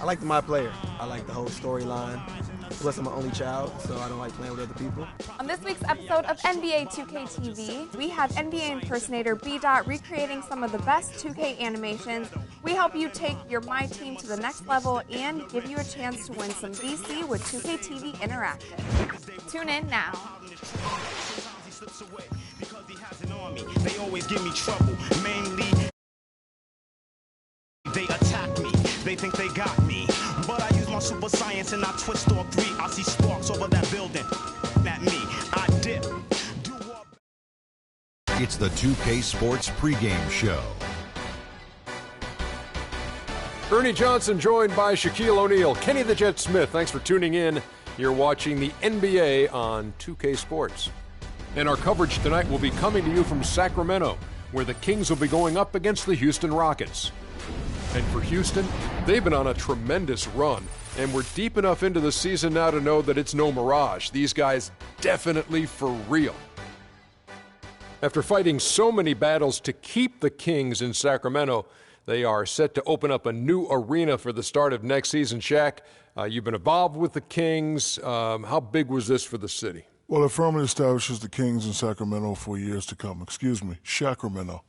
I like my player. I like the whole storyline. Plus, I'm an only child, so I don't like playing with other people. On this week's episode of NBA2K TV, we have NBA impersonator B-Dot recreating some of the best 2K animations. We help you take your My Team to the next level and give you a chance to win some VC with 2K TV Interactive. Tune in now. They always give me trouble, mainly they attack me, they think they got me, but I use my super science and I twist all three. I see sparks over that building, at me, I dip. It's the 2K Sports pregame show. Ernie Johnson joined by Shaquille O'Neal. Kenny the Jet Smith, thanks for tuning in. You're watching the NBA on 2K Sports. And our coverage tonight will be coming to you from Sacramento, where the Kings will be going up against the Houston Rockets. And for Houston, they've been on a tremendous run, and we're deep enough into the season now to know that it's no mirage. These guys definitely for real. After fighting so many battles to keep the Kings in Sacramento, they are set to open up a new arena for the start of next season. Shaq, you've been involved with the Kings. How big was this for the city? Well, it firmly establishes the Kings in Sacramento for years to come. Excuse me, Sacramento.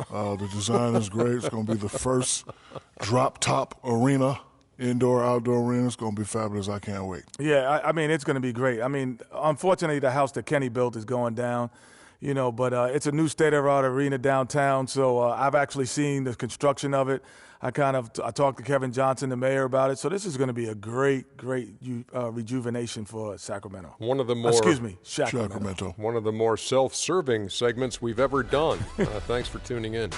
The design is great. It's going to be the first drop-top arena, indoor-outdoor arena. It's going to be fabulous. I can't wait. Yeah, I mean, it's going to be great. I mean, unfortunately, the house that Kenny built is going down, you know, but it's a new state-of-the-art arena downtown, so I've actually seen the construction of it. I talked to Kevin Johnson, the mayor, about it. So this is going to be a great rejuvenation for Sacramento. Sacramento. One of the more self-serving segments we've ever done. Thanks for tuning in.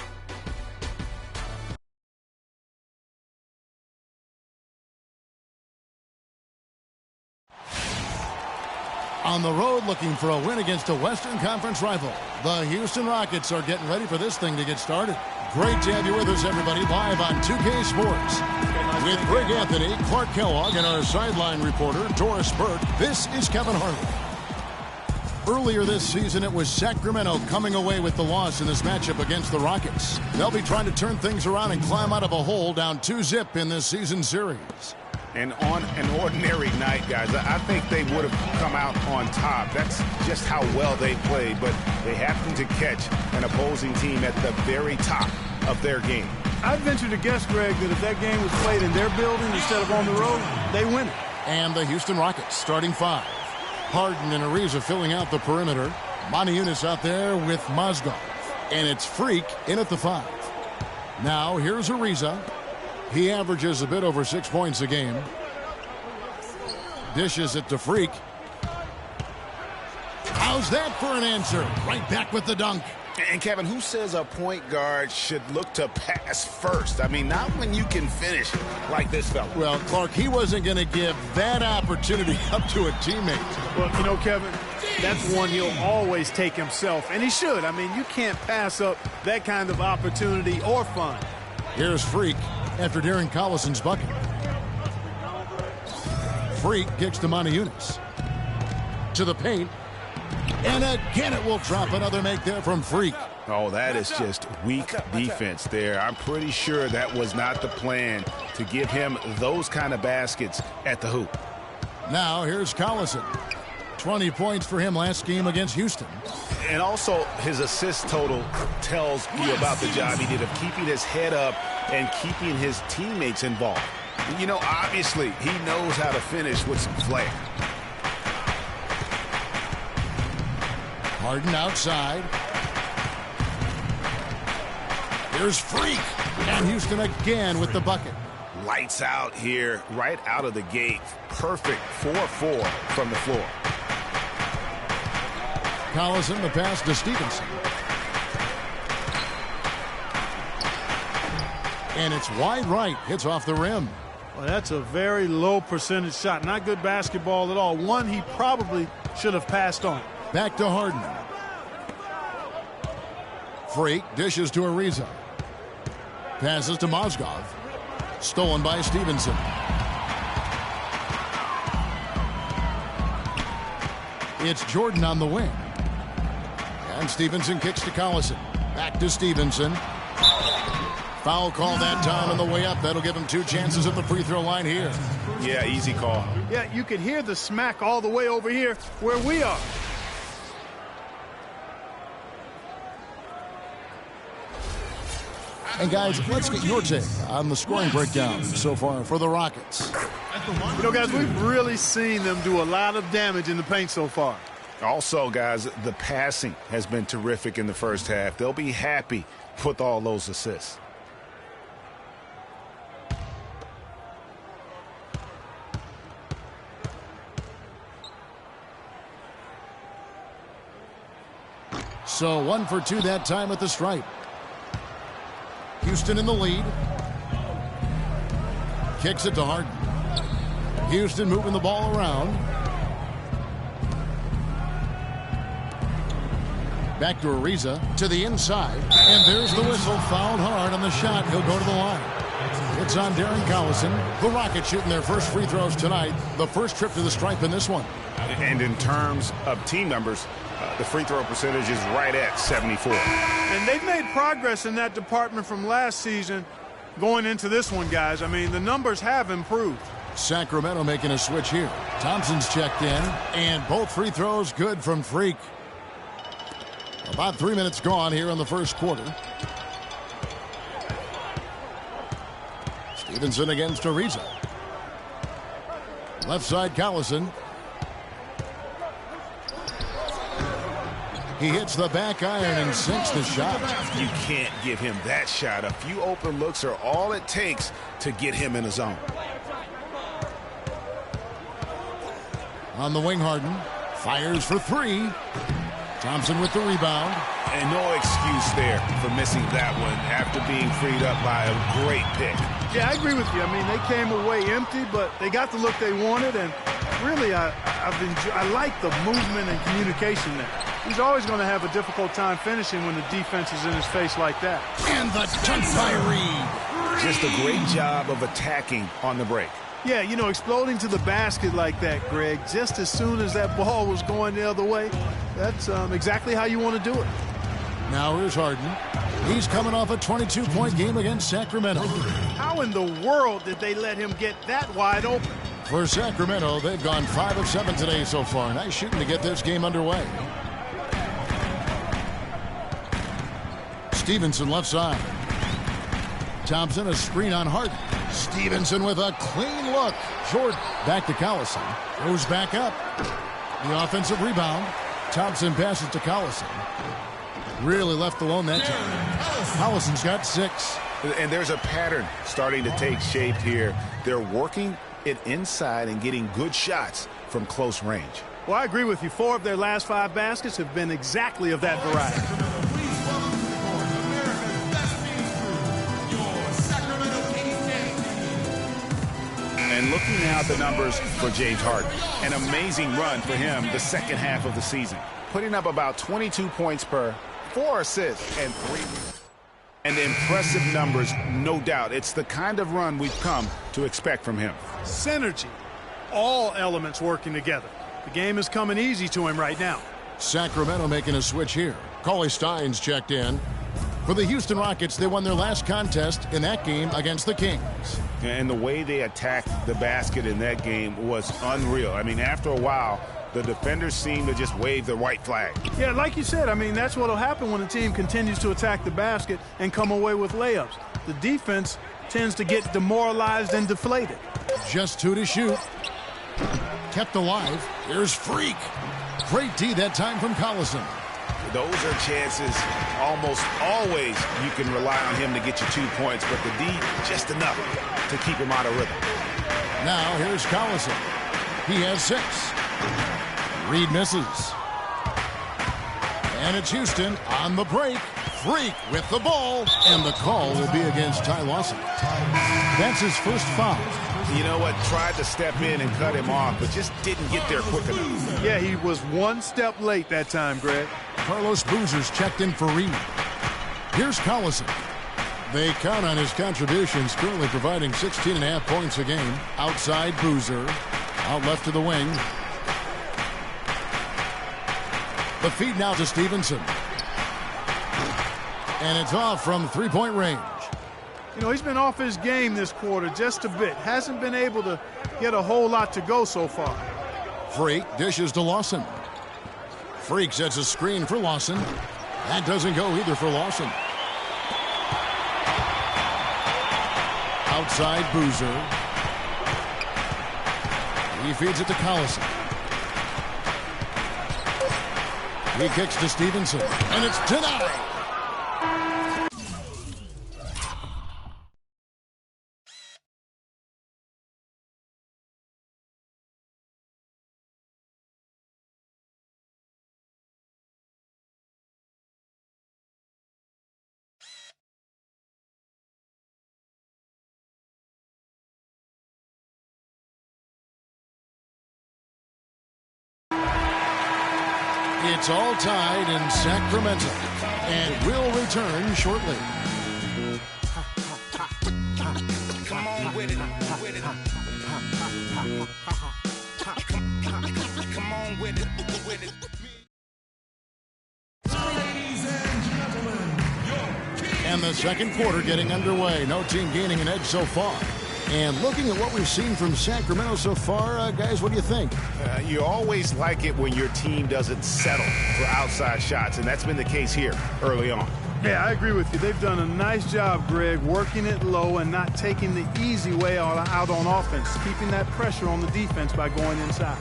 On the road looking for a win against a Western Conference rival, the Houston Rockets are getting ready for this thing to get started. Great to have you with us, everybody, live on 2K Sports. With Greg Anthony, Clark Kellogg, and our sideline reporter, Doris Burke, this is Kevin Harlan. Earlier this season, it was Sacramento coming away with the loss in this matchup against the Rockets. They'll be trying to turn things around and climb out of a hole down 2-0 in this season series. And on an ordinary night, guys, I think they would have come out on top. That's just how well they played, but they happened to catch an opposing team at the very top of their game. I'd venture to guess, Greg, that if that game was played in their building instead of on the road, they win it. And the Houston Rockets starting five. Harden and Ariza filling out the perimeter. Monty out there with Mozgov. And it's Freak in at the 5. Now here's Ariza. He averages a bit over 6 points a game. Dishes it to Freak. How's that for an answer? Right back with the dunk. And Kevin, who says a point guard should look to pass first? I mean, not when you can finish like this fella. Well, Clark, he wasn't going to give that opportunity up to a teammate. Well, you know, Kevin, that's one he'll always take himself, and he should. I mean, you can't pass up that kind of opportunity or fun. Here's Freak after Darren Collison's bucket. Freak kicks to Monty to the paint. And again, it will drop. Another make there from Freak. Oh, that is just weak defense there. I'm pretty sure that was not the plan to give him those kind of baskets at the hoop. Now here's Collison. 20 points for him last game against Houston. And also his assist total tells you about the job he did of keeping his head up and keeping his teammates involved. You know, obviously, he knows how to finish with some flair. Harden outside. Here's Freak. And Houston again with the bucket. Lights out here, right out of the gate. Perfect 4-4 from the floor. Collison, the pass to Stevenson. And it's wide right. Hits off the rim. Well, that's a very low percentage shot. Not good basketball at all. One he probably should have passed on. Back to Harden. Freak dishes to Ariza. Passes to Mozgov. Stolen by Stevenson. It's Jordan on the wing. And Stevenson kicks to Collison. Back to Stevenson. Foul call that time on the way up. That'll give him 2 chances at the free throw line here. Yeah, easy call. Yeah, you could hear the smack all the way over here where we are. And guys, let's get your take on the scoring breakdown so far for the Rockets. You know, guys, we've really seen them do a lot of damage in the paint so far. Also, guys, the passing has been terrific in the first half. They'll be happy with all those assists. So 1 for 2 that time at the stripe. Houston in the lead. Kicks it to Harden. Houston moving the ball around. Back to Ariza to the inside. And there's the whistle. Fouled hard on the shot. He'll go to the line. It's on Darren Collison. The Rockets shooting their first free throws tonight. The first trip to the stripe in this one. And in terms of team numbers, the free throw percentage is right at 74. And they've made progress in that department from last season going into this one, guys. I mean, the numbers have improved. Sacramento making a switch here. Thompson's checked in, and both free throws good from Freak. About 3 minutes gone here in the first quarter. Stevenson against Ariza. Left side, Collison. He hits the back iron and sinks the shot. You can't give him that shot. A few open looks are all it takes to get him in a zone. On the wing, Harden fires for 3. Thompson with the rebound. And no excuse there for missing that one after being freed up by a great pick. Yeah, I agree with you. I mean, they came away empty, but they got the look they wanted, and really, I like the movement and communication there. He's always going to have a difficult time finishing when the defense is in his face like that. And the dunk by Reed. Just a great job of attacking on the break. Yeah, you know, exploding to the basket like that, Greg, just as soon as that ball was going the other way, that's exactly how you want to do it. Now here's Harden. He's coming off a 22-point game against Sacramento. How in the world did they let him get that wide open? For Sacramento, they've gone 5 of 7 today so far. Nice shooting to get this game underway. Stevenson left side. Thompson a screen on Harden. Stevenson with a clean look. Jordan back to Collison. Goes back up. The offensive rebound. Thompson passes to Collison. Really left alone that time. Collison's got 6. And there's a pattern starting to take shape here. They're working it inside and getting good shots from close range. Well, I agree with you. 4 of their last 5 baskets have been exactly of that variety. And looking now at the numbers for James Harden, an amazing run for him the second half of the season, putting up about 22 points per 4 assists and 3. And impressive numbers, no doubt. It's the kind of run we've come to expect from him. Synergy, all elements working together. The game is coming easy to him right now. Sacramento making a switch here. Cauley Stein's checked in. For the Houston Rockets, they won their last contest in that game against the Kings. And the way they attacked the basket in that game was unreal. I mean, after a while, the defenders seem to just wave the white flag. Yeah, like you said, I mean, that's what will happen when a team continues to attack the basket and come away with layups. The defense tends to get demoralized and deflated. Just 2 to shoot. Kept alive. Here's Freak. Great D that time from Collison. Those are chances almost always you can rely on him to get you 2 points, but the D just enough to keep him out of rhythm. Now here's Collison. He has 6. Reed misses. And it's Houston on the break. Freak with the ball. And the call will be against Ty Lawson. That's his first foul. You know what? Tried to step in and cut him off, but just didn't get there quick enough. Yeah, he was 1 step late that time, Greg. Carlos Boozer's checked in for Reed. Here's Collison. They count on his contributions, currently providing 16.5 points a game. Outside Boozer. Out left to the wing. The feed now to Stevenson. And it's off from 3-point range. You know, he's been off his game this quarter just a bit. Hasn't been able to get a whole lot to go so far. Freak dishes to Lawson. Freak sets a screen for Lawson. That doesn't go either for Lawson. Outside Boozer. He feeds it to Collison. He kicks to Stevenson, and it's denied. It's all tied in Sacramento, and will return shortly. Come on with it, with it. Come on with it, with it. And the second quarter getting underway. No team gaining an edge so far. And looking at what we've seen from Sacramento so far, guys, what do you think? You always like it when your team doesn't settle for outside shots, and that's been the case here early on. Yeah, I agree with you. They've done a nice job, Greg, working it low and not taking the easy way out on offense, keeping that pressure on the defense by going inside.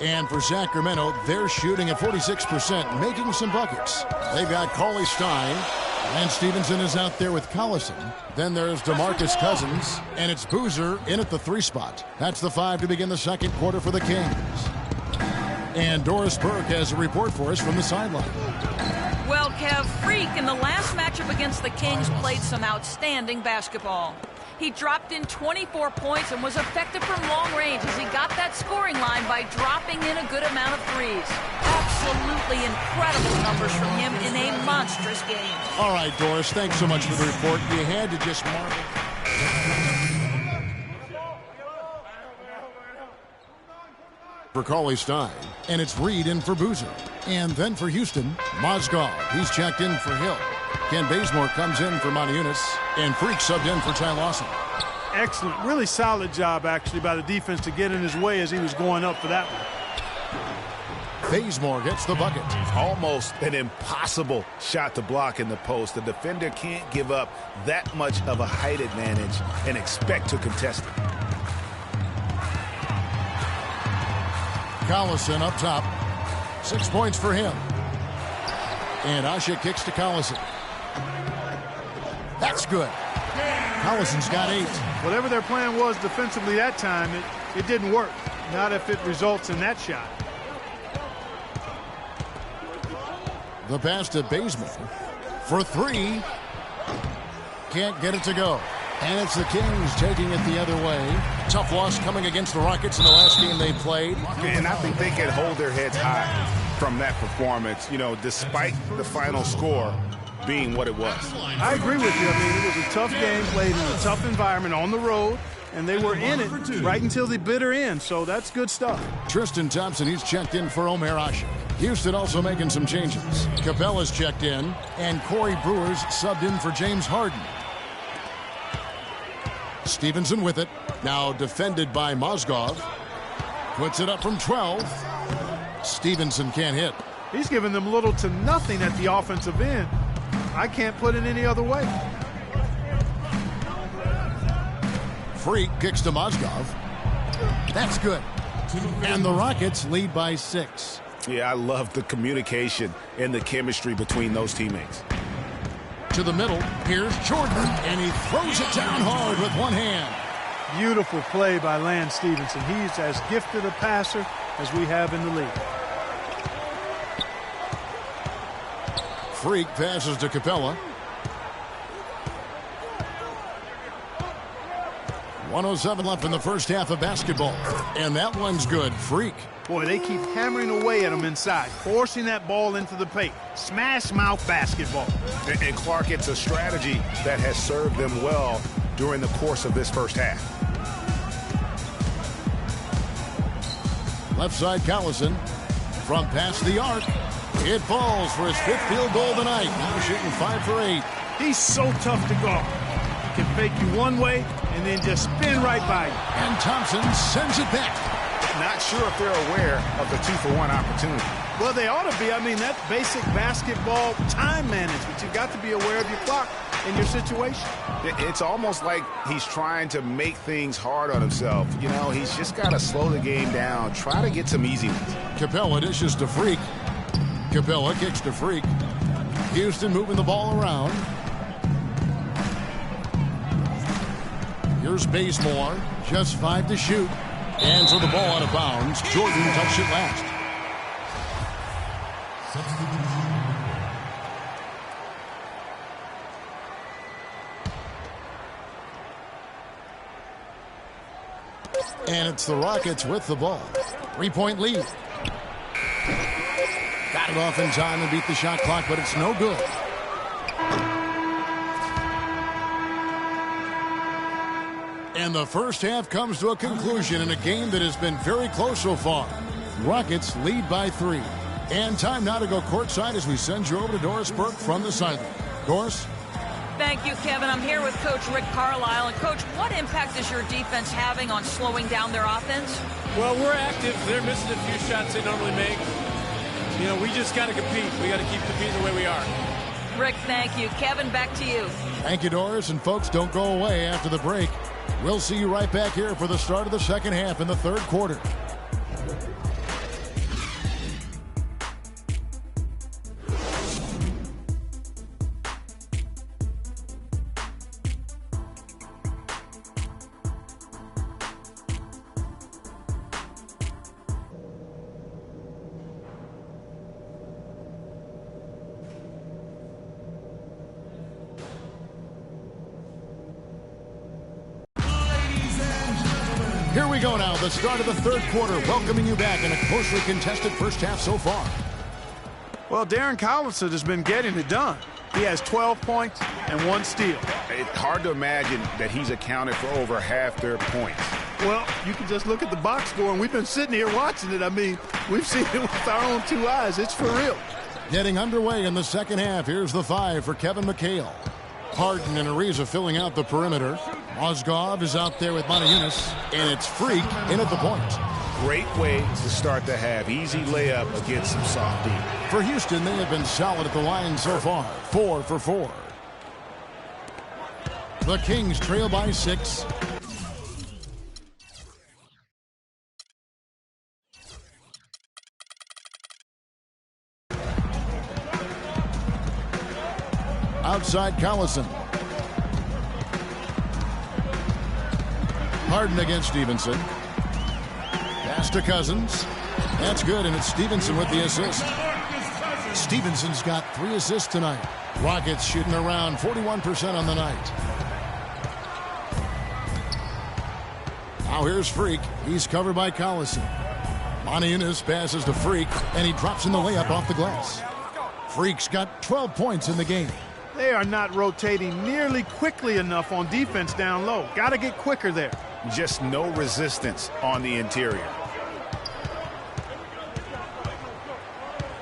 And for Sacramento, they're shooting at 46%, making some buckets. They've got Cauley Stein. And Stevenson is out there with Collison. Then there's DeMarcus Cousins, and it's Boozer in at the 3 spot. That's the 5 to begin the second quarter for the Kings. And Doris Burke has a report for us from the sideline. Well, Kev, Freak in the last matchup against the Kings played some outstanding basketball. He dropped in 24 points and was effective from long range as he got that scoring line by dropping in a good amount of threes. Absolutely incredible numbers from him in a monstrous game. All right, Doris, thanks so much for the report. You had to just marvel. For Cauley Stein, and it's Reed in for Boozer. And then for Houston, Mozgov. He's checked in for Hill. Ken Bazemore comes in for Moniunas, and Freak subbed in for Ty Lawson. Excellent. Really solid job, actually, by the defense to get in his way as he was going up for that one. Bazemore gets the bucket. Almost an impossible shot to block in the post. The defender can't give up that much of a height advantage and expect to contest it. Collison up top. 6 points for him. And Asha kicks to Collison. That's good. Collison's got 8. Whatever their plan was defensively that time, it didn't work. Not if it results in that shot. The pass to Bazemore for 3. Can't get it to go. And it's the Kings taking it the other way. Tough loss coming against the Rockets in the last game they played. And I think they can hold their heads high from that performance, you know, despite the final score being what it was. I agree with you. I mean, it was a tough game, played in a tough environment on the road, and they were in it right until the bitter end, so that's good stuff. Tristan Thompson, he's checked in for Omer Asha. Houston also making some changes. Capella's checked in, and Corey Brewer's subbed in for James Harden. Stevenson with it, now defended by Mozgov. Puts it up from 12. Stevenson can't hit. He's given them little to nothing at the offensive end. I can't put it any other way. Freak kicks to Mozgov. That's good. And the Rockets lead by 6. Yeah, I love the communication and the chemistry between those teammates. To the middle, here's Jordan, and he throws it down hard with one hand. Beautiful play by Lance Stevenson. He's as gifted a passer as we have in the league. Freak passes to Capella. 1:07 left in the first half of basketball. And that one's good. Freak. Boy, they keep hammering away at him inside, forcing that ball into the paint. Smash mouth basketball. And Clark, it's a strategy that has served them well during the course of this first half. Left side Collison from past the arc. It falls for his 5th field goal tonight. Now shooting 5 for 8. He's so tough to guard. He can fake you one way and then just spin right by you. And Thompson sends it back. Not sure if they're aware of the 2-for-1 opportunity. Well, they ought to be. I mean, that's basic basketball time management. You've got to be aware of your clock and your situation. It's almost like he's trying to make things hard on himself. You know, he's just got to slow the game down, try to get some easy ones. Capella dishes to Freak. Capella kicks to Freak. Houston moving the ball around. Here's Bazemore. Just 5 to shoot. And so the ball out of bounds. Jordan touched it last. And it's the Rockets with the ball. 3-point lead. Got it off in time and beat the shot clock, but it's no good. And the first half comes to a conclusion in a game that has been very close so far. Rockets lead by 3. And time now to go courtside as we send you over to Doris Burke from the sideline. Doris? Thank you, Kevin. I'm here with Coach Rick Carlisle. And, Coach, what impact is your defense having on slowing down their offense? Well, we're active. They're missing a few shots they normally make. You know, we just got to compete. We got to keep competing the way we are. Rick, thank you. Kevin, back to you. Thank you, Doris. And, folks, don't go away after the break. We'll see you right back here for the start of the second half in the third quarter. Here we go now, the start of the third quarter, welcoming you back in a closely contested first half so far. Well, Darren Collison has been getting it done. He has 12 points and 1 steal. It's hard to imagine that he's accounted for over half their points. Well, you can just look at the box score, and we've been sitting here watching it. I mean, we've seen it with our own 2 eyes. It's for real. Getting underway in the second half, here's the 5 for Kevin McHale. Harden and Ariza filling out the perimeter. Mozgov is out there with Montejunas, and it's Freak in at the point. Great way to start the half. Easy layup against some soft D. For Houston, they have been solid at the line so far. 4 for 4. The Kings trail by 6. Outside Collison. Harden against Stevenson. Pass to Cousins. That's good, and it's Stevenson with the assist. Stevenson's got 3 assists tonight. Rockets shooting around 41% on the night. Now here's Freak. He's covered by Collison. Montejunas passes to Freak, and he drops in the layup off the glass. Freak's got 12 points in the game. They are not rotating nearly quickly enough on defense down low. Got to get quicker there. Just no resistance on the interior.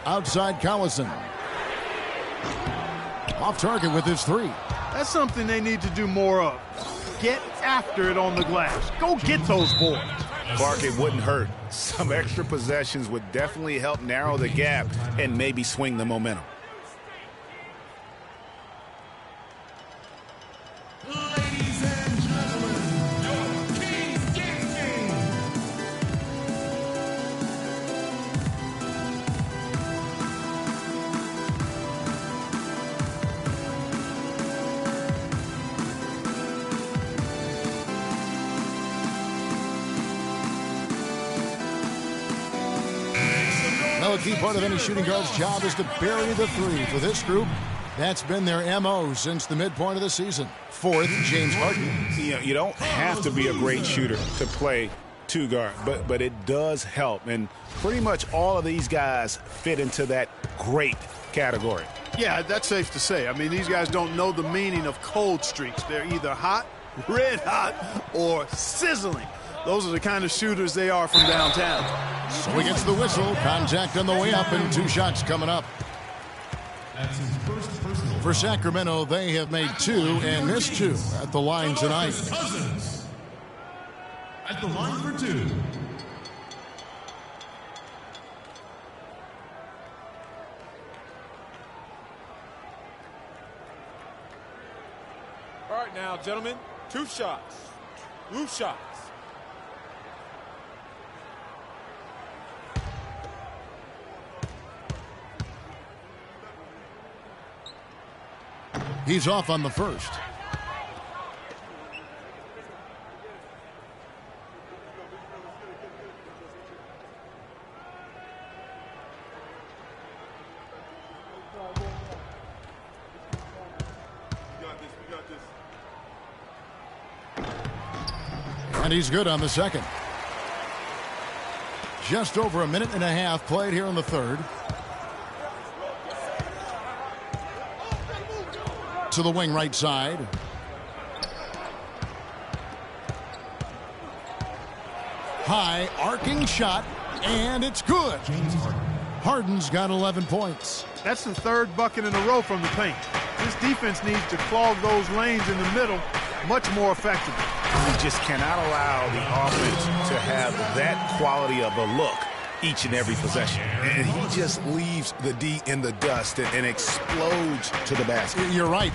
Outside Collison. Off target with his 3. That's something they need to do more of. Get after it on the glass. Go get those boards. Clark, it wouldn't hurt. Some extra possessions would definitely help narrow the gap and maybe swing the momentum. A key part of any shooting guard's job is to bury the 3. For this group, that's been their MO since the midpoint of the season. 4th, James Harden. You don't have to be a great shooter to play 2 guard, but it does help. And pretty much all of these guys fit into that great category. Yeah, that's safe to say. I mean, these guys don't know the meaning of cold streaks. They're either hot, red hot, or sizzling. those are the kind of shooters they are from downtown. So he gets the whistle. Contact on the way up and 2 shots coming up. For Sacramento, they have made 2 and missed 2 at the line tonight. Cousins at the line for 2. All right now, gentlemen, 2 shots. 2 shots. He's off on the first. And he's good on the second. Just over a minute and a half played here in the third. To the wing right side. High arcing shot, and it's good. Harden's got 11 points. That's the 3rd bucket in a row from the paint. This defense needs to clog those lanes in the middle much more effectively. You just cannot allow the offense to have that quality of a look each and every possession. And he just leaves the D in the dust and explodes to the basket. You're right.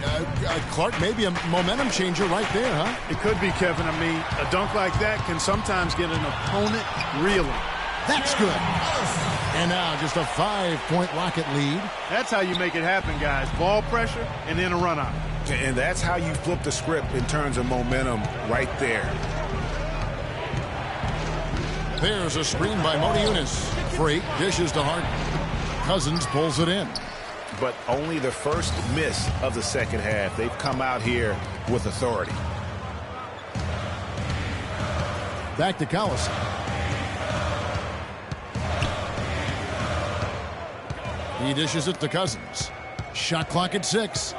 Clark, maybe a momentum changer right there, huh? It could be, Kevin. I mean, a dunk like that can sometimes get an opponent reeling. That's good. And now just a 5-point Rocket lead. That's how you make it happen, guys. Ball pressure and then a run out. And that's how you flip the script in terms of momentum right there. There's a screen by Moni Eunice. Freak dishes to Harden. Cousins pulls it in. But only the first miss of the second half. They've come out here with authority. Back to Collison. He dishes it to Cousins. Shot clock at 6.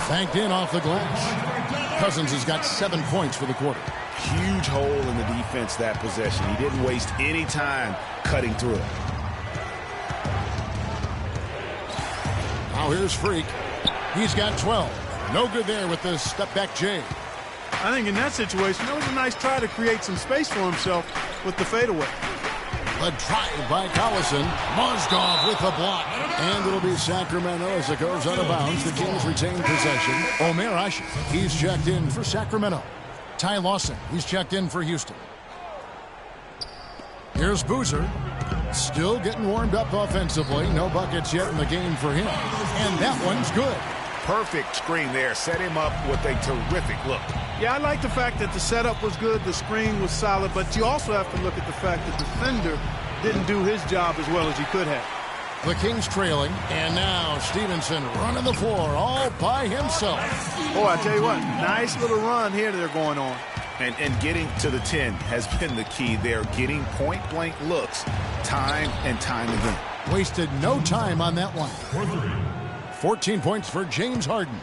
Banked in off the glass. Cousins has got 7 points for the quarter. Huge hole in the defense that possession. He didn't waste any time cutting through it. Now here's Freak. He's got 12. No good there with the step back J. I think in that situation, that was a nice try to create some space for himself with the fadeaway. A drive by Collison. Mozgov with the block. And it'll be Sacramento as it goes out of bounds. The Kings retain possession. Omer Ashe, he's checked in for Sacramento. Ty Lawson, he's checked in for Houston. Here's Boozer. Still getting warmed up offensively. No buckets yet in the game for him. And that one's good. Perfect screen there. Set him up with a terrific look. Yeah, I like the fact that the setup was good, the screen was solid, but you also have to look at the fact that the defender didn't do his job as well as he could have. The Kings trailing, and now Stevenson running the floor all by himself. Oh, I tell you what, nice little run here they're going on. And getting to the 10 has been the key. They're getting point-blank looks time and time again. Wasted no time on that one. 14 points for James Harden.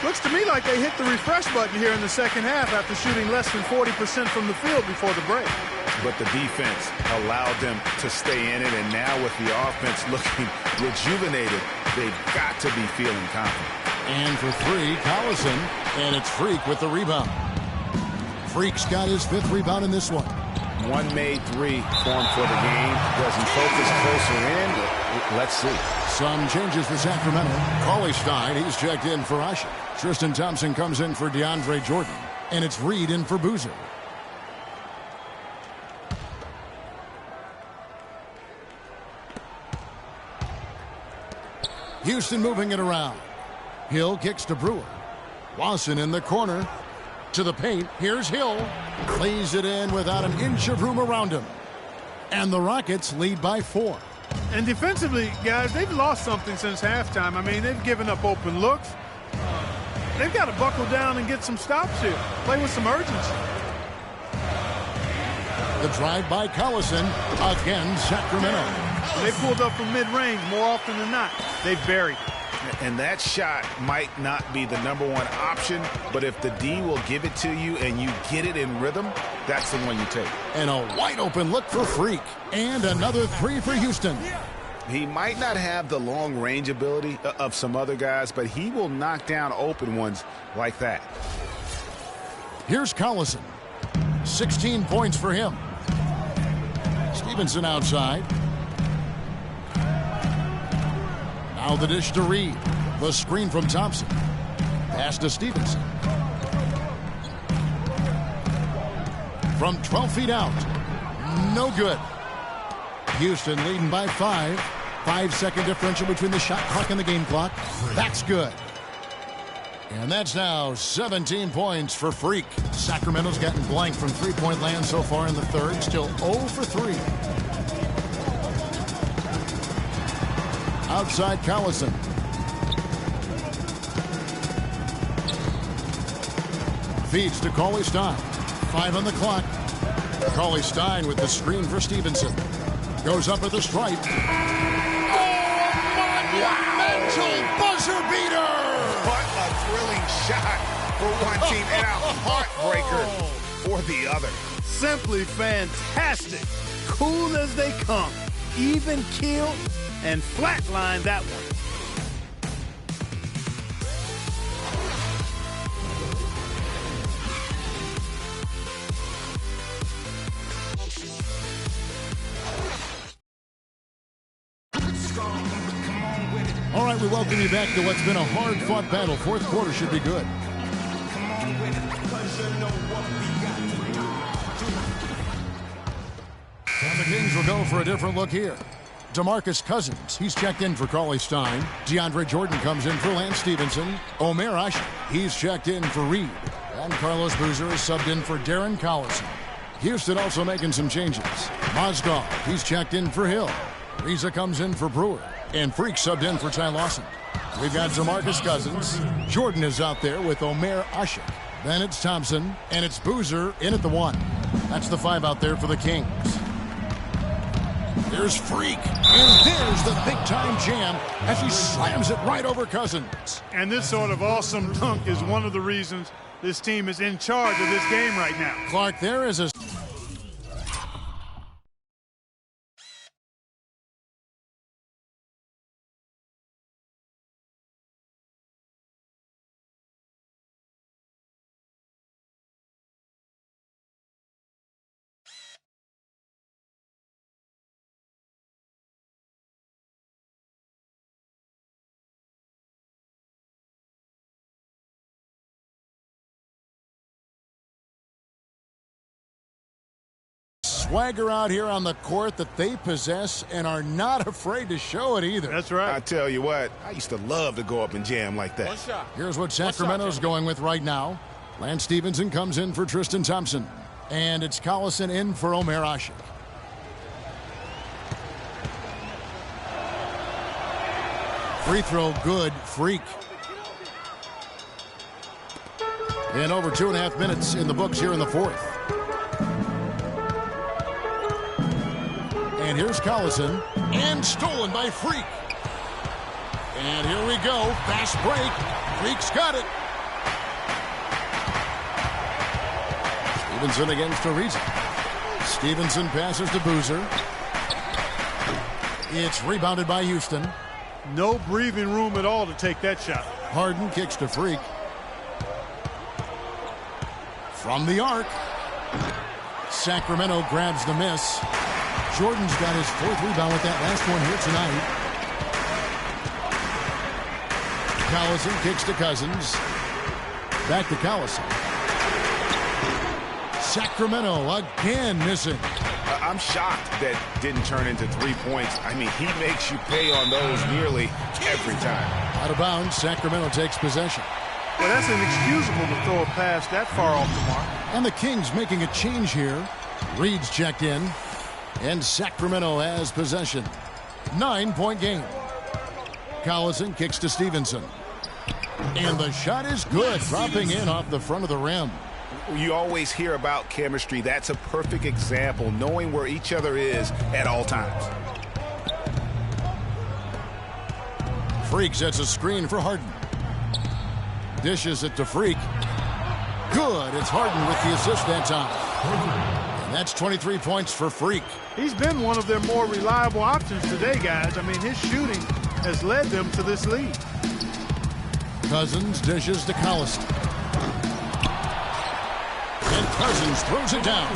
Looks to me like they hit the refresh button here in the second half after shooting less than 40% from the field before the break. But the defense allowed them to stay in it, and now with the offense looking rejuvenated, they've got to be feeling confident. And for 3, Collison, and it's Freak with the rebound. Freak's got his 5th rebound in this one. One made 3 for him for the game. Does he focus closer in? Let's see. Some changes for Sacramento. Cauley Stein, he's checked in for Ashe. Tristan Thompson comes in for DeAndre Jordan. And it's Reed in for Boozer. Houston moving it around. Hill kicks to Brewer. Lawson in the corner. To the paint. Here's Hill. Lays it in without an inch of room around him. And the Rockets lead by 4. And defensively, guys, they've lost something since halftime. I mean, they've given up open looks. They've got to buckle down and get some stops here. Play with some urgency. The drive by Collison. Again, Sacramento. They pulled up from mid-range more often than not. They buried. And that shot might not be the #1 option, but if the D will give it to you and you get it in rhythm, that's the one you take. And a wide open look for Freak. And another 3 for Houston. He might not have the long range ability of some other guys, but he will knock down open ones like that. Here's Collison. 16 points for him. Stevenson outside. Now the dish to Reed. The screen from Thompson. Pass to Stevenson. From 12 feet out. No good. Houston leading by 5. 5-second differential between the shot clock and the game clock. That's good. And that's now 17 points for Freak. Sacramento's gotten blank from three-point land so far in the third. Still 0 for 3. Outside Collison. Feeds to Cauley-Stein. 5 on the clock. Cauley-Stein with the screen for Stevenson. Goes up at the stripe. Monumental buzzer beater! What a thrilling shot for one team and a heartbreaker for the other. Simply fantastic. Cool as they come. Even killed and flatlined that one. All right, we welcome you back to what's been a hard-fought battle. Fourth quarter should be good. And the Kings will go for a different look here. DeMarcus Cousins, he's checked in for Cauley-Stein. DeAndre Jordan comes in for Lance Stevenson. Omer Asher, he's checked in for Reed. And Carlos Boozer is subbed in for Darren Collison. Houston also making some changes. Mozgov, he's checked in for Hill. Riza comes in for Brewer. And Freak subbed in for Ty Lawson. We've got DeMarcus Cousins. Jordan is out there with Omer Asher. Then it's Thompson, and it's Boozer in at the 1. That's the 5 out there for the Kings. There's Freak, and there's the big-time jam as he slams it right over Cousins. And this sort of awesome dunk is one of the reasons this team is in charge of this game right now. Clark, there is a... swagger out here on the court that they possess and are not afraid to show it either. That's right. I tell you what, I used to love to go up and jam like that. Here's what Sacramento's going with right now. Lance Stevenson comes in for Tristan Thompson. And it's Collison in for Omer Asher. Free throw good, Freak. And over 2.5 minutes in the books here in the fourth. And here's Collison, and stolen by Freak. And here we go, fast break. Freak's got it. Stevenson against Ariza. Stevenson passes to Boozer. It's rebounded by Houston. No breathing room at all to take that shot. Harden kicks to Freak. From the arc. Sacramento grabs the miss. Jordan's got his 4th rebound with that last one here tonight. Collison kicks to Cousins. Back to Collison. Sacramento again missing. I'm shocked that didn't turn into 3 points. I mean, he makes you pay on those nearly every time. Out of bounds, Sacramento takes possession. Well, that's inexcusable to throw a pass that far off the mark. And the Kings making a change here. Reed's checked in. And Sacramento has possession. 9-point game. Collison kicks to Stevenson. And the shot is good, dropping in off the front of the rim. You always hear about chemistry. That's a perfect example, knowing where each other is at all times. Freak sets a screen for Harden. Dishes it to Freak. Good. It's Harden with the assist that time. And that's 23 points for Freak. He's been one of their more reliable options today, guys. I mean, his shooting has led them to this lead. Cousins dishes to Collison. And Cousins throws it down.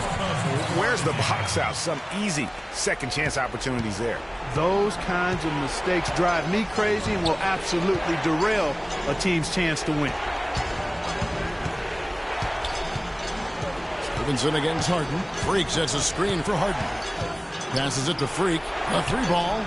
Where's the box out? Some easy second chance opportunities there. Those kinds of mistakes drive me crazy and will absolutely derail a team's chance to win. Stevenson against Harden. Freak sets a screen for Harden. Passes it to Freak. A 3-ball.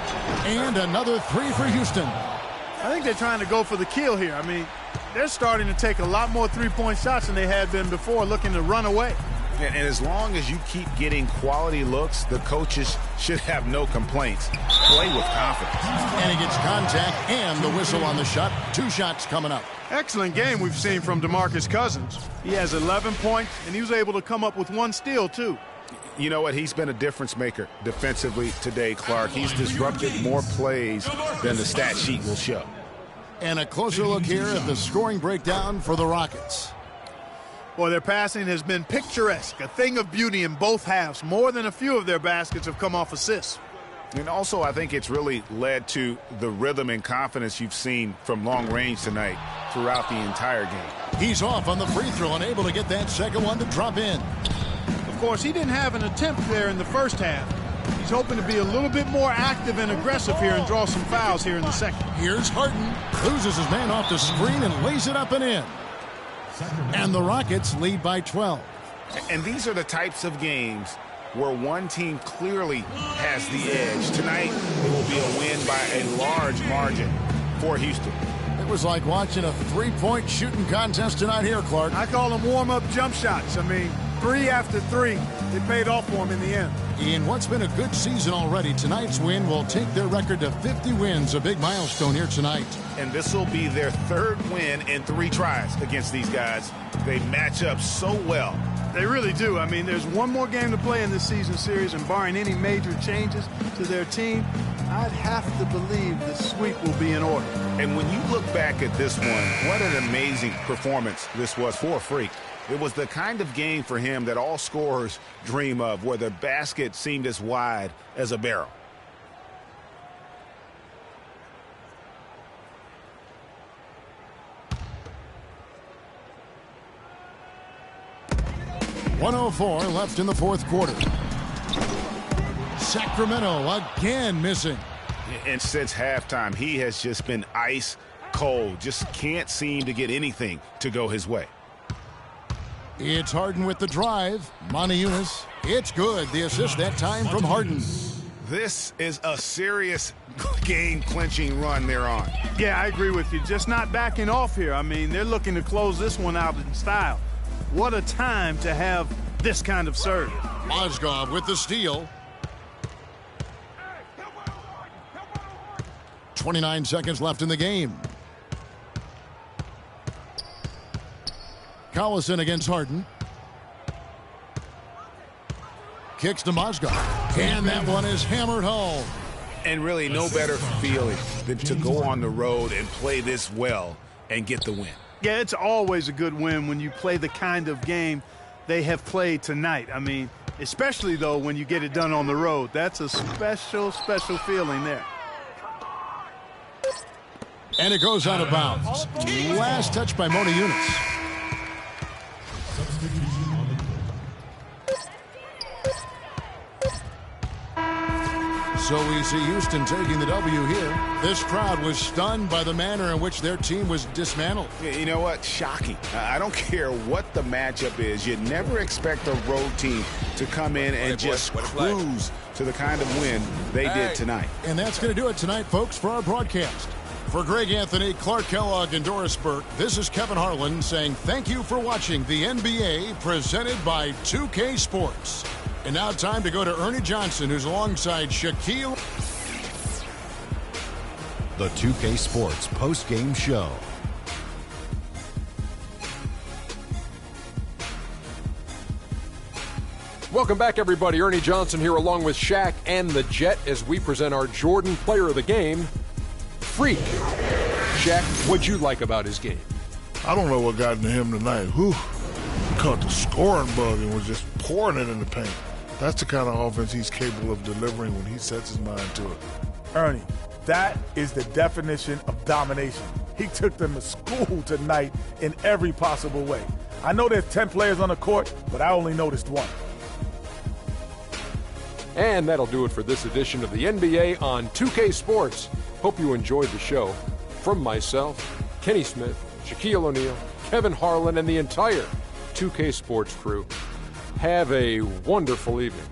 And another 3 for Houston. I think they're trying to go for the kill here. I mean, they're starting to take a lot more three-point shots than they had been before, looking to run away. And as long as you keep getting quality looks, the coaches should have no complaints. Play with confidence. And he gets contact and the whistle on the shot. 2 shots coming up. Excellent game we've seen from DeMarcus Cousins. He has 11 points, and he was able to come up with 1 steal, too. You know what? He's been a difference maker defensively today, Clark. He's disrupted more plays than the stat sheet will show. And a closer look here at the scoring breakdown for the Rockets. Boy, their passing has been picturesque, a thing of beauty in both halves. More than a few of their baskets have come off assists. And also, I think it's really led to the rhythm and confidence you've seen from long range tonight throughout the entire game. He's off on the free throw and able to get that second one to drop in. Of course, he didn't have an attempt there in the first half. He's hoping to be a little bit more active and aggressive here and draw some fouls here in the second. Here's Harden. Loses his man off the screen and lays it up and in. And the Rockets lead by 12. And these are the types of games where one team clearly has the edge. Tonight, it will be a win by a large margin for Houston. It was like watching a three-point shooting contest tonight here, Clark. I call them warm-up jump shots. I mean, 3 after 3. They paid off for him in the end. In what's been a good season already, tonight's win will take their record to 50 wins, a big milestone here tonight. And this will be their 3rd win in 3 tries against these guys. They match up so well. They really do. I mean, there's one more game to play in this season series, and barring any major changes to their team, I'd have to believe the sweep will be in order. And when you look back at this one, what an amazing performance this was for Freak. It was the kind of game for him that all scorers dream of, where the basket seemed as wide as a barrel. .104 left in the 4th quarter. Sacramento again missing. And since halftime, he has just been ice cold. Just can't seem to get anything to go his way. It's Harden with the drive. Moniunas. It's good. The assist that time from Harden. This is a serious game-clinching run they're on. Yeah, I agree with you. Just not backing off here. I mean, they're looking to close this one out in style. What a time to have this kind of serve. Mozgov with the steal. 29 seconds left in the game. Collison against Harden. Kicks to Mozgov. And that one is hammered home. And really no better feeling than to go on the road and play this well and get the win. Yeah, it's always a good win when you play the kind of game they have played tonight. I mean, especially, though, when you get it done on the road. That's a special, special feeling there. And it goes out of bounds. Last touch by Moniunas. So we see Houston taking the W here. This crowd was stunned by the manner in which their team was dismantled. You know what? Shocking. I don't care what the matchup is. You never expect a road team to come in and just cruise to the kind of win they did tonight. And that's going to do it tonight, folks, for our broadcast. For Greg Anthony, Clark Kellogg, and Doris Burke, this is Kevin Harlan saying thank you for watching the NBA presented by 2K Sports. And now time to go to Ernie Johnson, who's alongside Shaquille. The 2K Sports post-game show. Welcome back, everybody. Ernie Johnson here along with Shaq and the Jet as we present our Jordan Player of the Game, Freak. Shaq, what'd you like about his game? I don't know what got into him tonight. Whew. Caught the scoring bug and was just pouring it in the paint. That's the kind of offense he's capable of delivering when he sets his mind to it. Ernie, that is the definition of domination. He took them to school tonight in every possible way. I know there's 10 players on the court, but I only noticed one. And that'll do it for this edition of the NBA on 2K Sports. Hope you enjoyed the show. From myself, Kenny Smith, Shaquille O'Neal, Kevin Harlan, and the entire 2K Sports crew, have a wonderful evening.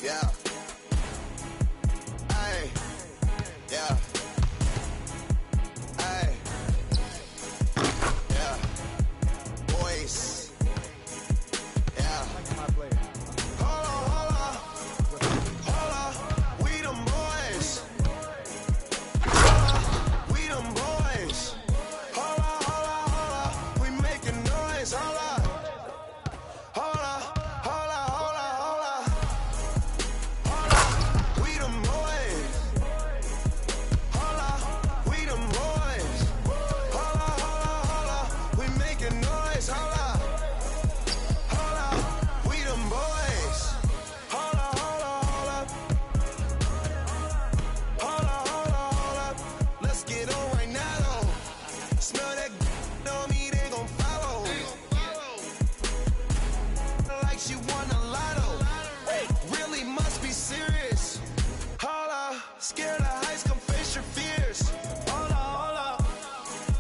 Yeah. Hey. Yeah. Hey. Yeah. Boys. Yeah. Hold on. We them boys. We them boys. Hold on. We making noise. Hold on. We them boys. We them boys. We making noise. We them boys. Let's get on right now though. Smell that on me, they gon' follow. Like she won a lotto. Really must be serious. Scared of heights, come face your fears. Hold up.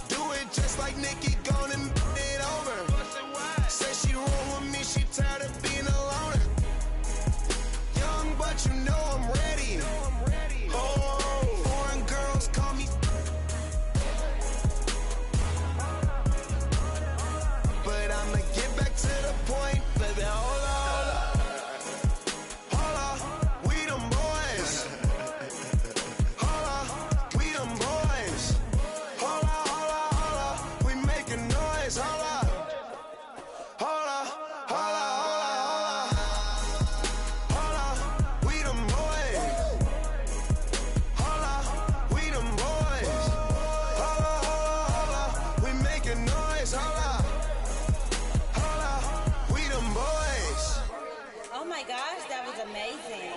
Do it just like Nikki, gone and it over. Say she roll with me, she tired of being alone. Young, but you know I'm ready. Oh, foreign girls call me. But I'ma get back to the point, baby. Hold up. We them boys. We them boys. We making noise. We them boys. We them boys. We making noise. We them boys. Oh my gosh, that was amazing.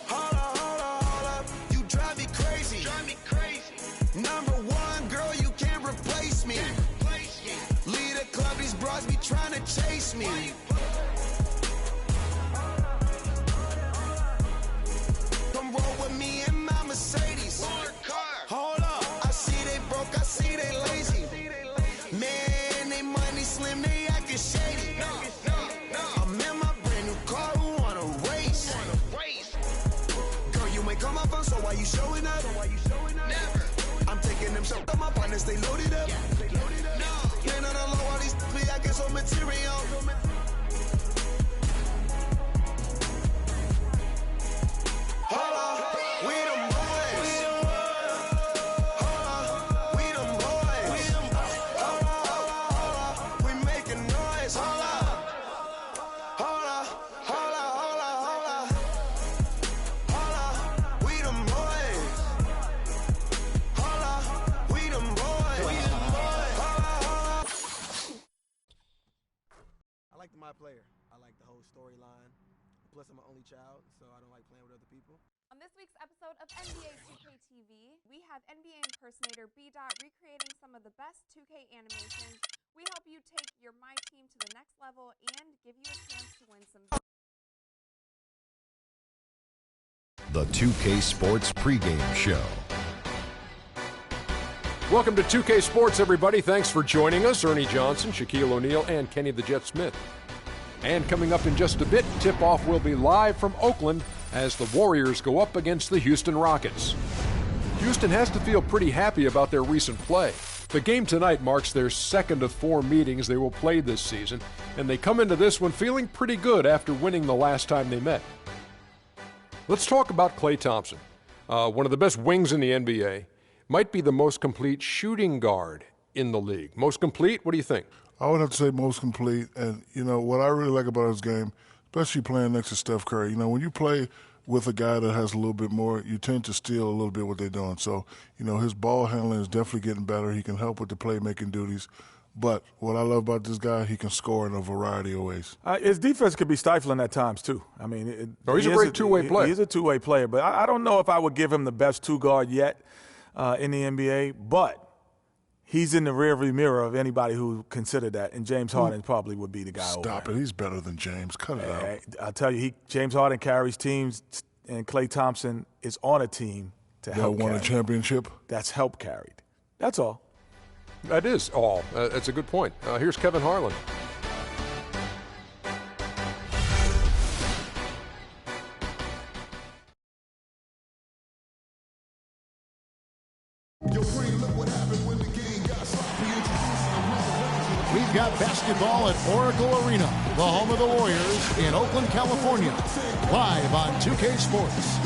Hold up. You drive me crazy. Number one, girl, you can't replace me. Lead a club, these bras be trying to chase me. Come roll with me in my Mercedes. Hold up. I see they broke, I see they lazy. Man, they money slim, they acting shady. I'm in my brand new car, who wanna race? Girl, you ain't come up on, so why you showing up? Never. I'm taking them shots, my partners, they loaded up. Man, on the low, all these be I get some material. Hold up, we them boys. We them boys. We making noise. Hold up. We them boys. We them boys. I like my player. I like the whole storyline. Plus, I'm an only child, so I don't like playing with other people. On this week's episode of NBA2K TV, we have NBA impersonator B-Dot recreating some of the best 2K animations. We help you take your My Team to the next level and give you a chance to win some. The 2K Sports pregame show. Welcome to 2K Sports, everybody. Thanks for joining us. Ernie Johnson, Shaquille O'Neal, and Kenny the Jet Smith. And coming up in just a bit, tip-off will be live from Oakland as the Warriors go up against the Houston Rockets. Houston has to feel pretty happy about their recent play. The game tonight marks their second of 4 meetings they will play this season, and they come into this one feeling pretty good after winning the last time they met. Let's talk about Klay Thompson, one of the best wings in the NBA, might be the most complete shooting guard in the league. Most complete? What do you think? I would have to say most complete. And, you know, what I really like about his game, especially playing next to Steph Curry, you know, when you play with a guy that has a little bit more, you tend to steal a little bit what they're doing. So, you know, his ball handling is definitely getting better. He can help with the playmaking duties. But what I love about this guy, he can score in a variety of ways. His defense could be stifling at times, too. I mean, he's a great two-way player. He's a two-way player. But I don't know if I would give him the best two-guard yet in the NBA. But he's in the rearview mirror of anybody who considered that, and James Harden probably would be the guy. Stop it. He's better than James. Cut it out. I'll tell you, James Harden carries teams, and Klay Thompson is on a team to help carry. That won a championship? That's help carried. That's all. That is all. That's a good point. Here's Kevin Harlan. We've got basketball at Oracle Arena, the home of the Warriors in Oakland, California. Live on 2K Sports.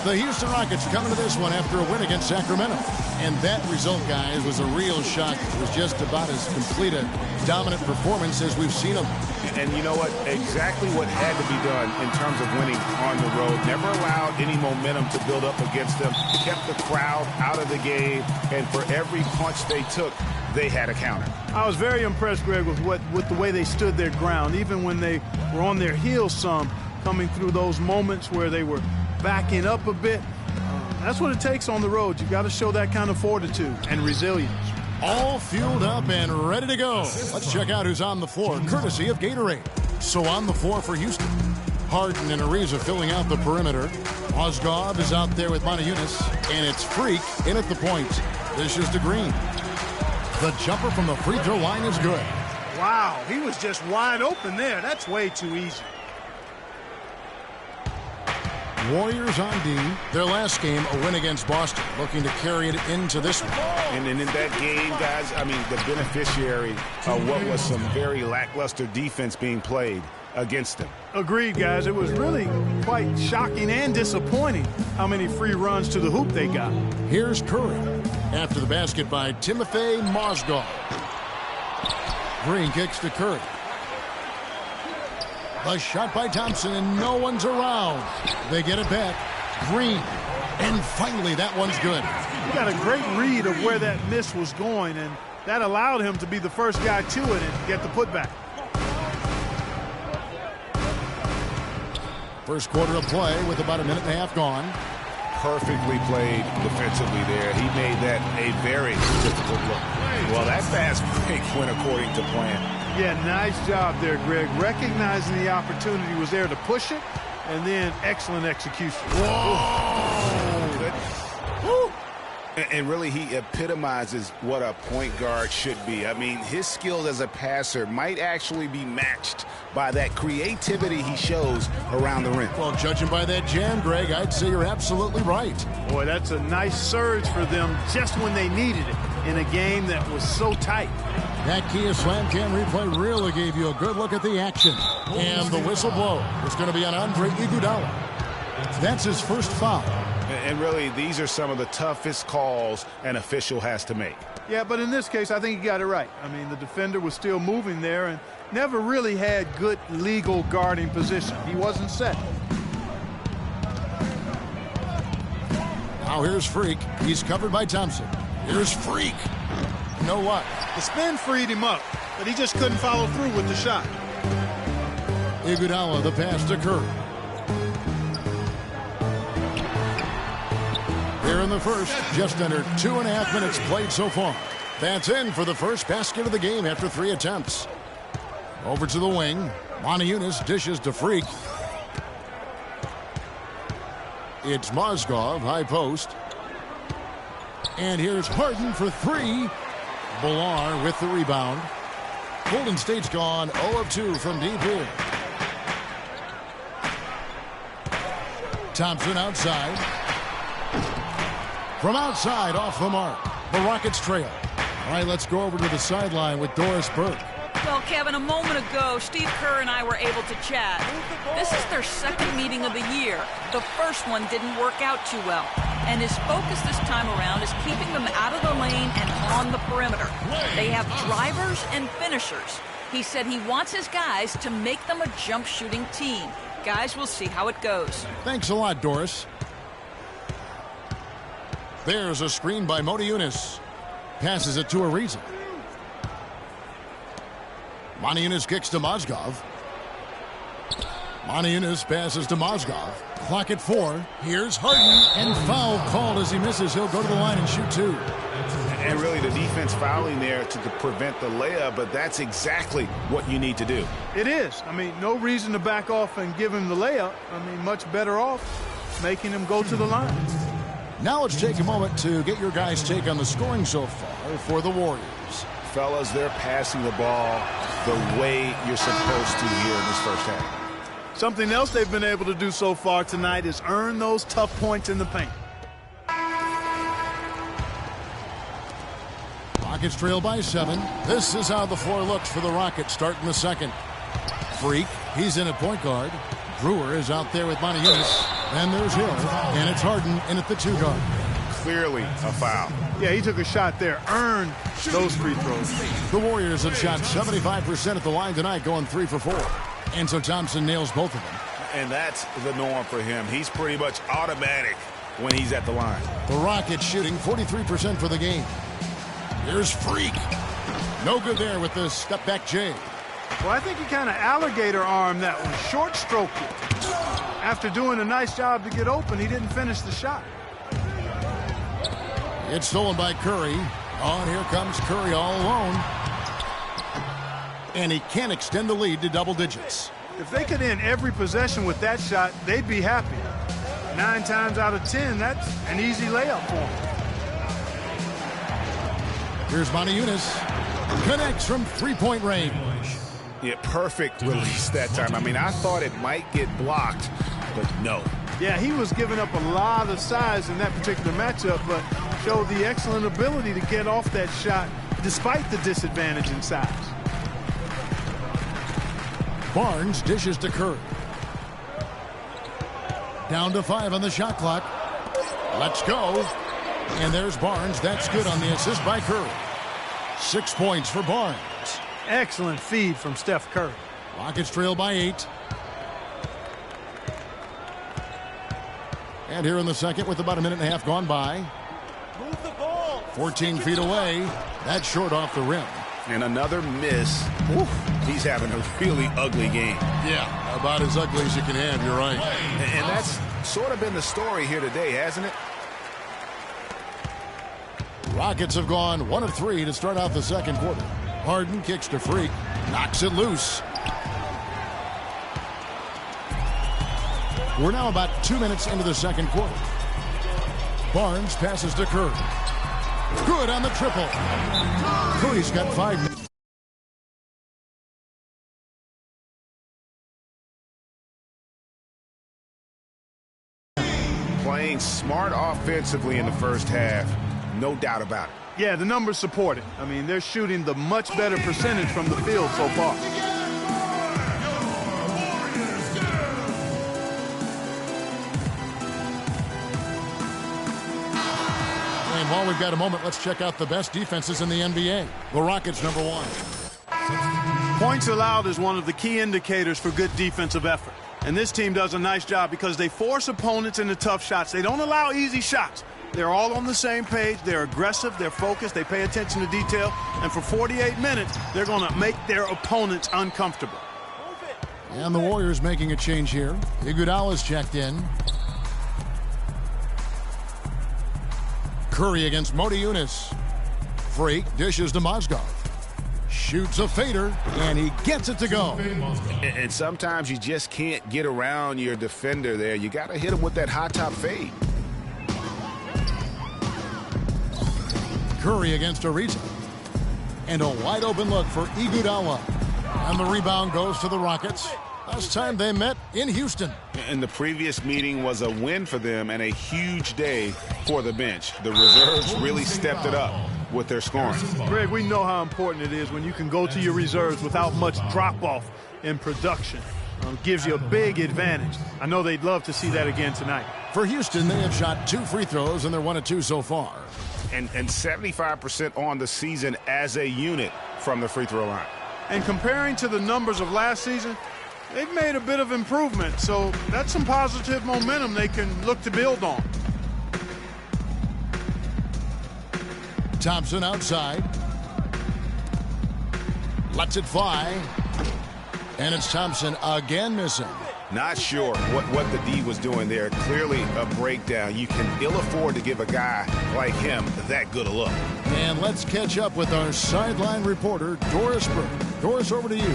The Houston Rockets coming to this one after a win against Sacramento. And that result, guys, was a real shock. It was just about as complete a dominant performance as we've seen them. And you know what? Exactly what had to be done in terms of winning on the road. Never allowed any momentum to build up against them. Kept the crowd out of the game. And for every punch they took, they had a counter. I was very impressed, Greg, with the way they stood their ground, even when they were on their heels some, coming through those moments where they were backing up a bit. That's what it takes on the road. You got to show that kind of fortitude and resilience. All fueled up and ready to go. Let's check out who's on the floor, courtesy of Gatorade. So on the floor for Houston, Harden and Ariza filling out the perimeter. Mozgov is out there with Moniunas, and it's Freak in at the point. This is to Green. The jumper from the free throw line is good. Wow, he was just wide open there. That's way too easy. Warriors on D. Their last game, a win against Boston, looking to carry it into this one. And in that game, guys, I mean, the beneficiary of what was some very lackluster defense being played against them. Agreed, guys. It was really quite shocking and disappointing how many free runs to the hoop they got. Here's Curry after the basket by Timothy Mozgov. Green kicks to Curry. The shot by Thompson, and no one's around. They get it back. Green. And finally, that one's good. He got a great read of where that miss was going, and that allowed him to be the first guy to it and get the putback. First quarter of play with about a minute and a half gone. Perfectly played defensively there. He made that a very difficult look. Well, that fast break went according to plan. Yeah, nice job there, Greg. Recognizing the opportunity was there to push it, and then excellent execution. Whoa! Goodness. And really, he epitomizes what a point guard should be. I mean, his skills as a passer might actually be matched by that creativity he shows around the rim. Well, judging by that jam, Greg, I'd say you're absolutely right. Boy, that's a nice surge for them just when they needed it in a game that was so tight. That Kia Slam Cam replay really gave you a good look at the action. And the whistle blow is going to be on Andre Iguodala. That's his first foul. And really, these are some of the toughest calls an official has to make. Yeah, but in this case, I think he got it right. I mean, the defender was still moving there and never really had good legal guarding position. He wasn't set. Now here's Freak. He's covered by Thompson. Here's Freak. You know what? The spin freed him up, but he just couldn't follow through with the shot. Iguodala, the pass to Curry. Here in the first, just under 2.5 minutes played so far. That's in for the first basket of the game after 3 attempts. Over to the wing. Moniunas dishes to Freak. It's Mozgov, high post. And here's Harden for 3. Villar with the rebound. Golden State's gone 0 of 2 from deep here. Thompson outside. From outside, off the mark. The Rockets trail. All right, let's go over to the sideline with Doris Burke. Well, Kevin, a moment ago, Steve Kerr and I were able to chat. This is their second meeting of the year. The first one didn't work out too well. And his focus this time around is keeping them out of the lane and on the perimeter. They have drivers and finishers. He said he wants his guys to make them a jump shooting team. Guys, we'll see how it goes. Thanks a lot, Doris. There's a screen by Moniunas. Passes it to Ariza. Moniunas kicks to Mozgov. Moniunas passes to Mozgov. Clock at 4. Here's Harden. And foul called as he misses. He'll go to the line and shoot 2. And really the defense fouling there to prevent the layup, but that's exactly what you need to do. It is. I mean, no reason to back off and give him the layup. I mean, much better off making him go to the line. Now let's take a moment to get your guys' take on the scoring so far for the Warriors. Fellas, they're passing the ball the way you're supposed to here in this first half. Something else they've been able to do so far tonight is earn those tough points in the paint. Rockets trail by 7. This is how the floor looks for the Rockets starting the second. Freak, he's in at point guard. Brewer is out there with Montejunas. And there's Hill, and it's Harden in at the 2 guard. Clearly a foul. Yeah, he took a shot there, earned those free throws. The Warriors have shot 75% at the line tonight, going 3 for 4. And so Thompson nails both of them. And that's the norm for him. He's pretty much automatic when he's at the line. The Rockets shooting 43% for the game. Here's Freak. No good there with the step-back J. Well, I think he kind of alligator armed that one, short-stroked it. After doing a nice job to get open, he didn't finish the shot. It's stolen by Curry. Oh, and here comes Curry all alone. And he can't extend the lead to double digits. If they could end every possession with that shot, they'd be happy. 9 times out of 10, that's an easy layup for him. Here's Montejunas. Connects from 3-point range. Yeah, perfect release that time. I mean, I thought it might get blocked, but no. Yeah, he was giving up a lot of size in that particular matchup, but showed the excellent ability to get off that shot despite the disadvantage in size. Barnes dishes to Curry. Down to 5 on the shot clock. Let's go. And there's Barnes. That's good on the assist by Curry. 6 points for Barnes. Excellent feed from Steph Curry. Rockets trail by 8. And here in the second with about a minute and a half gone by. 14 feet away. That's short off the rim. And another miss. Oof. He's having a really ugly game. Yeah, about as ugly as you can have, you're right. And that's sort of been the story here today, hasn't it? Rockets have gone 1 of 3 to start out the second quarter. Harden kicks to Freak, knocks it loose. We're now about 2 minutes into the second quarter. Barnes passes to Curry. Good on the triple. Curry's got 5 minutes. Playing smart offensively in the first half, no doubt about it. Yeah, the numbers support it. I mean, they're shooting the much better percentage from the field so far. And while we've got a moment, let's check out the best defenses in the NBA. The Rockets, number 1. Points allowed is one of the key indicators for good defensive effort. And this team does a nice job because they force opponents into tough shots. They don't allow easy shots. They're all on the same page. They're aggressive. They're focused. They pay attention to detail. And for 48 minutes, they're going to make their opponents uncomfortable. And the Warriors making a change here. Iguodala's checked in. Curry against Montejunas. Freak dishes to Mozgov. Shoots a fader, and he gets it to go. And sometimes you just can't get around your defender there. You got to hit him with that high top fade. Curry against Ariza. And a wide open look for Iguodala. And the rebound goes to the Rockets. Last time they met in Houston. And the previous meeting was a win for them and a huge day for the bench. The reserves really stepped it up with their scoring. Greg, we know how important it is when you can go to your reserves without much drop-off in production. Gives you a big advantage. I know they'd love to see that again tonight. For Houston, they have shot 2 free throws, and they're 1 of 2 so far. And 75% on the season as a unit from the free throw line. And comparing to the numbers of last season, they've made a bit of improvement. So that's some positive momentum they can look to build on. Thompson outside. Lets it fly. And it's Thompson again missing. Not sure what the D was doing there. Clearly a breakdown. You can ill afford to give a guy like him that good a look. And let's catch up with our sideline reporter, Doris Burke. Doris, over to you.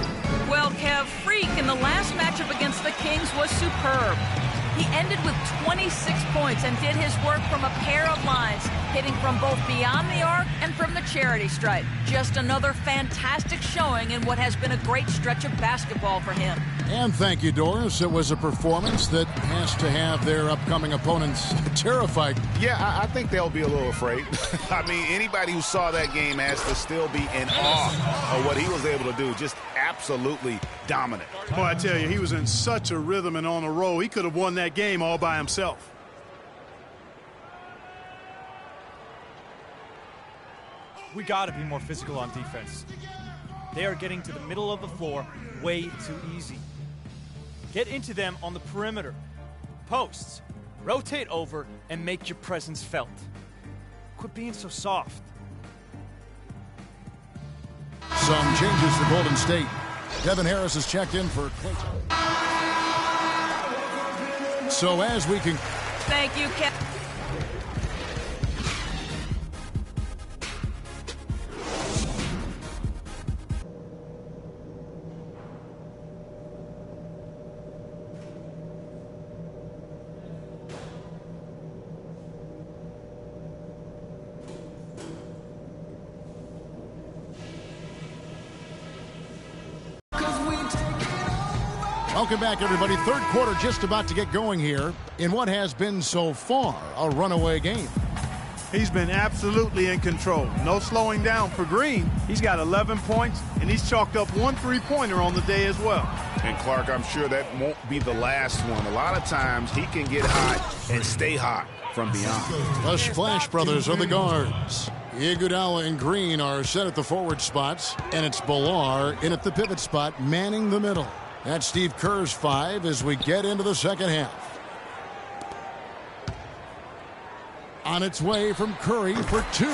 Well, Kev, Freak in the last matchup against the Kings was superb. He ended with 26 points and did his work from a pair of lines, hitting from both beyond the arc and from the charity stripe. Just another fantastic showing in what has been a great stretch of basketball for him. And thank you, Doris. It was a performance that has to have their upcoming opponents terrified. Yeah, I think they'll be a little afraid. I mean, anybody who saw that game has to still be in awe of what he was able to do. Just absolutely dominant. Boy, I tell you, he was in such a rhythm and on a roll. He could have won that game all by himself. We got to be more physical on defense. They are getting to the middle of the floor way too easy. Get into them on the perimeter. Posts. Rotate over and make your presence felt. Quit being so soft. Some changes for Golden State. Devin Harris has checked in for Clayton. So as we can... Thank you, Kevin. Welcome back, everybody. Third quarter just about to get going here in what has been so far a runaway game. He's been absolutely in control. No slowing down for Green. He's got 11 points, and he's chalked up 1 3-pointer on the day as well. And Clark, I'm sure that won't be the last one. A lot of times he can get hot and stay hot from beyond. The Splash Brothers are the guards. Iguodala and Green are set at the forward spots, and it's Bilal in at the pivot spot, manning the middle. That's Steve Kerr's 5 as we get into the second half. On its way from Curry for 2.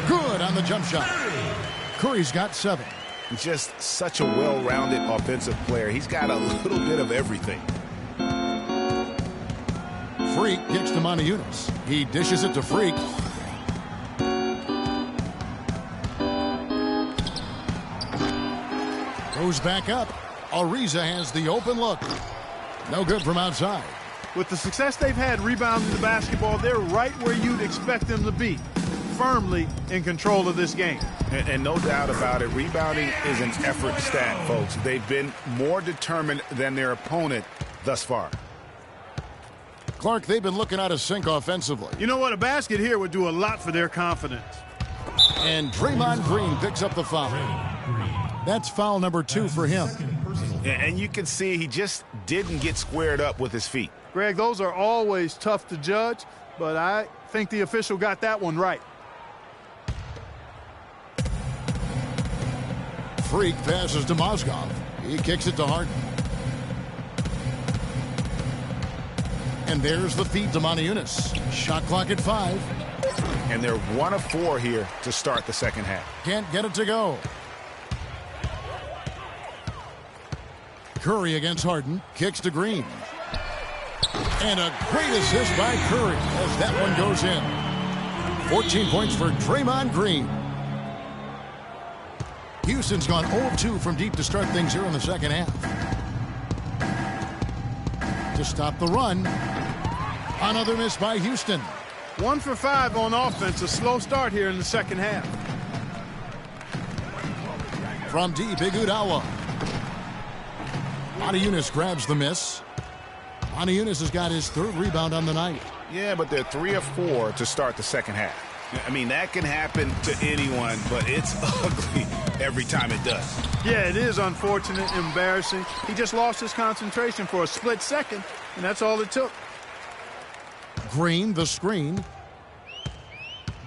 Good on the jump shot. Curry's got 7. Just such a well-rounded offensive player. He's got a little bit of everything. Freak kicks to Moniunas. He dishes it to Freak. Goes back up. Ariza has the open look. No good from outside. With the success they've had rebounding the basketball, they're right where you'd expect them to be, firmly in control of this game. And no doubt about it, rebounding is an effort stat, folks. They've been more determined than their opponent thus far. Clark, they've been looking out of sync offensively. You know what? A basket here would do a lot for their confidence. And Draymond Green picks up the foul. That's foul number 2 for him. And you can see he just didn't get squared up with his feet. Greg, those are always tough to judge, but I think the official got that one right. Freak passes to Mozgov. He kicks it to Harden. And there's the feed to Moniunas. Shot clock at 5. And they're 1 of 4 here to start the second half. Can't get it to go. Curry against Harden. Kicks to Green. And a great assist by Curry as that one goes in. 14 points for Draymond Green. Houston's gone 0-2 from deep to start things here in the second half. To stop the run. Another miss by Houston. 1 for 5 on offense. A slow start here in the second half. From deep, Iguodala. Moniunas grabs the miss. Moniunas has got his 3rd rebound on the night. Yeah, but they're 3 of 4 to start the second half. I mean, that can happen to anyone, but it's ugly every time it does. Yeah, it is unfortunate, embarrassing. He just lost his concentration for a split second, and that's all it took. Green, the screen.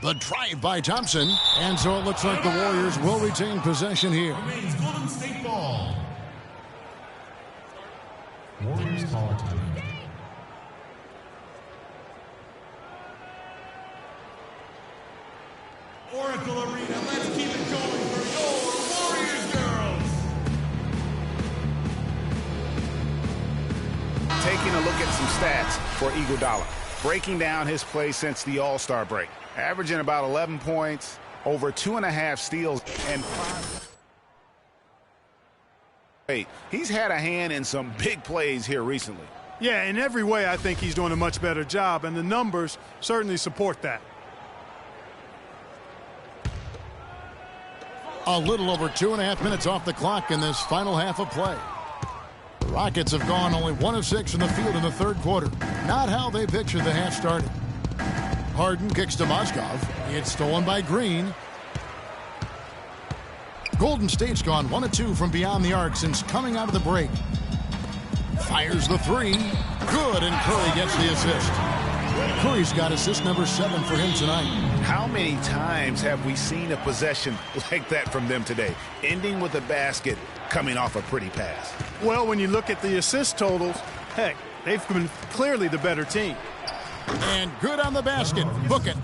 The drive by Thompson. And so it looks like the Warriors will retain possession here. Remains Golden State ball. Warriors call a timeout. Oracle Arena, let's keep it going for your Warriors girls. Taking a look at some stats for Iguodala. Breaking down his play since the All-Star break. Averaging about 11 points, over 2.5 steals, and 5. He's had a hand in some big plays here recently. Yeah, in every way, I think he's doing a much better job, and the numbers certainly support that. A little over 2.5 minutes off the clock in this final half of play. The Rockets have gone only 1 of 6 in the field in the third quarter. Not how they pictured the half started. Harden kicks to Mozgov. It's stolen by Green. Golden State's gone 1 of 2 from beyond the arc since coming out of the break. Fires the three. Good, and Curry gets the assist. Curry's got assist number 7 for him tonight. How many times have we seen a possession like that from them today? Ending with a basket, coming off a pretty pass. Well, when you look at the assist totals, heck, they've been clearly the better team. And good on the basket. Book it.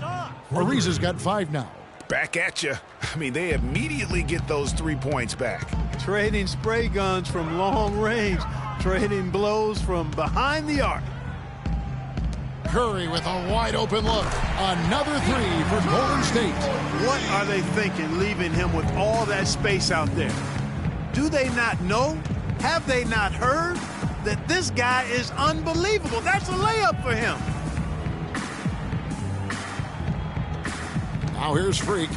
Ariza's got 5 now. Back at you. I mean, they immediately get those 3 points back. Trading spray guns from long range. Trading blows from behind the arc. Curry with a wide open look. Another 3 for Golden State. What are they thinking leaving him with all that space out there? Do they not know? Have they not heard that this guy is unbelievable? That's a layup for him. Now here's Freak.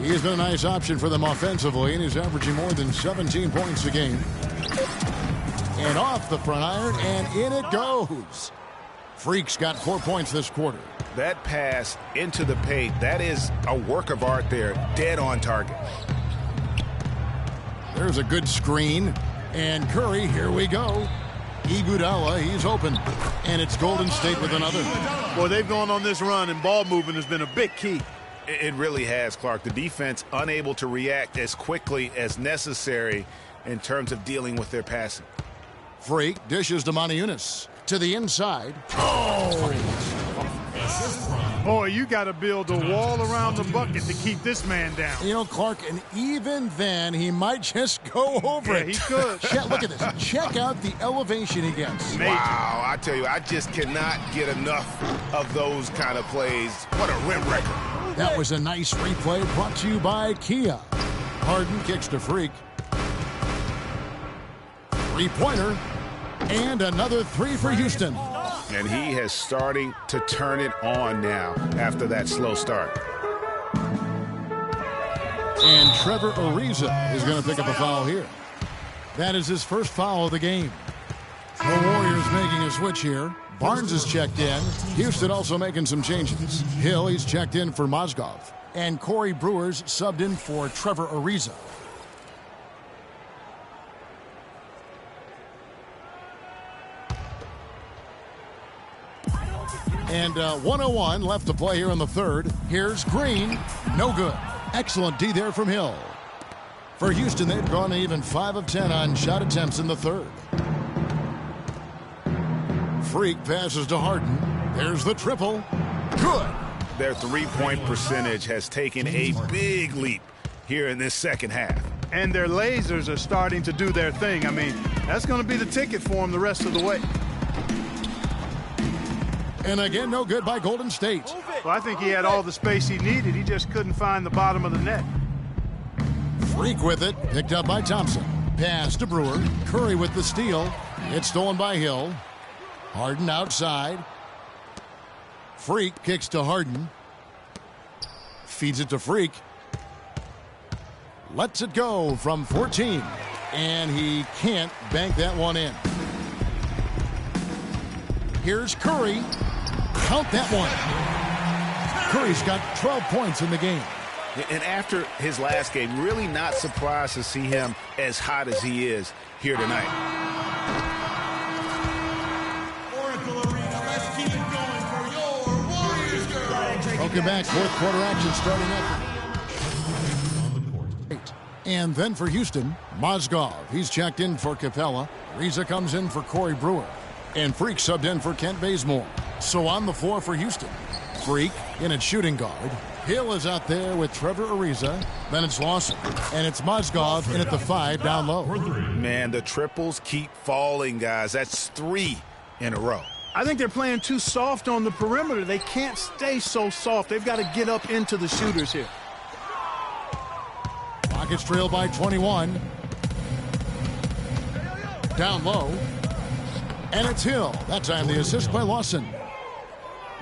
He has been a nice option for them offensively, and he's averaging more than 17 points a game. And off the front iron, and in it goes. Freak's got 4 points this quarter. That pass into the paint, that is a work of art there, dead on target. There's a good screen. And Curry, here we go. Iguodala, he's open. And it's Golden State with another. Boy, they've gone on this run, and ball movement has been a big key. It really has, Clark. The defense unable to react as quickly as necessary in terms of dealing with their passing. Freak dishes to Moniunas. To the inside. Oh! Boy, you got to build a wall around the bucket to keep this man down. You know, Clark, and even then, he might just go over it. He could. Look at this. Check out the elevation he gets. Major. Wow, I tell you, I just cannot get enough of those kind of plays. What a rim wrecker. That was a nice replay brought to you by Kia. Harden kicks to Freak. Three-pointer. And another 3 for Houston. And he has starting to turn it on now after that slow start. And Trevor Ariza is going to pick up a foul here. That is his first foul of the game. The Warriors making a switch here. Barnes is checked in. Houston also making some changes. Hill, he's checked in for Mozgov. And Corey Brewer's subbed in for Trevor Ariza. And 1:01 left to play here in the third. Here's Green. No good. Excellent D there from Hill. For Houston, they've gone even 5 of 10 on shot attempts in the third. Freak passes to Harden. There's the triple. Good. Their three-point percentage has taken a big leap here in this second half. And their lasers are starting to do their thing. I mean, that's going to be the ticket for them the rest of the way. And again, no good by Golden State. Well, I think he had all the space he needed. He just couldn't find the bottom of the net. Freak with it, picked up by Thompson. Pass to Brewer. Curry with the steal. It's stolen by Hill. Harden outside. Freak kicks to Harden. Feeds it to Freak. Lets it go from 14. And he can't bank that one in. Here's Curry. Count that one. Curry's got 12 points in the game. And after his last game, really not surprised to see him as hot as he is here tonight. Oracle Arena, let's keep it going for your Warriors, girls. Welcome back. Fourth quarter action starting up. And then for Houston, Mozgov. He's checked in for Capella. Ariza comes in for Corey Brewer. And Freak subbed in for Kent Bazemore. So on the floor for Houston. Freak in at shooting guard. Hill is out there with Trevor Ariza. Then it's Lawson. And it's Mozgov in at the 5 down low. Man, the triples keep falling, guys. That's 3 in a row. I think they're playing too soft on the perimeter. They can't stay so soft. They've got to get up into the shooters here. Rockets trail by 21. Down low. And it's Hill. That time the assist by Lawson.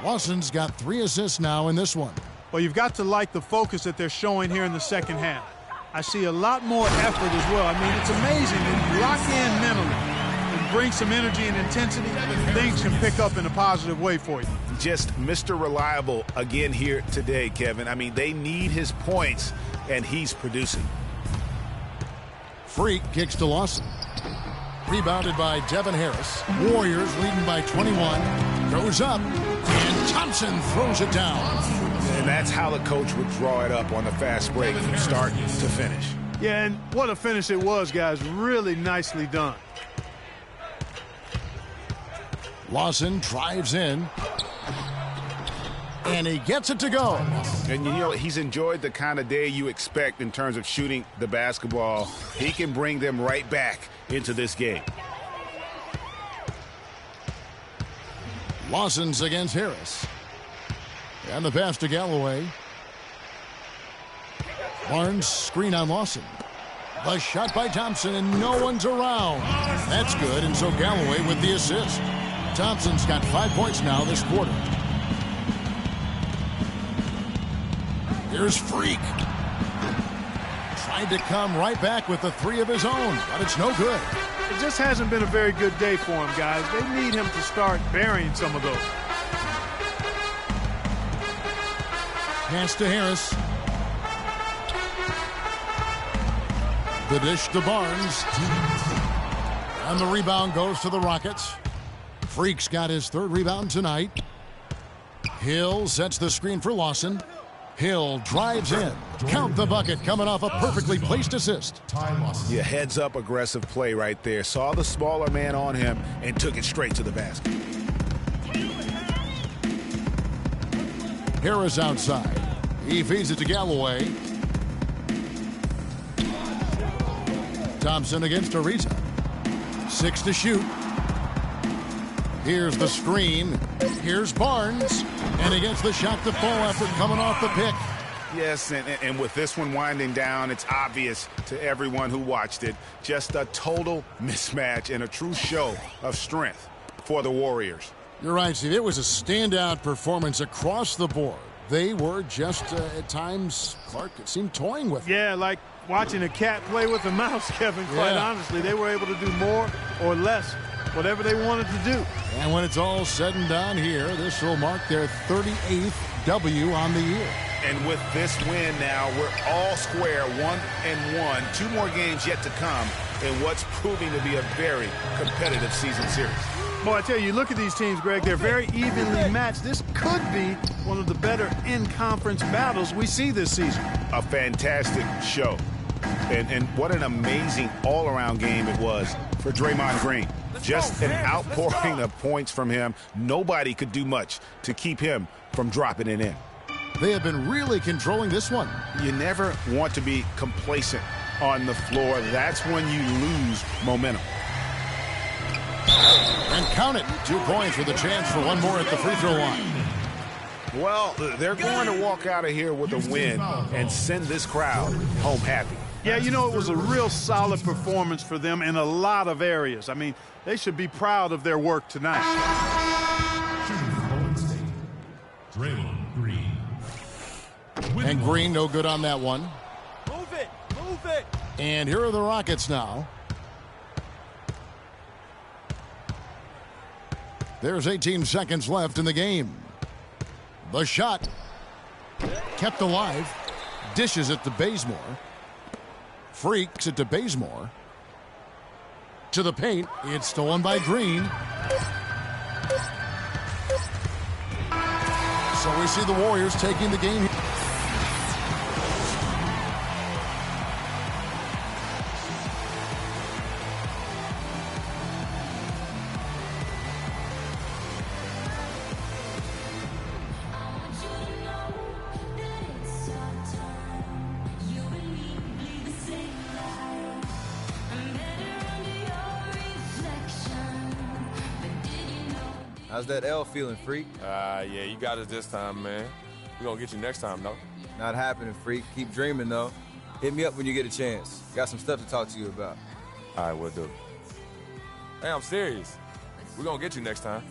Lawson's got 3 assists now in this one. Well, you've got to like the focus that they're showing here in the second half. I see a lot more effort as well. I mean, it's amazing. When you lock in mentally and bring some energy and intensity, things can pick up in a positive way for you. Just Mr. Reliable again here today, Kevin. I mean, they need his points, and he's producing. Freak kicks to Lawson. Rebounded by Devin Harris. Warriors leading by 21. Goes up, and Thompson throws it down. And that's how the coach would draw it up on the fast break from start to finish. Yeah, and what a finish it was, guys. Really nicely done. Lawson drives in. And he gets it to go. And, you know, he's enjoyed the kind of day you expect in terms of shooting the basketball. He can bring them right back into this game. Lawson's against Harris. And the pass to Galloway. Barnes screen on Lawson. A shot by Thompson, and no one's around. That's good, and so Galloway with the assist. Thompson's got 5 points now this quarter. Here's Freak. Tried to come right back with the 3 of his own, but it's no good. It just hasn't been a very good day for him, guys. They need him to start burying some of those. Pass to Harris. The dish to Barnes. And the rebound goes to the Rockets. Freak's got his 3rd rebound tonight. Hill sets the screen for Lawson. Hill drives in. Count the bucket coming off a perfectly placed assist. Yeah, heads up aggressive play right there. Saw the smaller man on him and took it straight to the basket. Harris outside. He feeds it to Galloway. Thompson against Ariza. 6 to shoot. Here's the screen. Here's Barnes. And he gets the shot to fall after coming off the pick. Yes, and with this one winding down, it's obvious to everyone who watched it. Just a total mismatch and a true show of strength for the Warriors. You're right, Steve. It was a standout performance across the board. They were just, at times, Clark, it seemed toying with. Yeah, like watching a cat play with a mouse, Kevin, quite honestly. They were able to do more or less, whatever they wanted to do. And when it's all said and done here, this will mark their 38th W on the year. And with this win now, we're all square, 1-1. 2 more games yet to come in what's proving to be a very competitive season series. Boy, I tell you, look at these teams, Greg. They're very evenly matched. This could be one of the better in-conference battles we see this season. A fantastic show. And what an amazing all-around game it was for Draymond Green. Just an outpouring of points from him. Nobody could do much to keep him from dropping it in. They have been really controlling this one. You never want to be complacent on the floor. That's when you lose momentum. And count it. 2 points with a chance for one more at the free throw line. Well, they're going to walk out of here with a win and send this crowd home happy. Yeah, you know, it was a real solid performance for them in a lot of areas. I mean, they should be proud of their work tonight. Draymond Green. And Green no good on that one. Move it, move it. And here are the Rockets now. There's 18 seconds left in the game. The shot kept alive. Dishes it to Bazemore. Freaks it to Bazemore. To the paint. It's stolen by Green. So we see the Warriors taking the game. How's that L feeling, Freak? Yeah, you got us this time, man. We're gonna get you next time, though. Not happening, Freak. Keep dreaming, though. Hit me up when you get a chance. Got some stuff to talk to you about. All right, we'll do. Hey, I'm serious. We're going to get you next time.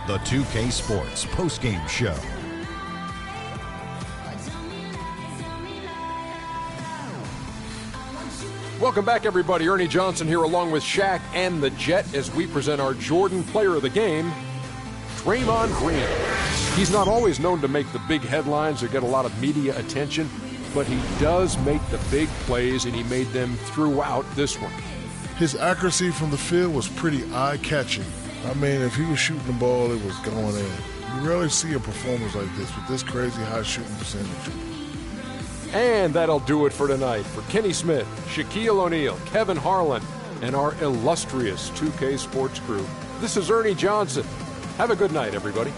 The 2K Sports postgame show. Welcome back, everybody. Ernie Johnson here along with Shaq and the Jet as we present our Jordan Player of the Game, Draymond Green. He's not always known to make the big headlines or get a lot of media attention, but he does make the big plays, and he made them throughout this one. His accuracy from the field was pretty eye-catching. I mean, if he was shooting the ball, it was going in. You rarely see a performance like this with this crazy high shooting percentage. And that'll do it for tonight. For Kenny Smith, Shaquille O'Neal, Kevin Harlan, and our illustrious 2K Sports crew, this is Ernie Johnson. Have a good night, everybody.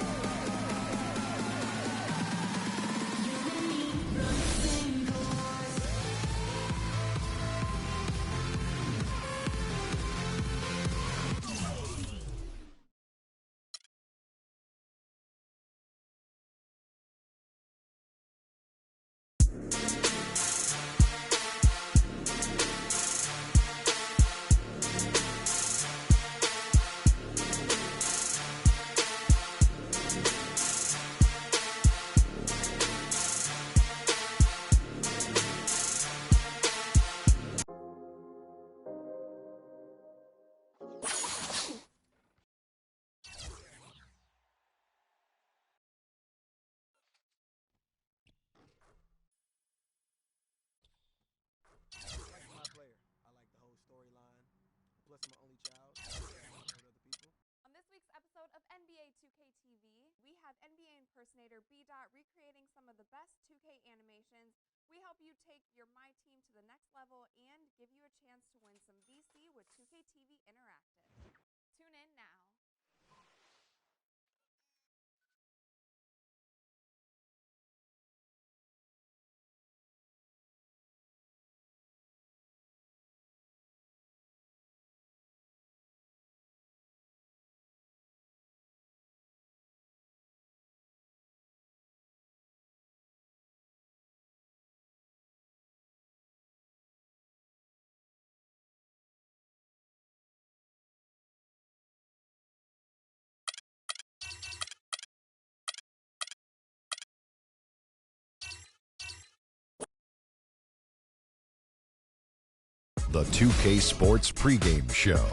On this week's episode of NBA2K TV, we have NBA impersonator B-Dot recreating some of the best 2K animations. We help you take your My Team to the next level and give you a chance to win some VC with 2K TV Interactive. Tune in now. The 2K Sports pregame show.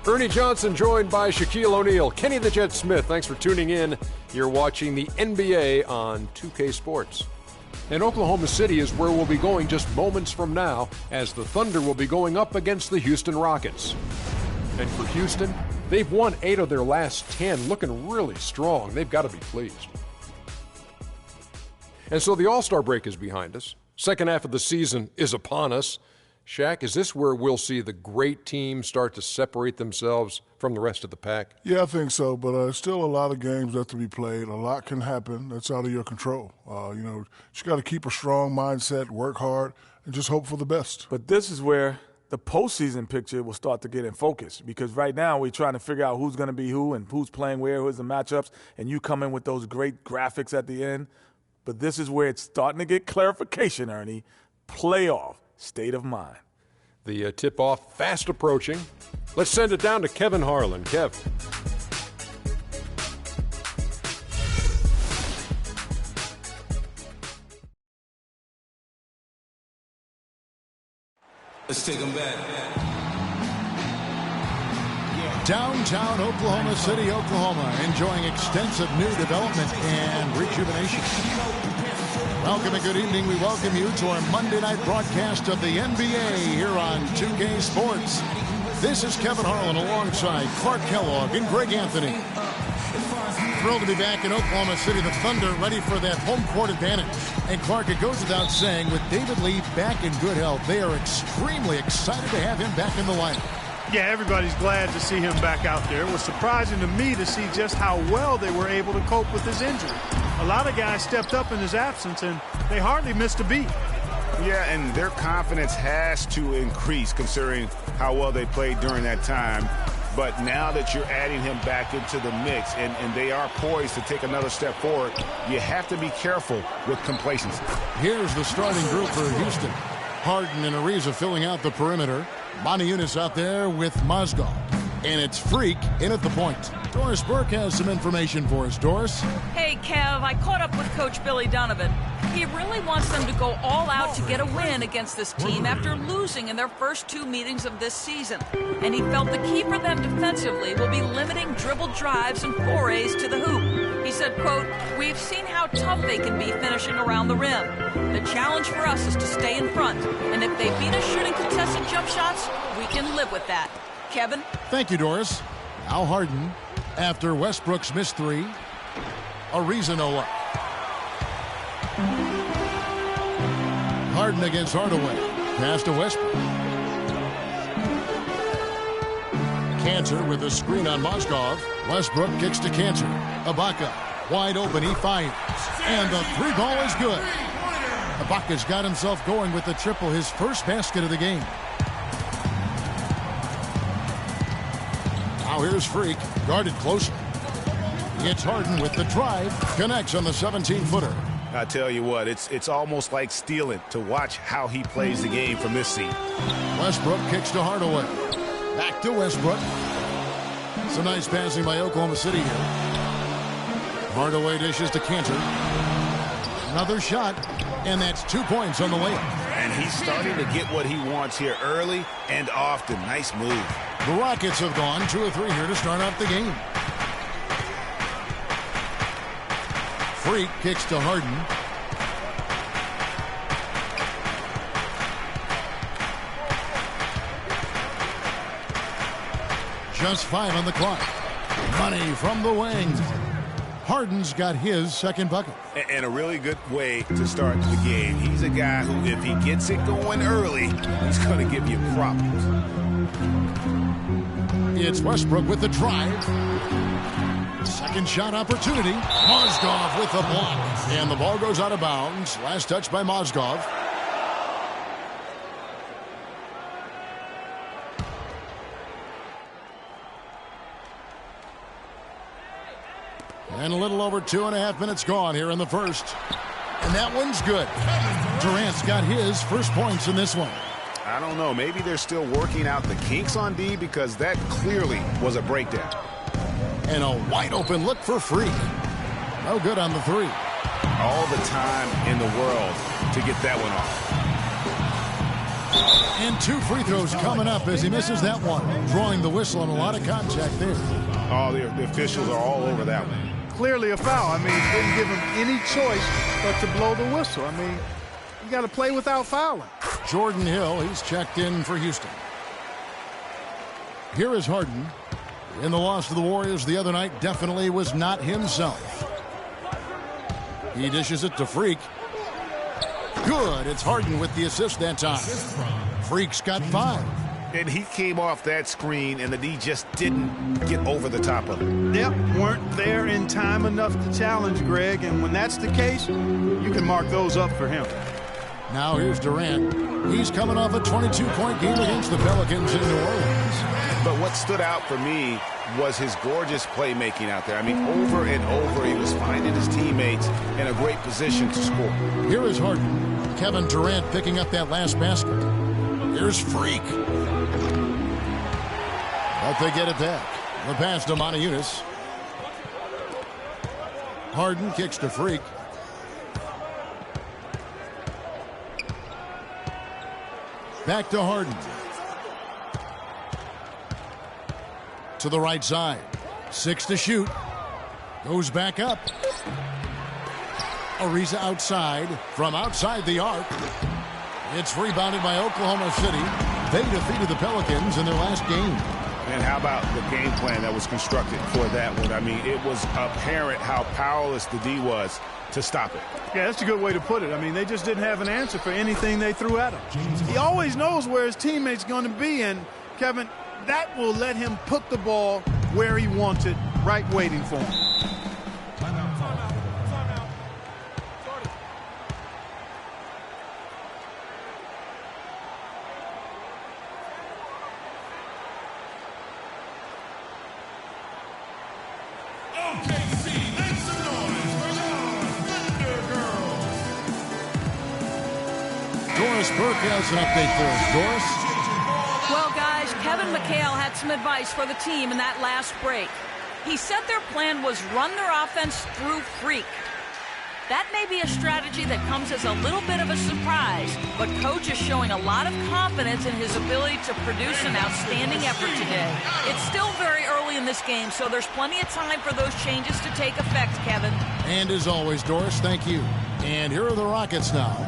Ernie Johnson joined by Shaquille O'Neal, Kenny the Jet Smith. Thanks for tuning in. You're watching the NBA on 2K Sports. And Oklahoma City is where we'll be going just moments from now, as the Thunder will be going up against the Houston Rockets. And for Houston, they've won 8 of their last 10, looking really strong. They've got to be pleased. And so the All-Star break is behind us. Second half of the season is upon us. Shaq, is this where we'll see the great teams start to separate themselves from the rest of the pack? Yeah, I think so, but still a lot of games have to be played. A lot can happen that's out of your control. You got to keep a strong mindset, work hard, and just hope for the best. But this is where the postseason picture will start to get in focus, because right now we're trying to figure out who's going to be who and who's playing where, who's the matchups, and you come in with those great graphics at the end. But this is where it's starting to get clarification, Ernie. Playoff state of mind. The tip-off fast approaching. Let's send it down to Kevin Harlan. Kev. Let's take them back. Downtown Oklahoma City, Oklahoma, enjoying extensive new development and rejuvenation. Welcome and good evening. We welcome you to our Monday night broadcast of the NBA here on 2K Sports. This is Kevin Harlan alongside Clark Kellogg and Greg Anthony. Thrilled to be back in Oklahoma City. The Thunder ready for that home court advantage. And Clark, it goes without saying, with David Lee back in good health, they are extremely excited to have him back in the lineup. Yeah, everybody's glad to see him back out there. It was surprising to me to see just how well they were able to cope with his injury. A lot of guys stepped up in his absence, and they hardly missed a beat. Yeah, and their confidence has to increase considering how well they played during that time. But now that you're adding him back into the mix, and they are poised to take another step forward, you have to be careful with complacency. Here's the starting group for Houston. Harden and Ariza filling out the perimeter. Moniunas out there with Mozgov. And it's Freak in at the point. Doris Burke has some information for us. Doris? Hey, Kev, I caught up with Coach Billy Donovan. He really wants them to go all out to get a win against this team after losing in their first 2 meetings of this season. And he felt the key for them defensively will be limiting dribble drives and forays to the hoop. He said, quote, "We've seen how tough they can be finishing around the rim. The challenge for us is to stay in front. And if they beat us shooting contested jump shots, we can live with that." Kevin? Thank you, Doris. Now Harden, after Westbrook's missed 3. Ariza no luck. Harden against Hardaway. Pass to Westbrook. Cantor with a screen on Mozgov. Westbrook kicks to Cantor. Ibaka wide open. He fires. And the 3 ball is good. Ibaka's got himself going with the triple, his first basket of the game. Now here's Freak, guarded closer. It's Harden with the drive, connects on the 17-footer. I tell you what, it's almost like stealing to watch how he plays the game from this seat. Westbrook kicks to Hardaway. Back to Westbrook. Some nice passing by Oklahoma City here. Hardaway dishes to Cantor. Another shot, and that's 2 points on the layup. And he's starting to get what he wants here early and often. Nice move. The Rockets have gone 2 of 3 here to start off the game. Freak kicks to Harden. Just 5 on the clock. Money from the wing. Harden's got his second bucket. And a really good way to start the game. He's a guy who, if he gets it going early, he's going to give you problems. It's Westbrook with the drive. Second shot opportunity. Mozgov with the block. And the ball goes out of bounds. Last touch by Mozgov. And a little over 2.5 minutes gone here in the first. And that one's good. Durant's got his first points in this one. I don't know. Maybe they're still working out the kinks on D, because that clearly was a breakdown. And a wide open look for Freak. No good on the 3. All the time in the world to get that one off. And 2 free throws coming up as he misses that one. Drawing the whistle and a lot of contact there. Oh, the officials are all over that one. Clearly a foul. I mean, didn't give him any choice but to blow the whistle. I mean, you got to play without fouling. Jordan Hill, he's checked in for Houston. Here is Harden. In the loss to the Warriors the other night, definitely was not himself. He dishes it to Freak. Good. It's Harden with the assist that time. Freak's got 5. And he came off that screen, and the D just didn't get over the top of it. Yep, weren't there in time enough to challenge Greg, and when that's the case, you can mark those up for him. Now here's Durant. He's coming off a 22-point game against the Pelicans in New Orleans. But what stood out for me was his gorgeous playmaking out there. I mean, over and over, he was finding his teammates in a great position to score. Here is Harden. Kevin Durant picking up that last basket. Here's Freak. But they get it back. The pass to Moniunas. Harden kicks to Freak. Back to Harden. To the right side. 6 to shoot. Goes back up. Ariza outside. From outside the arc. It's rebounded by Oklahoma City. They defeated the Pelicans in their last game. And how about the game plan that was constructed for that one? I mean, it was apparent how powerless the D was to stop it. Yeah, that's a good way to put it. I mean, they just didn't have an answer for anything they threw at him. He always knows where his teammate's going to be, and, Kevin, that will let him put the ball where he wants it, right waiting for him. Doris Burke has an update for us. Doris? Well, Kevin McHale had some advice for the team in that last break. He said their plan was run their offense through Freak. That may be a strategy that comes as a little bit of a surprise, but Coach is showing a lot of confidence in his ability to produce an outstanding effort today. It's still very early in this game, so there's plenty of time for those changes to take effect, Kevin. And as always, Doris, thank you. And here are the Rockets now.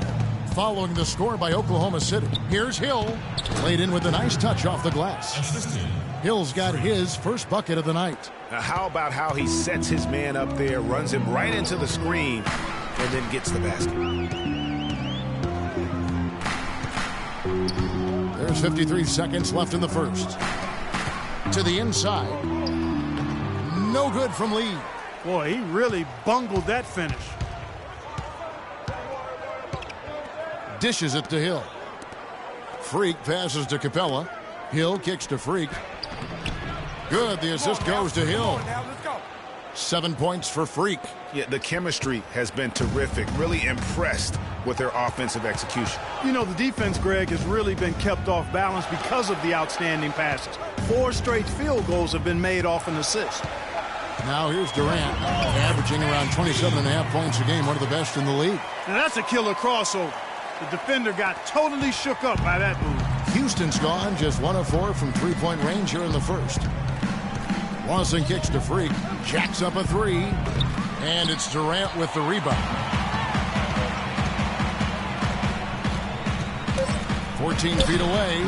Following the score by Oklahoma City, here's Hill. Played in with a nice touch off the glass. Hill's got his first bucket of the night. Now, how about how he sets his man up there, runs him right into the screen, and then gets the basket. There's 53 seconds left in the first. To the inside. No good from Lee. Boy, he really bungled that finish. Dishes it to Hill. Freak passes to Capella. Hill kicks to Freak. Good. The assist goes to Hill. 7 points for Freak. Yeah, the chemistry has been terrific. Really impressed with their offensive execution. You know, the defense, Greg, has really been kept off balance because of the outstanding passes. 4 straight field goals have been made off an assist. Now here's Durant, averaging around 27.5 points a game, one of the best in the league. Now that's a killer crossover. The defender got totally shook up by that move. Houston's gone just 1 of 4 from three-point range here in the first. Lawson kicks to Freak, jacks up a 3, and it's Durant with the rebound. 14 feet away,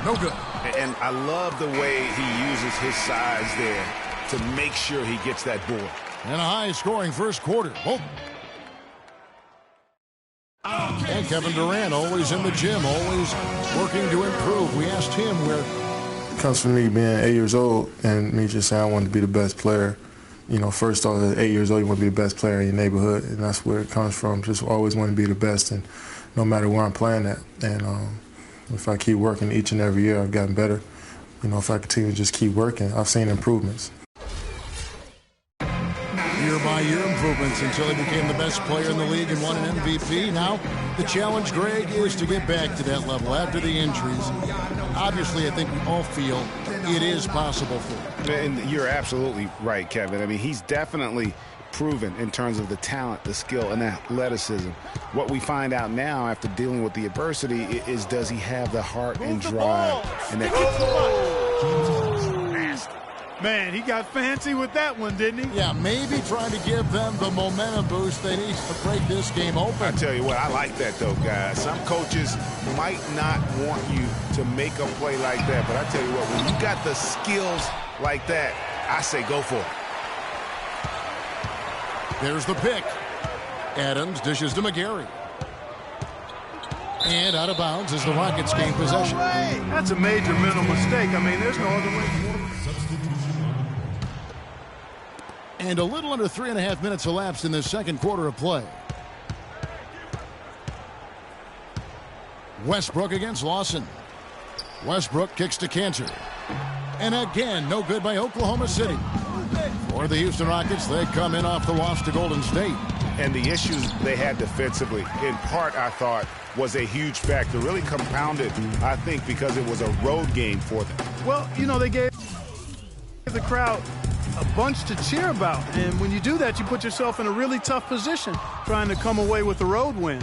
no good. And I love the way he uses his size there to make sure he gets that board. And a high-scoring first quarter. Oh. And Kevin Durant, always in the gym, always working to improve. We asked him where... It comes from me being 8 years old and me just saying I wanted to be the best player. You know, first off, at 8 years old, you want to be the best player in your neighborhood, and that's where it comes from. Just always want to be the best, and no matter where I'm playing at. And if I keep working each and every year, I've gotten better. You know, if I continue to just keep working, I've seen improvements. Year-by-year improvements until he became the best player in the league and won an MVP. Now, the challenge, Greg, is to get back to that level after the injuries. Obviously, I think we all feel it is possible for him. And you're absolutely right, Kevin. I mean, he's definitely proven in terms of the talent, the skill, and athleticism. What we find out now after dealing with the adversity is, does he have the heart and drive? And Man, he got fancy with that one, didn't he? Yeah, maybe trying to give them the momentum boost they need to break this game open. I tell you what, I like that, though, guys. Some coaches might not want you to make a play like that, but I tell you what, when you got the skills like that, I say go for it. There's the pick. Adams dishes to McGarry. And out of bounds as the Rockets gain possession. That's a major mental mistake. I mean, there's no other way. And a little under 3.5 minutes elapsed in this second quarter of play. Westbrook against Lawson. Westbrook kicks to Cantor. And again, no good by Oklahoma City. For the Houston Rockets, they come in off the loss to Golden State. And the issues they had defensively, in part, I thought, was a huge factor. Really compounded, I think, because it was a road game for them. Well, you know, they gave the crowd a bunch to cheer about. And when you do that, you put yourself in a really tough position trying to come away with a road win.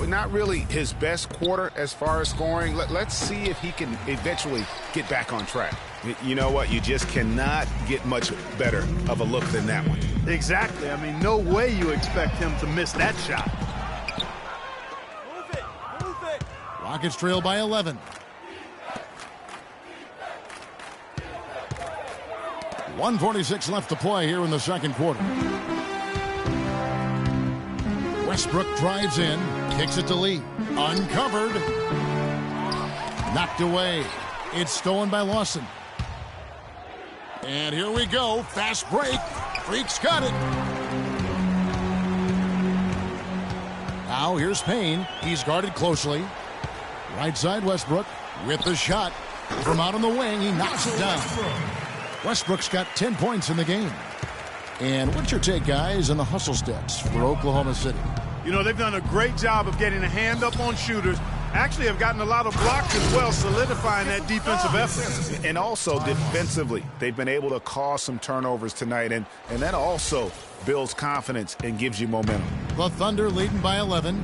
Not really his best quarter as far as scoring. Let's see if he can eventually get back on track. You know what? You just cannot get much better of a look than that one. Exactly. I mean, no way you expect him to miss that shot. Move it. Rockets trail by 11. .146 left to play here in the second quarter. Westbrook drives in, kicks it to Lee. Uncovered. Knocked away. It's stolen by Lawson. And here we go. Fast break. Freak's got it. Now here's Payne. He's guarded closely. Right side Westbrook with the shot. From out on the wing, he knocks it down. Westbrook's got 10 points in the game. And what's your take, guys, on the hustle steps for Oklahoma City? You know, they've done a great job of getting a hand up on shooters actually have gotten a lot of blocks as well, solidifying that defensive effort. And also defensively, they've been able to cause some turnovers tonight, and that also builds confidence and gives you momentum. The Thunder leading by 11.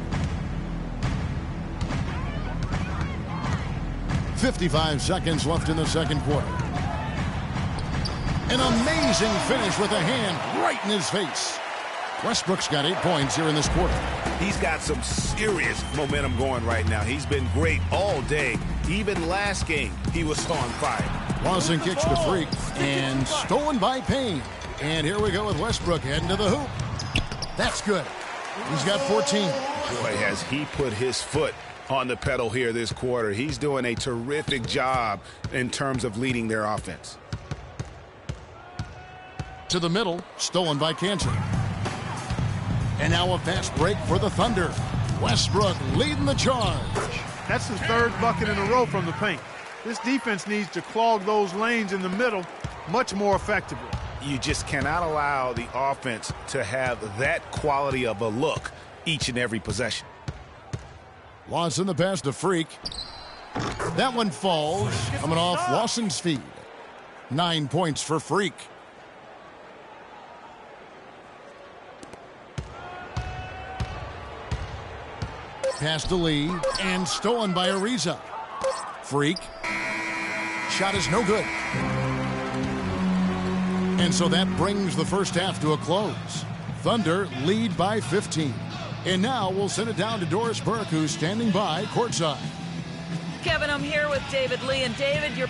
55 seconds left in the second quarter. An amazing finish with a hand right in his face. Westbrook's got 8 points here in this quarter. He's got some serious momentum going right now. He's been great all day. Even last game, he was on fire. Lawson kicks to Freak and stolen by Payne. And here we go with Westbrook heading to the hoop. That's good. He's got 14. Boy, has he put his foot on the pedal here this quarter. He's doing a terrific job in terms of leading their offense. To the middle, stolen by Cantor. And now a fast break for the Thunder. Westbrook leading the charge. That's his third bucket in a row from the paint. This defense needs to clog those lanes in the middle much more effectively. You just cannot allow the offense to have that quality of a look each and every possession. Lawson the pass to Freak. That one falls, coming off Lawson's feet. 9 points for Freak. Pass to Lee, and stolen by Ariza. Freak. Shot is no good. And so that brings the first half to a close. Thunder lead by 15. And now we'll send it down to Doris Burke, who's standing by courtside. Kevin, I'm here with David Lee. And David, you're...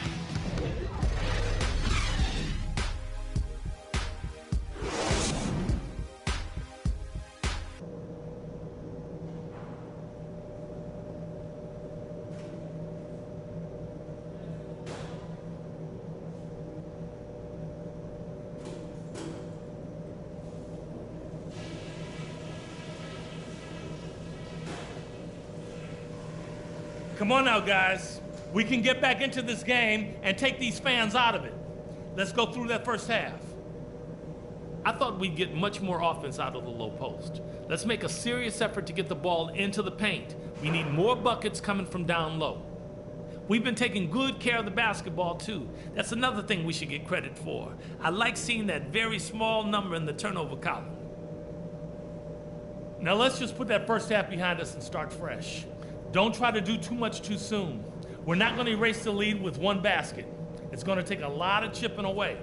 Come on now, guys. We can get back into this game and take these fans out of it. Let's go through that first half. I thought we'd get much more offense out of the low post. Let's make a serious effort to get the ball into the paint. We need more buckets coming from down low. We've been taking good care of the basketball, too. That's another thing we should get credit for. I like seeing that very small number in the turnover column. Now let's just put that first half behind us and start fresh. Don't try to do too much too soon. We're not going to erase the lead with one basket. It's going to take a lot of chipping away.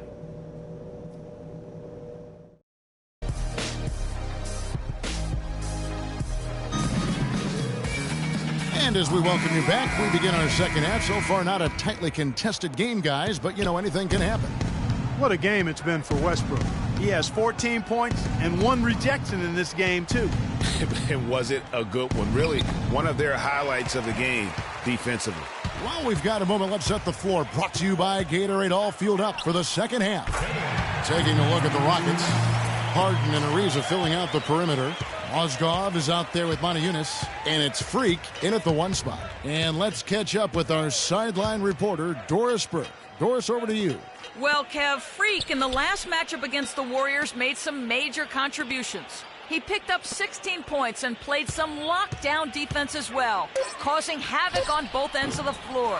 And as we welcome you back, we begin our second half. So far, not a tightly contested game, guys, but you know, anything can happen. What a game it's been for Westbrook. He has 14 points and 1 rejection in this game, too. And was it a good one? Really, one of their highlights of the game defensively. Well, we've got a moment. Let's set the floor. Brought to you by Gatorade. All fueled up for the second half. Taking a look at the Rockets. Harden and Ariza filling out the perimeter. Mozgov is out there with Montejunas, and it's Freak in at the 1 spot. And let's catch up with our sideline reporter, Doris Burke. Doris, over to you. Well, Kev, Freak in the last matchup against the Warriors made some major contributions. He picked up 16 points and played some lockdown defense as well, causing havoc on both ends of the floor.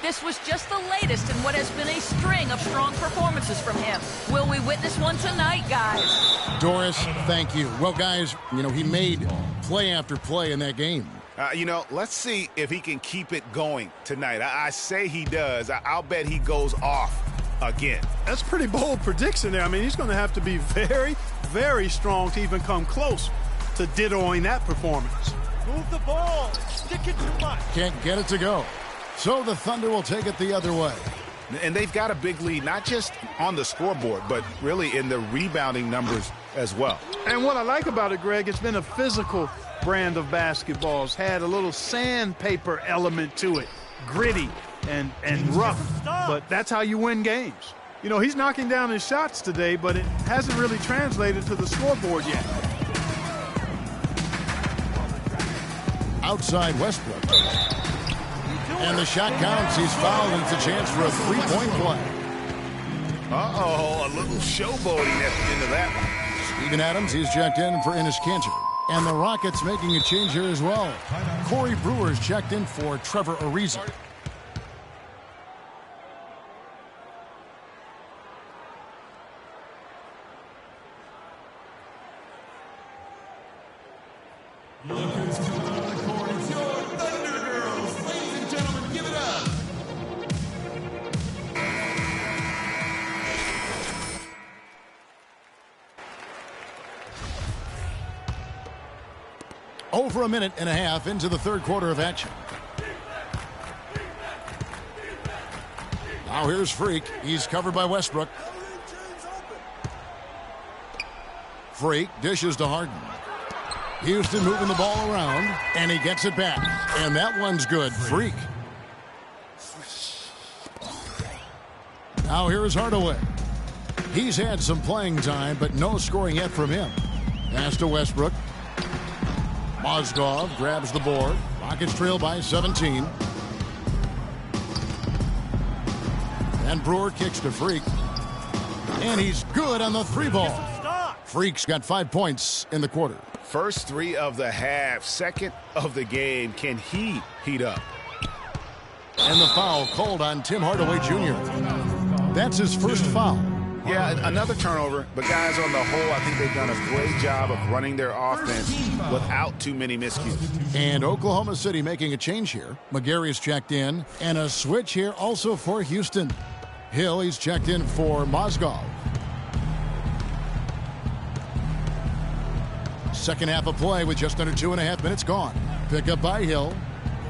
This was just the latest in what has been a string of strong performances from him. Will we witness one tonight, guys? Doris, thank you. Well, guys, you know, he made play after play in that game. You know, let's see if he can keep it going tonight. I say he does. I'll bet he goes off again. That's a pretty bold prediction there. I mean, he's going to have to be very, very strong to even come close to dittoing that performance. Move the ball. Stick it too much. Can't get it to go. So the Thunder will take it the other way. And they've got a big lead, not just on the scoreboard, but really in the rebounding numbers as well. And what I like about it, Greg, it's been a physical brand of basketball. It's had a little sandpaper element to it. Gritty and rough. But that's how you win games. You know, he's knocking down his shots today, but it hasn't really translated to the scoreboard yet. Outside Westbrook. And the shot counts. He's fouled, and it's a chance for a three-point play. Uh-oh, a little showboating at the end of that one. Steven Adams, he's checked in for Enes Kanter. And the Rockets making a change here as well. Corey Brewer's checked in for Trevor Ariza. Lookers coming on the court. It's your Thunder Girls. Ladies and gentlemen, give it up. Over a minute and a half into the third quarter of action. Now here's Freak. He's covered by Westbrook. Freak dishes to Harden. Houston moving the ball around, and he gets it back. And that one's good. Freak. Now here's Hardaway. He's had some playing time, but no scoring yet from him. Pass to Westbrook. Mozgov grabs the board. Rockets trail by 17. And Brewer kicks to Freak. And he's good on the three ball. Freak's got 5 points in the quarter. First three of the half, second of the game. Can he heat up? And the foul called on Tim Hardaway Jr. That's his first foul. Yeah, another turnover. But guys, on the whole, I think they've done a great job of running their offense without too many miscues. And Oklahoma City making a change here. McGary's checked in. And a switch here also for Houston. Hill, he's checked in for Mozgov. Second half of play with just under 2.5 minutes gone. Pick up by Hill.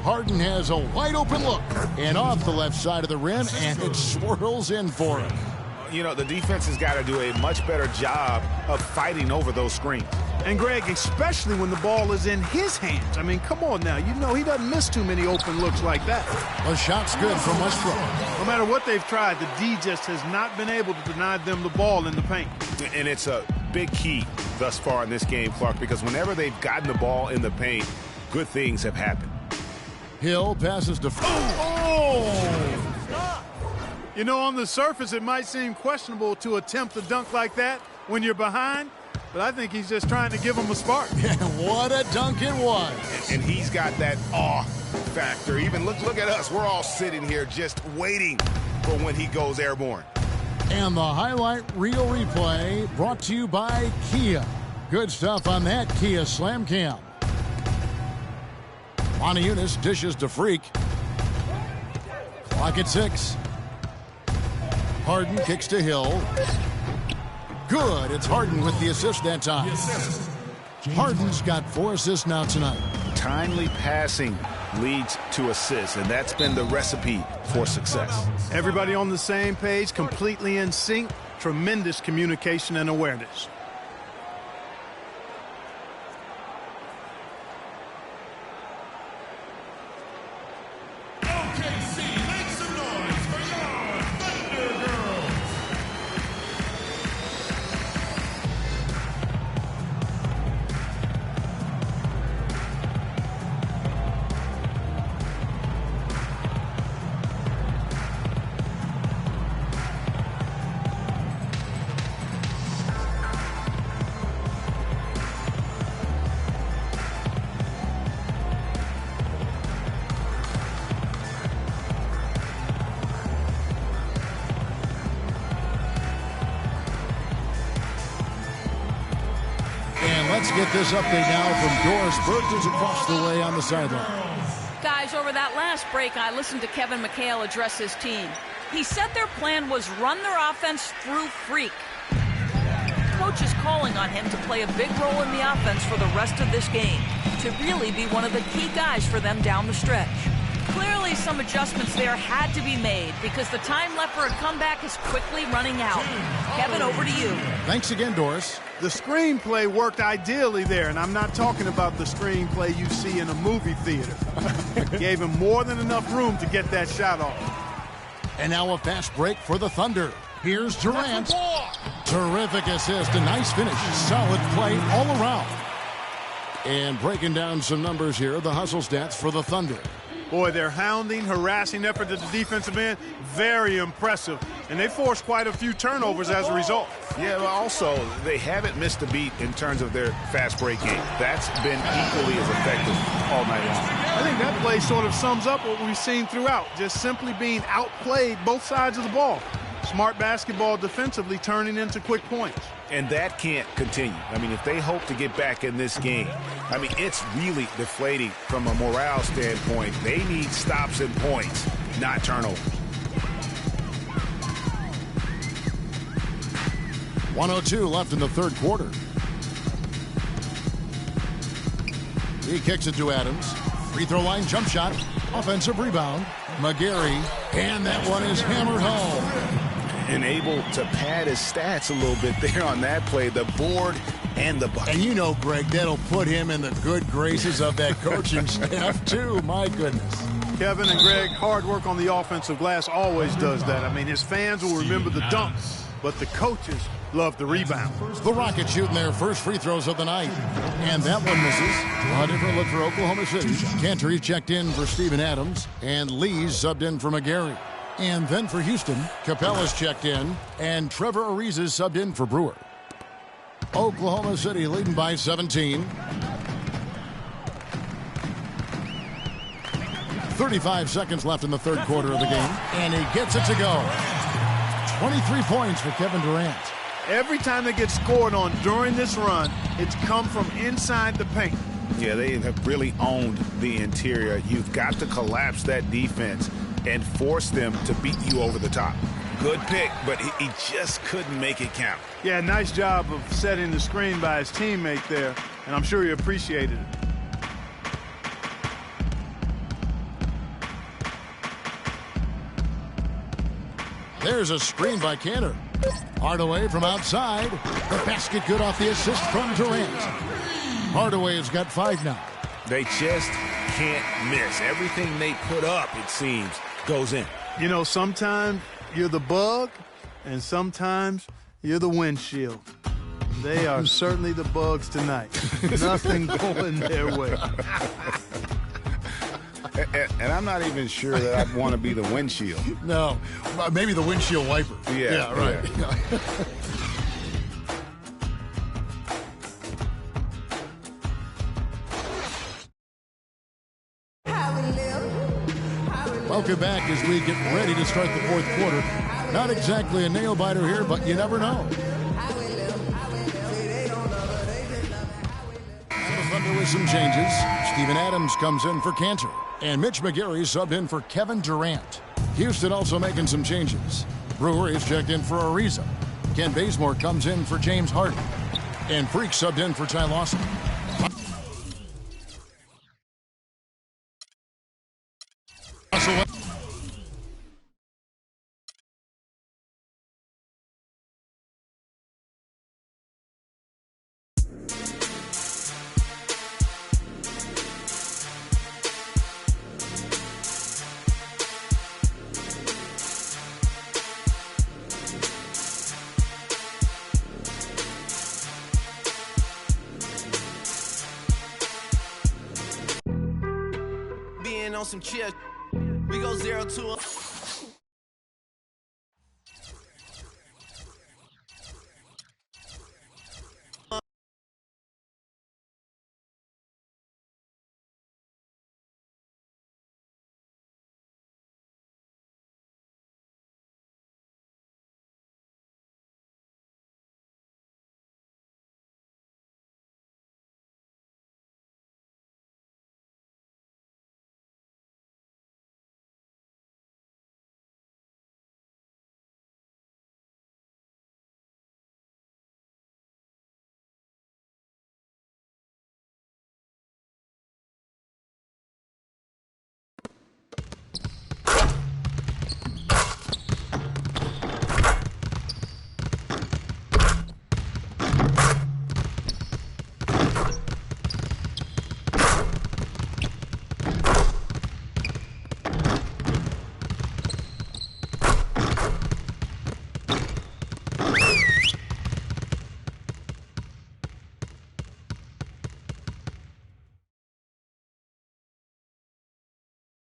Harden has a wide open look. And off the left side of the rim, and it swirls in for him. You know, the defense has got to do a much better job of fighting over those screens. And Greg, especially when the ball is in his hands. I mean, come on now. You know he doesn't miss too many open looks like that. The shot's good from Westbrook. No matter what they've tried, the D just has not been able to deny them the ball in the paint. And it's a big key thus far in this game, Clark, because whenever they've gotten the ball in the paint, good things have happened. Hill passes to... You know, on the surface, it might seem questionable to attempt a dunk like that when you're behind, but I think he's just trying to give him a spark. Yeah, what a dunk it was. And he's got that awe factor. Even look at us. We're all sitting here just waiting for when he goes airborne. And the highlight reel replay brought to you by Kia. Good stuff on that Kia Slam Cam. Moniunas dishes to Freak. Clock at 6. Harden kicks to Hill. Good. It's Harden with the assist that time. Harden's got 4 assists now tonight. Timely passing leads to assists, and that's been the recipe for success. Everybody on the same page, completely in sync. Tremendous communication and awareness. Let's get this update now from Doris Burke, who's across the way on the sideline. Guys, over that last break, I listened to Kevin McHale address his team. He said their plan was run their offense through Freak. Coach is calling on him to play a big role in the offense for the rest of this game, to really be one of the key guys for them down the stretch. Clearly, some adjustments there had to be made because the time left for a comeback is quickly running out. Kevin, over to you. Thanks again, Doris. The screenplay worked ideally there, and I'm not talking about the screenplay you see in a movie theater. Gave him more than enough room to get that shot off. And now a fast break for the Thunder. Here's Durant. Terrific assist, a nice finish. Solid play all around. And breaking down some numbers here, the hustle stats for the Thunder. Boy, their hounding, harassing effort at the defensive end, very impressive. And they forced quite a few turnovers as a result. Yeah, but also, they haven't missed a beat in terms of their fast break game. That's been equally as effective all night long. I think that play sort of sums up what we've seen throughout, just simply being outplayed both sides of the ball. Smart basketball defensively turning into quick points. And that can't continue. I mean, if they hope to get back in this game, I mean, it's really deflating from a morale standpoint. They need stops and points, not turnovers. 1:02 left in the third quarter. He kicks it to Adams. Free throw line jump shot. Offensive rebound. McGarry. And that one is hammered home. And able to pad his stats a little bit there on that play. The board and the bucket. And you know, Greg, that'll put him in the good graces of that coaching staff, too. My goodness. Kevin and Greg, hard work on the offensive glass always does that. I mean, his fans will remember the dunks, but the coaches love the rebound. The Rockets shooting their first free throws of the night. And that one misses. A different look for Oklahoma City. Cantor checked in for Steven Adams. And Lee's subbed in for McGarry. And then for Houston, Capella's checked in. And Trevor Ariza's subbed in for Brewer. Oklahoma City leading by 17. 35 seconds left in the third quarter of the game. And he gets it to go. 23 points for Kevin Durant. Every time they get scored on during this run, it's come from inside the paint. Yeah, they have really owned the interior. You've got to collapse that defense and force them to beat you over the top. Good pick, but he just couldn't make it count. Yeah, nice job of setting the screen by his teammate there, and I'm sure he appreciated it. There's a screen by Cantor. Hardaway from outside. The basket good off the assist from Durant. Hardaway has got 5 now. They just can't miss. Everything they put up, it seems, goes in. You know, sometimes you're the bug, and sometimes you're the windshield. They are certainly the bugs tonight. Nothing going their way. And I'm not even sure that I'd want to be the windshield. No, maybe the windshield wiper. Yeah, right. Yeah. Welcome back as we get ready to start the fourth quarter. Not exactly a nail-biter here, but you never know. The Thunder with some changes. Steven Adams comes in for Cantor. And Mitch McGarry subbed in for Kevin Durant. Houston also making some changes. Brewer is checked in for Ariza. Ken Bazemore comes in for James Harden. And Freak subbed in for Ty Lawson. On some chill, we go 0 to a.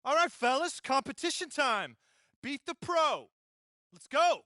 All right, fellas, competition time. Beat the pro. Let's go.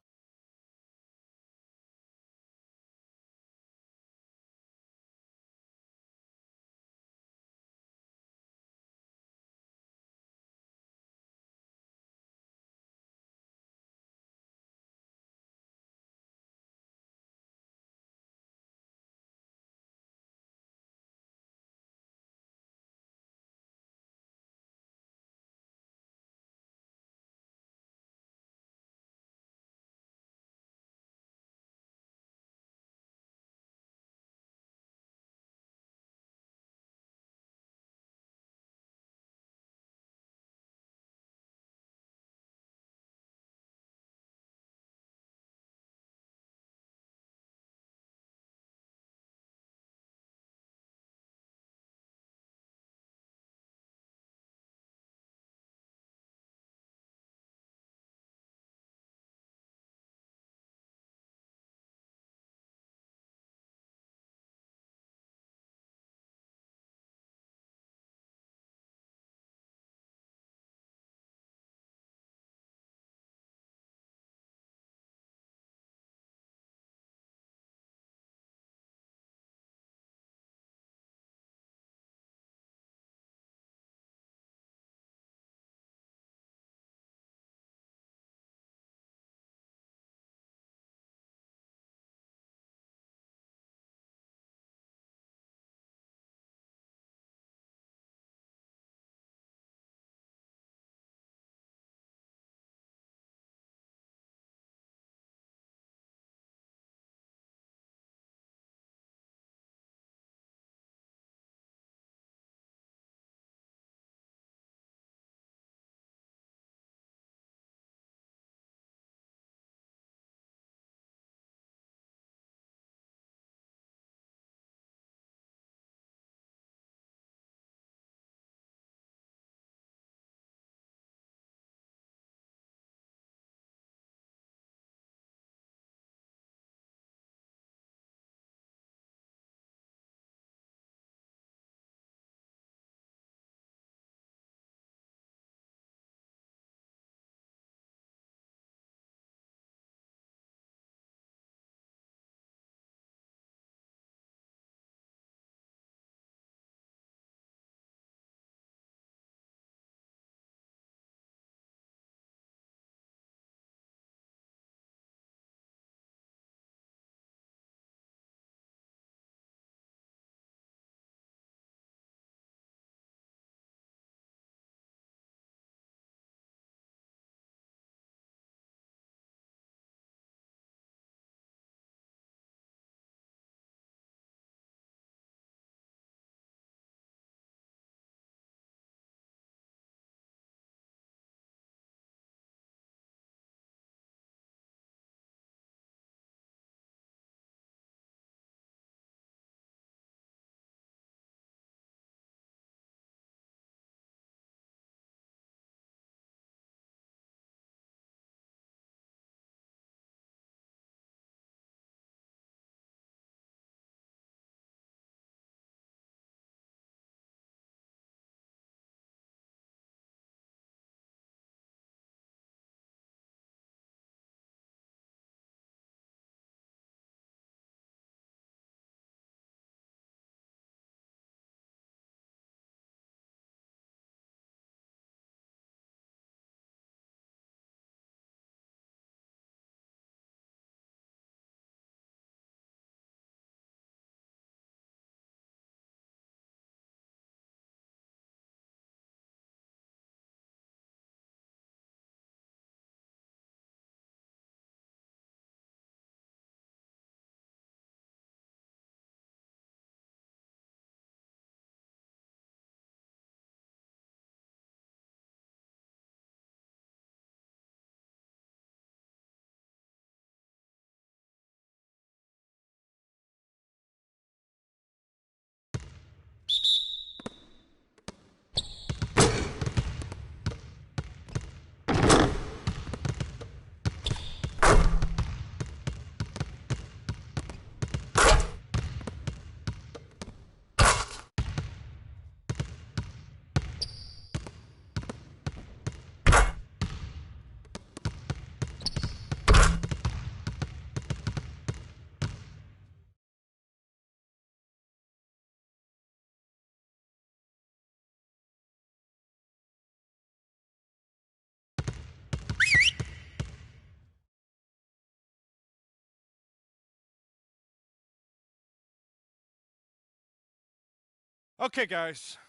Okay, guys.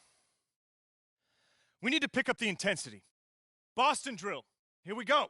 We need to pick up the intensity. Boston drill. Here we go.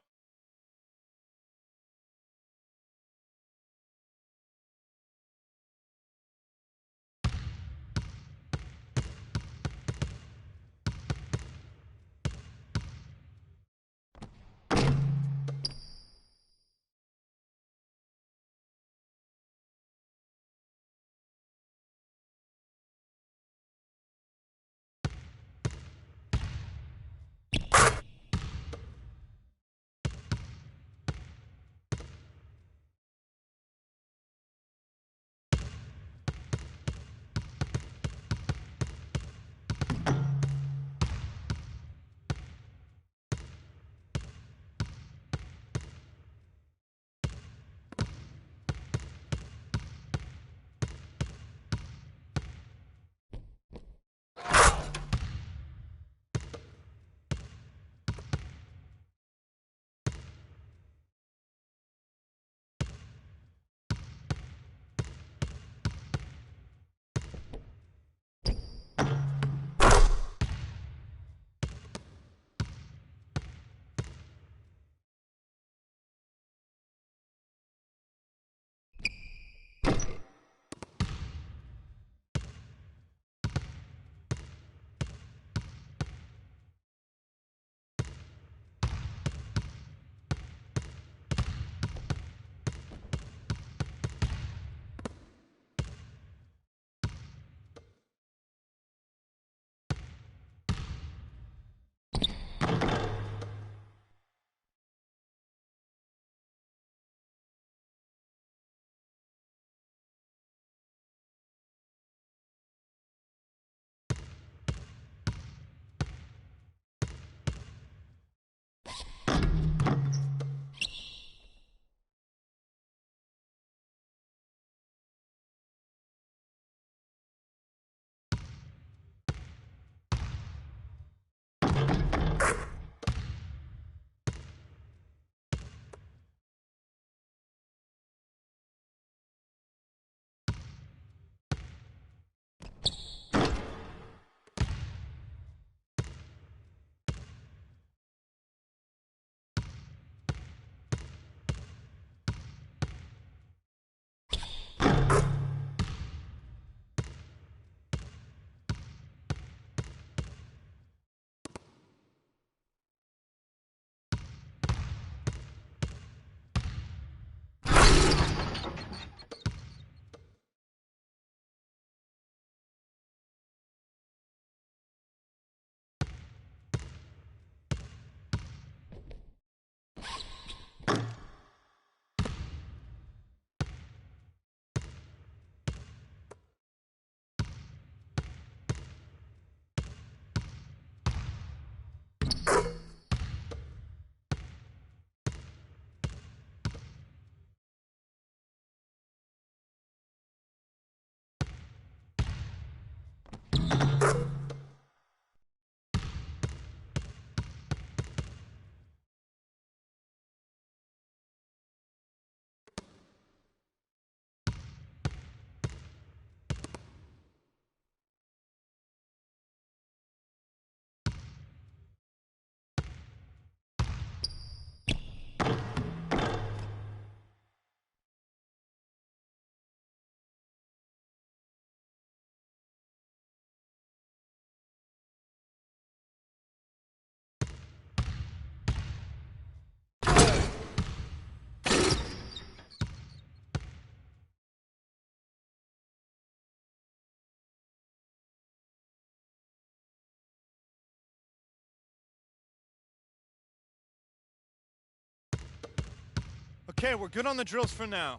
Okay, we're good on the drills for now.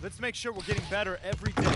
Let's make sure we're getting better every day.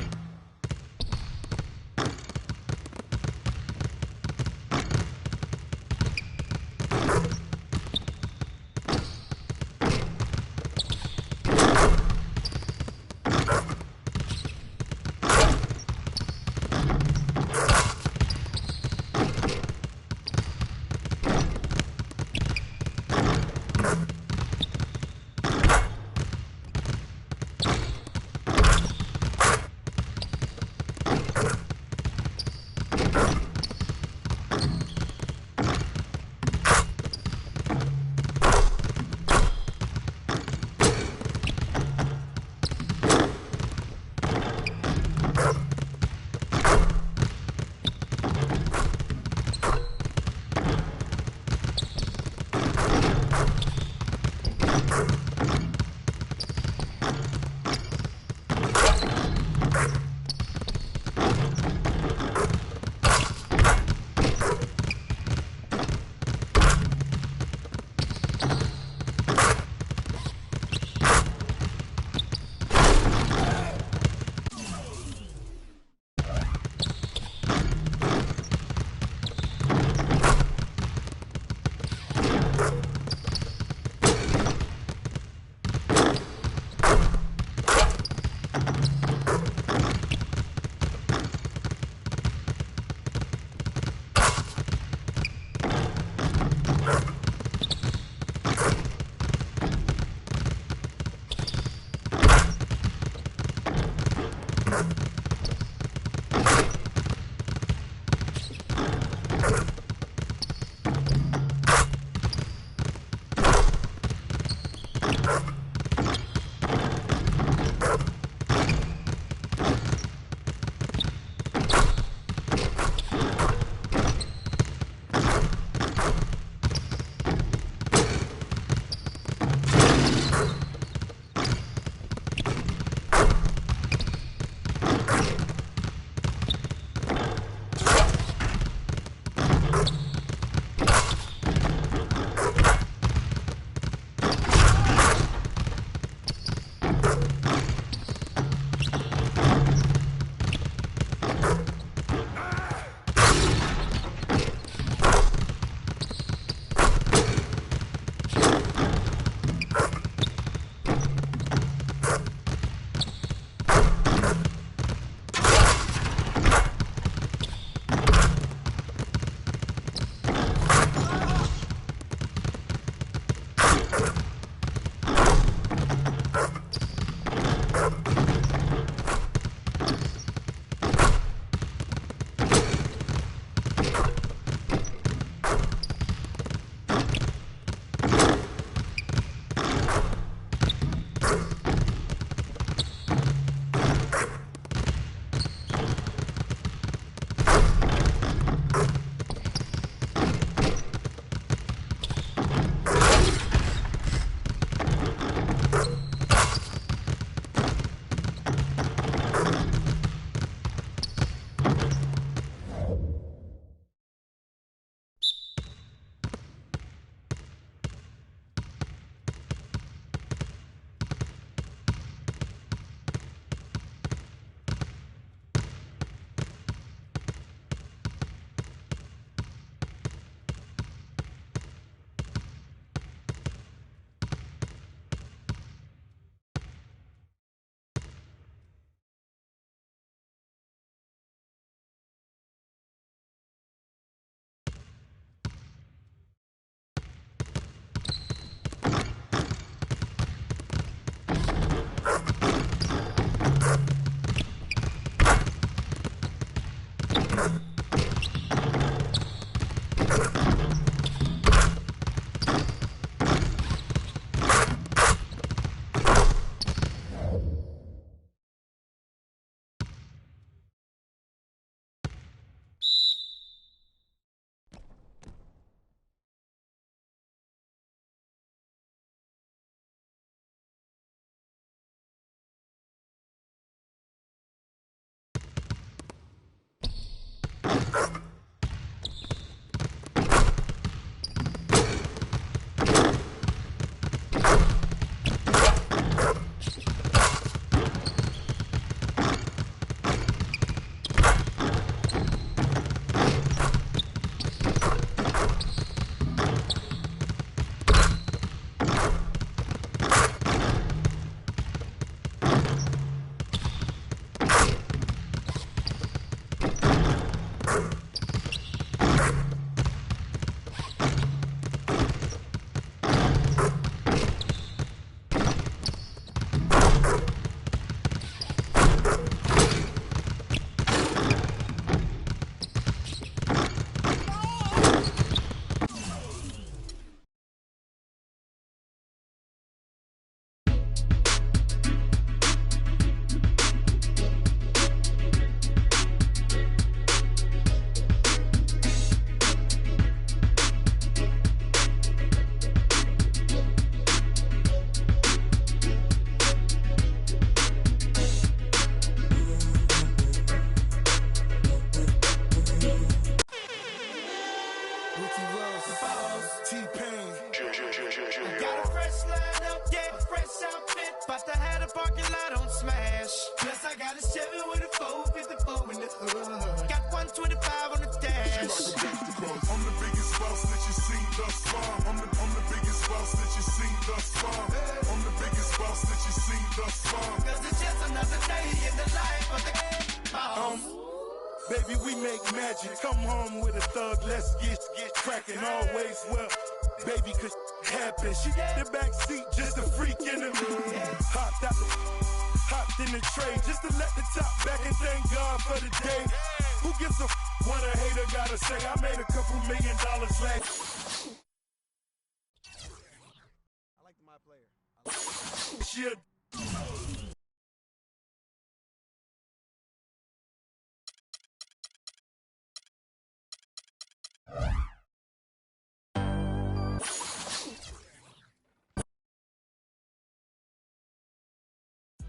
Baby, we make magic. Come home with a thug, let's get cracking. Always well, baby, cause happen. She got the back seat, just a freak in the mood. Hopped out the Hopped in the trade just to let the top back and thank God for the day. Who gives a what a hater gotta say? I made a couple $1 million last. I like my player. Shit.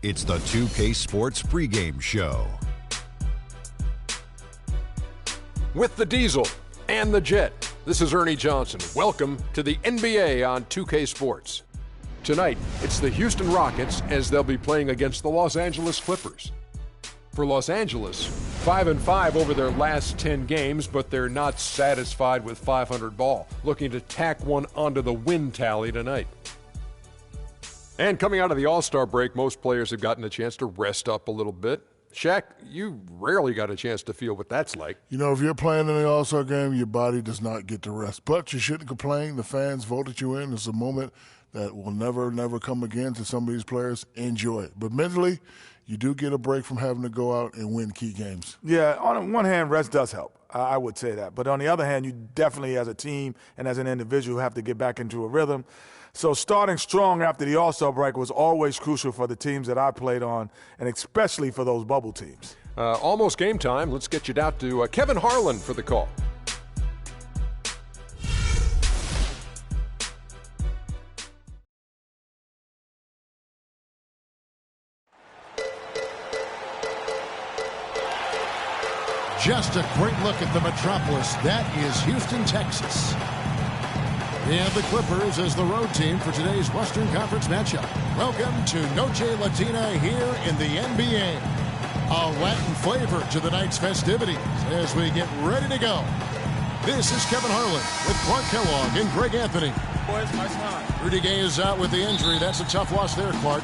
It's the 2K Sports pregame show. With the Diesel and the Jet, this is Ernie Johnson. Welcome to the NBA on 2K Sports. Tonight, it's the Houston Rockets as they'll be playing against the Los Angeles Clippers. For Los Angeles, 5-5 over their last 10 games, but they're not satisfied with 500 ball, looking to tack one onto the win tally tonight. And coming out of the All-Star break, most players have gotten a chance to rest up a little bit. Shaq, you rarely got a chance to feel what that's like. You know, if you're playing in the All-Star game, your body does not get to rest. But you shouldn't complain. The fans voted you in. It's a moment that will never come again to some of these players. Enjoy it. But mentally, you do get a break from having to go out and win key games. Yeah, on one hand, rest does help. I would say that. But on the other hand, you definitely, as a team and as an individual, have to get back into a rhythm. So starting strong after the All-Star break was always crucial for the teams that I played on, and especially for those bubble teams. Almost game time. Let's get you down to Kevin Harlan for the call. Just a great look at the metropolis. That is Houston, Texas. And the Clippers as the road team for today's Western Conference matchup. Welcome to Noche Latina here in the NBA. A Latin flavor to the night's festivities as we get ready to go. This is Kevin Harlan with Clark Kellogg and Greg Anthony. Boys, nice time. Rudy Gay is out with the injury. That's a tough loss there, Clark.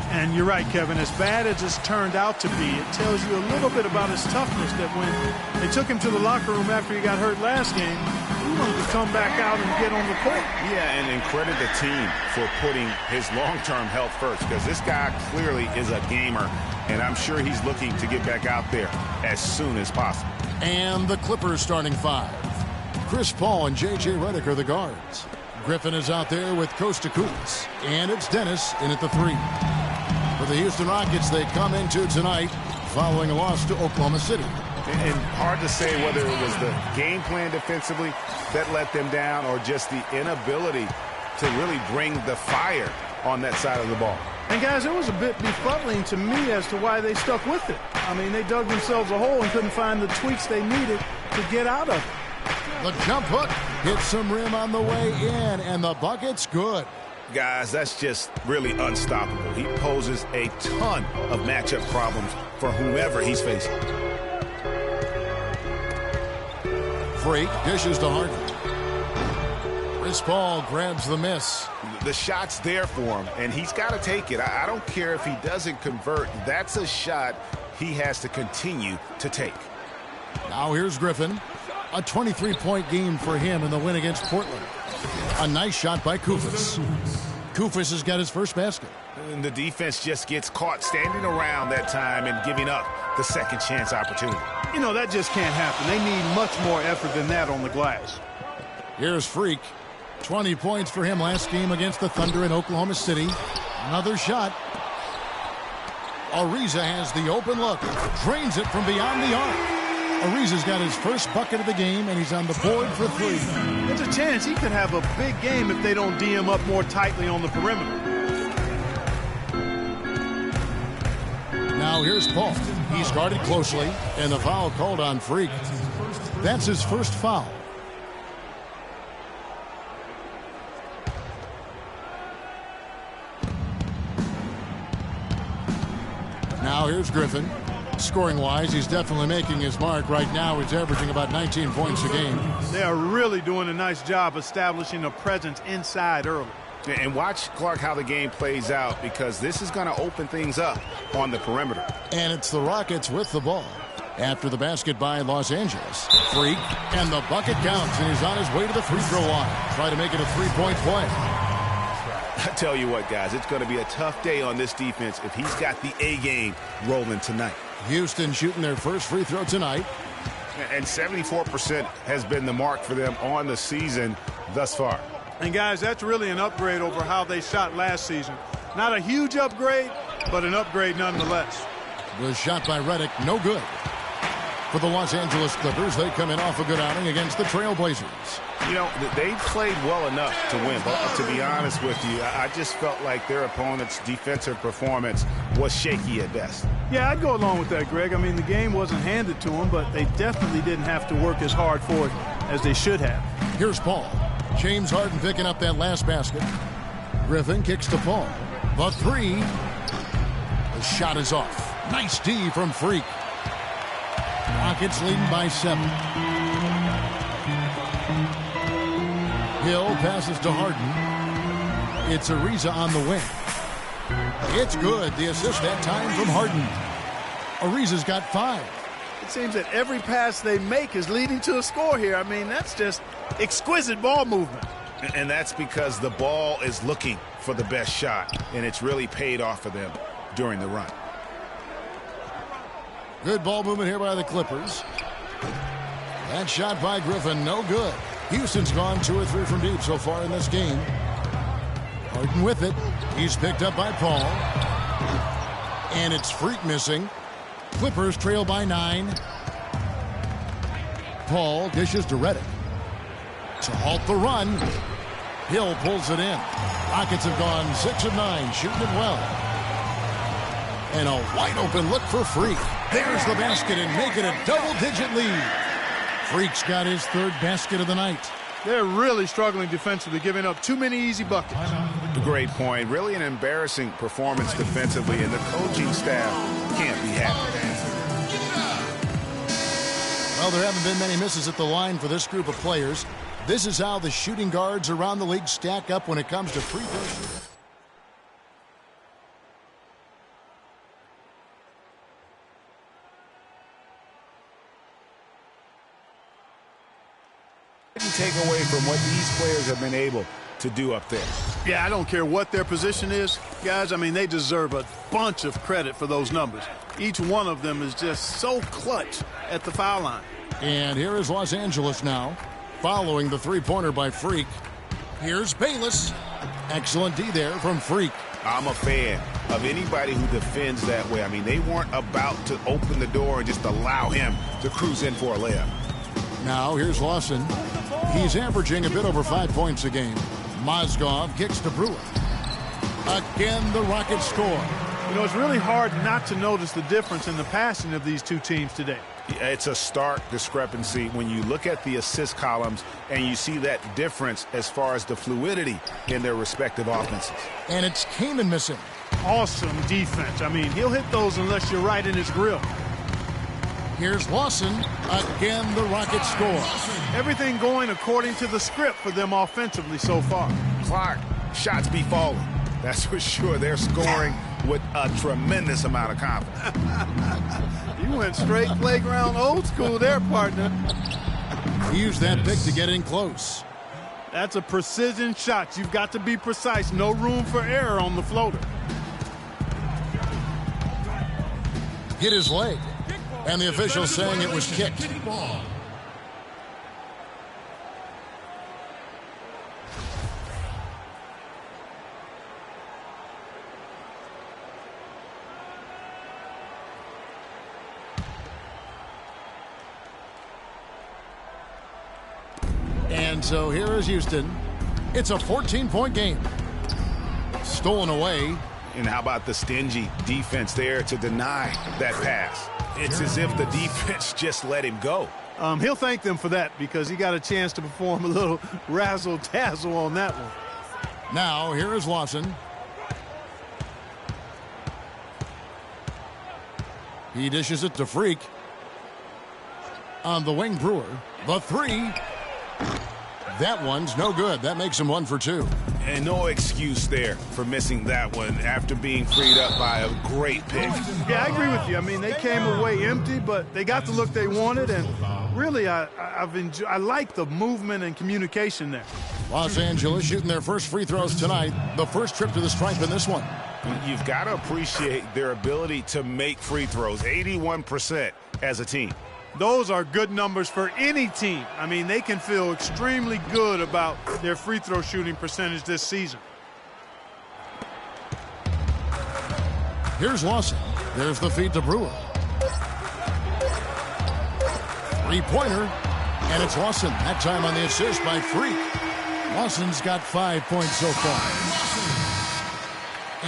And you're right, Kevin. As bad as it's turned out to be, it tells you a little bit about his toughness that when they took him to the locker room after he got hurt last game, he wanted to come back out and get on the court. Yeah, and credit the team for putting his long-term health first, because this guy clearly is a gamer, and I'm sure he's looking to get back out there as soon as possible. And the Clippers starting five. Chris Paul and J.J. Redick are the guards. Griffin is out there with Kosta Koulis, and it's Dennis in at the three. For the Houston Rockets, they come into tonight following a loss to Oklahoma City. And hard to say whether it was the game plan defensively that let them down or just the inability to really bring the fire on that side of the ball. And, guys, it was a bit befuddling to me as to why they stuck with it. I mean, they dug themselves a hole and couldn't find the tweaks they needed to get out of it. The jump hook hits some rim on the way in, and the bucket's good. Guys, that's just really unstoppable. He poses a ton of matchup problems for whomever he's facing. Freak dishes to Harden. Chris Paul grabs the miss. The shot's there for him, and he's got to take it. I don't care if he doesn't convert. That's a shot he has to continue to take. Now here's Griffin. A 23-point game for him in the win against Portland. A nice shot by Koufos. Koufos has got his first basket. And the defense just gets caught standing around that time and giving up the second chance opportunity. You know, that just can't happen. They need much more effort than that on the glass. Here's Freak. 20 points for him last game against the Thunder in Oklahoma City. Another shot. Ariza has the open look. Drains it from beyond the arc. Ariza's got his first bucket of the game, and he's on the board for three. There's a chance he could have a big game if they don't D him up more tightly on the perimeter. Now here's Paul. He's guarded closely, and the foul called on Freak. That's his first foul. Now here's Griffin. Scoring-wise, he's definitely making his mark. Right now, he's averaging about 19 points a game. They are really doing a nice job establishing a presence inside early. And watch, Clark, how the game plays out, because this is going to open things up on the perimeter. And it's the Rockets with the ball. After the basket by Los Angeles. Freak, and the bucket counts, and he's on his way to the free throw line. Try to make it a three-point play. I tell you what, guys, it's going to be a tough day on this defense if he's got the A game rolling tonight. Houston shooting their first free throw tonight. And 74% has been the mark for them on the season thus far. And, guys, that's really an upgrade over how they shot last season. Not a huge upgrade, but an upgrade nonetheless. The shot by Redick, no good. For the Los Angeles Clippers, they come in off a good outing against the Trailblazers. You know, they've played well enough to win, but to be honest with you, I just felt like their opponent's defensive performance was shaky at best. Yeah, I'd go along with that, Greg. I mean, the game wasn't handed to them, but they definitely didn't have to work as hard for it as they should have. Here's Paul. James Harden picking up that last basket. Griffin kicks to Paul. The three. The shot is off. Nice D from Freak. Rockets leading by 7. Hill passes to Harden. It's Ariza on the wing. It's good. The assist that time from Harden. Ariza's got 5. It seems that every pass they make is leading to a score here. I mean, that's just exquisite ball movement. And that's because the ball is looking for the best shot, and it's really paid off for them during the run. Good ball movement here by the Clippers. That shot by Griffin, no good. Houston's gone 2 or 3 from deep so far in this game. Harden with it. He's picked up by Paul. And it's Freak missing. Clippers trail by 9. Paul dishes to Redick. To halt the run. Hill pulls it in. Rockets have gone 6 of 9, shooting it well. And a wide open look for Freak. There's the basket and make it a double-digit lead. Freak's got his 3rd basket of the night. They're really struggling defensively, giving up too many easy buckets. Great point. Really an embarrassing performance defensively, and the coaching staff can't be happy. Well, there haven't been many misses at the line for this group of players. This is how the shooting guards around the league stack up when it comes to free throw shooting. Take away from what these players have been able to do up there. Yeah, I don't care what their position is, guys. I mean, they deserve a bunch of credit for those numbers. Each one of them is just so clutch at the foul line. And here is Los Angeles now, following the three-pointer by Freak. Here's Bayless. Excellent D there from Freak. I'm a fan of anybody who defends that way. I mean, they weren't about to open the door and just allow him to cruise in for a layup. Now here's Lawson. He's averaging a bit over 5 points a game. Mozgov kicks to Brewer. Again, the Rockets score. You know, it's really hard not to notice the difference in the passing of these two teams today. It's a stark discrepancy when you look at the assist columns and you see that difference as far as the fluidity in their respective offenses. And it's Kaman missing. Awesome defense. I mean, he'll hit those unless you're right in his grill. Here's Lawson. Again, the Rockets score. Everything going according to the script for them offensively so far. Clark, shots be falling. That's for sure. They're scoring with a tremendous amount of confidence. You went straight playground old school there, partner. He used that pick to get in close. That's a precision shot. You've got to be precise. No room for error on the floater. Hit his leg. And the official saying it was kicked. And so here is Houston. It's a 14-point game. Stolen away. And how about the stingy defense there to deny that pass? It's as if the defense just let him go. He'll thank them for that because he got a chance to perform a little razzle-dazzle on that one. Now, here is Lawson. He dishes it to Freak. On the wing, Brewer. The three. That one's no good. That makes him 1 for 2. And no excuse there for missing that one after being freed up by a great pick. Yeah, I agree with you. I mean, they came away empty, but they got the look they wanted, and really, I like the movement and communication there. Los Angeles shooting their first free throws tonight. The first trip to the stripe in this one. You've got to appreciate their ability to make free throws. 81% as a team. Those are good numbers for any team. I mean, they can feel extremely good about their free throw shooting percentage this season. Here's Lawson. There's the feed to Brewer. Three-pointer, and it's Lawson. That time on the assist by Freak. Lawson's got 5 points so far.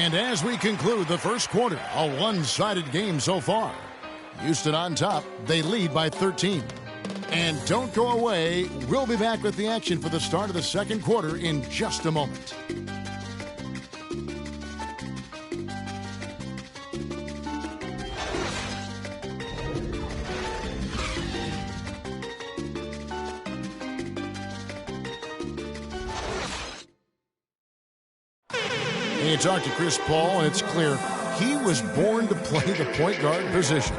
And as we conclude the first quarter, a one-sided game so far. Houston on top. They lead by 13. And don't go away. We'll be back with the action for the start of the second quarter in just a moment. You talk to Chris Paul, and it's clear he was born to play the point guard position.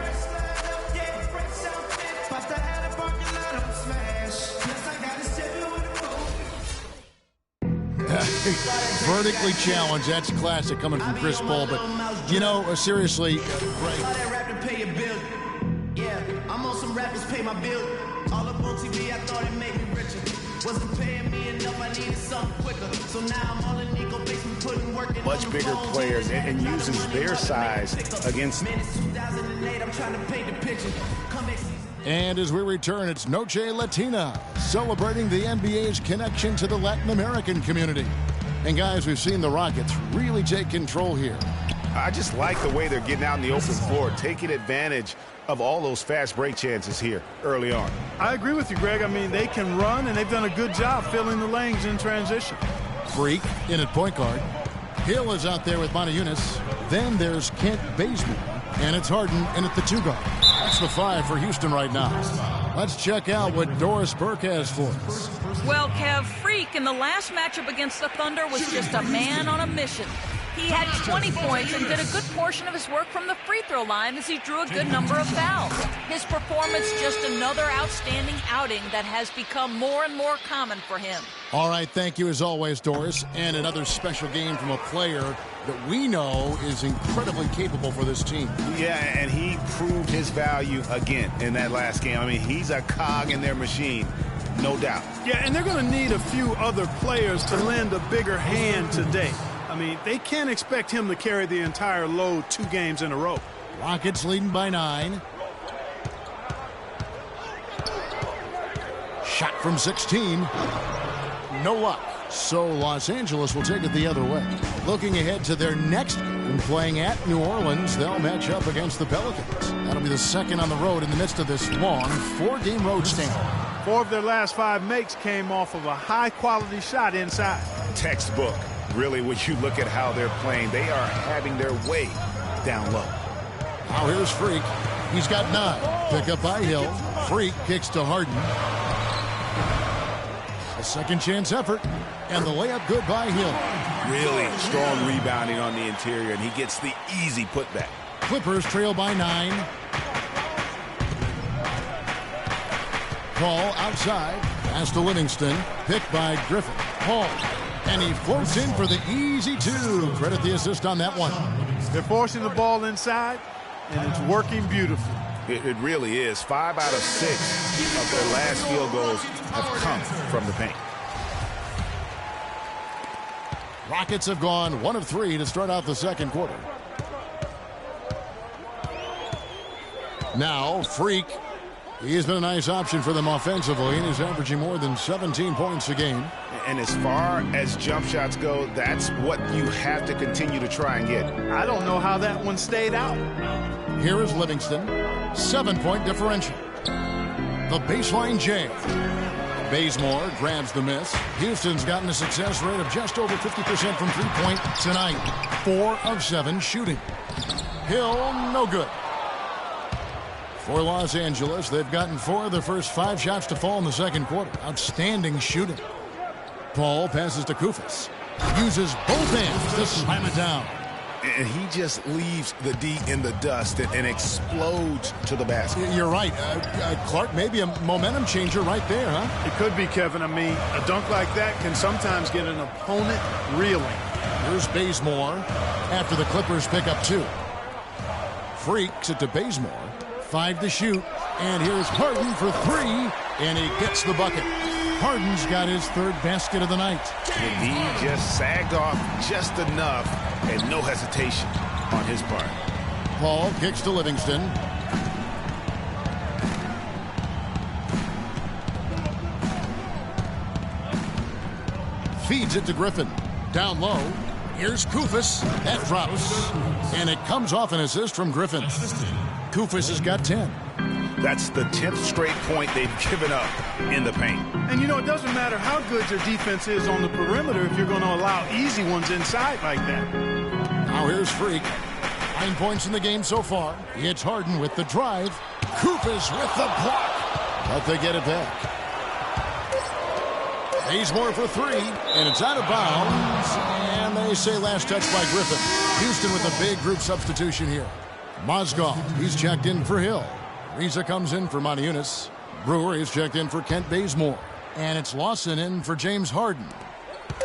Vertically challenged. That's classic coming from Chris Paul. But, you know, seriously, Yeah, I'm on some rappers pay my bill. All up on TV, I thought it made me richer. Wasn't paying me enough, I needed something quicker. So now I'm all in Nico basement putting work in. Much bigger players and uses their size against. Minutes 2008, I'm trying to paint the picture. And as we return, it's Noche Latina, celebrating the NBA's connection to the Latin American community. And guys, we've seen the Rockets really take control here. I just like the way they're getting out in the open floor, taking advantage of all those fast break chances here early on. I agree with you, Greg. I mean, they can run, and they've done a good job filling the lanes in transition. Freak in at point guard. Hill is out there with Montejunas. Then there's Kent Bazemore, and it's Harden in at the 2 guard. That's the 5 for Houston right now. Let's check out what Doris Burke has for us. Well, Kev, Freak in the last matchup against the Thunder was just a man on a mission. He had 20 points and did a good portion of his work from the free throw line as he drew a good number of fouls. His performance just another outstanding outing that has become more and more common for him. All right, thank you as always, Doris. And another special game from a player that we know is incredibly capable for this team. Yeah, and he proved his value again in that last game. I mean, he's a cog in their machine, no doubt. Yeah, and they're going to need a few other players to lend a bigger hand today. I mean, they can't expect him to carry the entire load 2 games in a row. Rockets leading by 9. Shot from 16. No luck. So Los Angeles will take it the other way. Looking ahead to their next game, playing at New Orleans, they'll match up against the Pelicans. That'll be the second on the road in the midst of this long 4-game road stand. 4 of their last 5 makes came off of a high-quality shot inside. Textbook. Really, when you look at how they're playing, they are having their way down low. Now here's Freak. He's got 9. Pick up by Hill. Freak kicks to Harden. A second chance effort. And the layup good by Hill. Really strong rebounding on the interior, and he gets the easy putback. Clippers trail by 9. Paul outside. Pass to Livingston. Picked by Griffin. Paul. And he floats in for the easy 2. Credit the assist on that one. They're forcing the ball inside, and it's working beautifully. It really is. 5 out of 6 of their last field goals have come from the paint. Rockets have gone 1 of 3 to start out the second quarter. Now, Freak. He has been a nice option for them offensively, and he's averaging more than 17 points a game. And as far as jump shots go, that's what you have to continue to try and get. I don't know how that one stayed out. Here is Livingston. 7-point differential. The baseline J. Bazemore grabs the miss. Houston's gotten a success rate of just over 50% from three-point tonight. 4 of 7 shooting. Hill, no good. For Los Angeles, they've gotten 4 of their first 5 shots to fall in the second quarter. Outstanding shooting. Paul passes to Koufos. Uses both hands to slam it down. and he just leaves the D in the dust and explodes to the basket. You're right. Clark, maybe a momentum changer right there, huh? It could be, Kevin. I mean, a dunk like that can sometimes get an opponent reeling. Here's Bazemore after the Clippers pick up 2. Freaks it to Bazemore. 5 to shoot. And here's Harden for 3. And he gets the bucket. Harden's got his 3rd basket of the night. The D just sagged off just enough and no hesitation on his part. Paul kicks to Livingston. Feeds it to Griffin. Down low. Here's Koufos. That drops. And it comes off an assist from Griffin. Koufos has got 10. That's the 10th straight point they've given up in the paint. And, you know, it doesn't matter how good your defense is on the perimeter if you're going to allow easy ones inside like that. Now here's Freak. 9 points in the game so far. It's Harden with the drive. Koufos with the block. But they get it back. Bazemore for 3. And it's out of bounds. And they say last touch by Griffin. Houston with a big group substitution here. Mozgov, he's checked in for Hill. Riza comes in for Moniunas. Brewer is checked in for Kent Bazemore. And it's Lawson in for James Harden.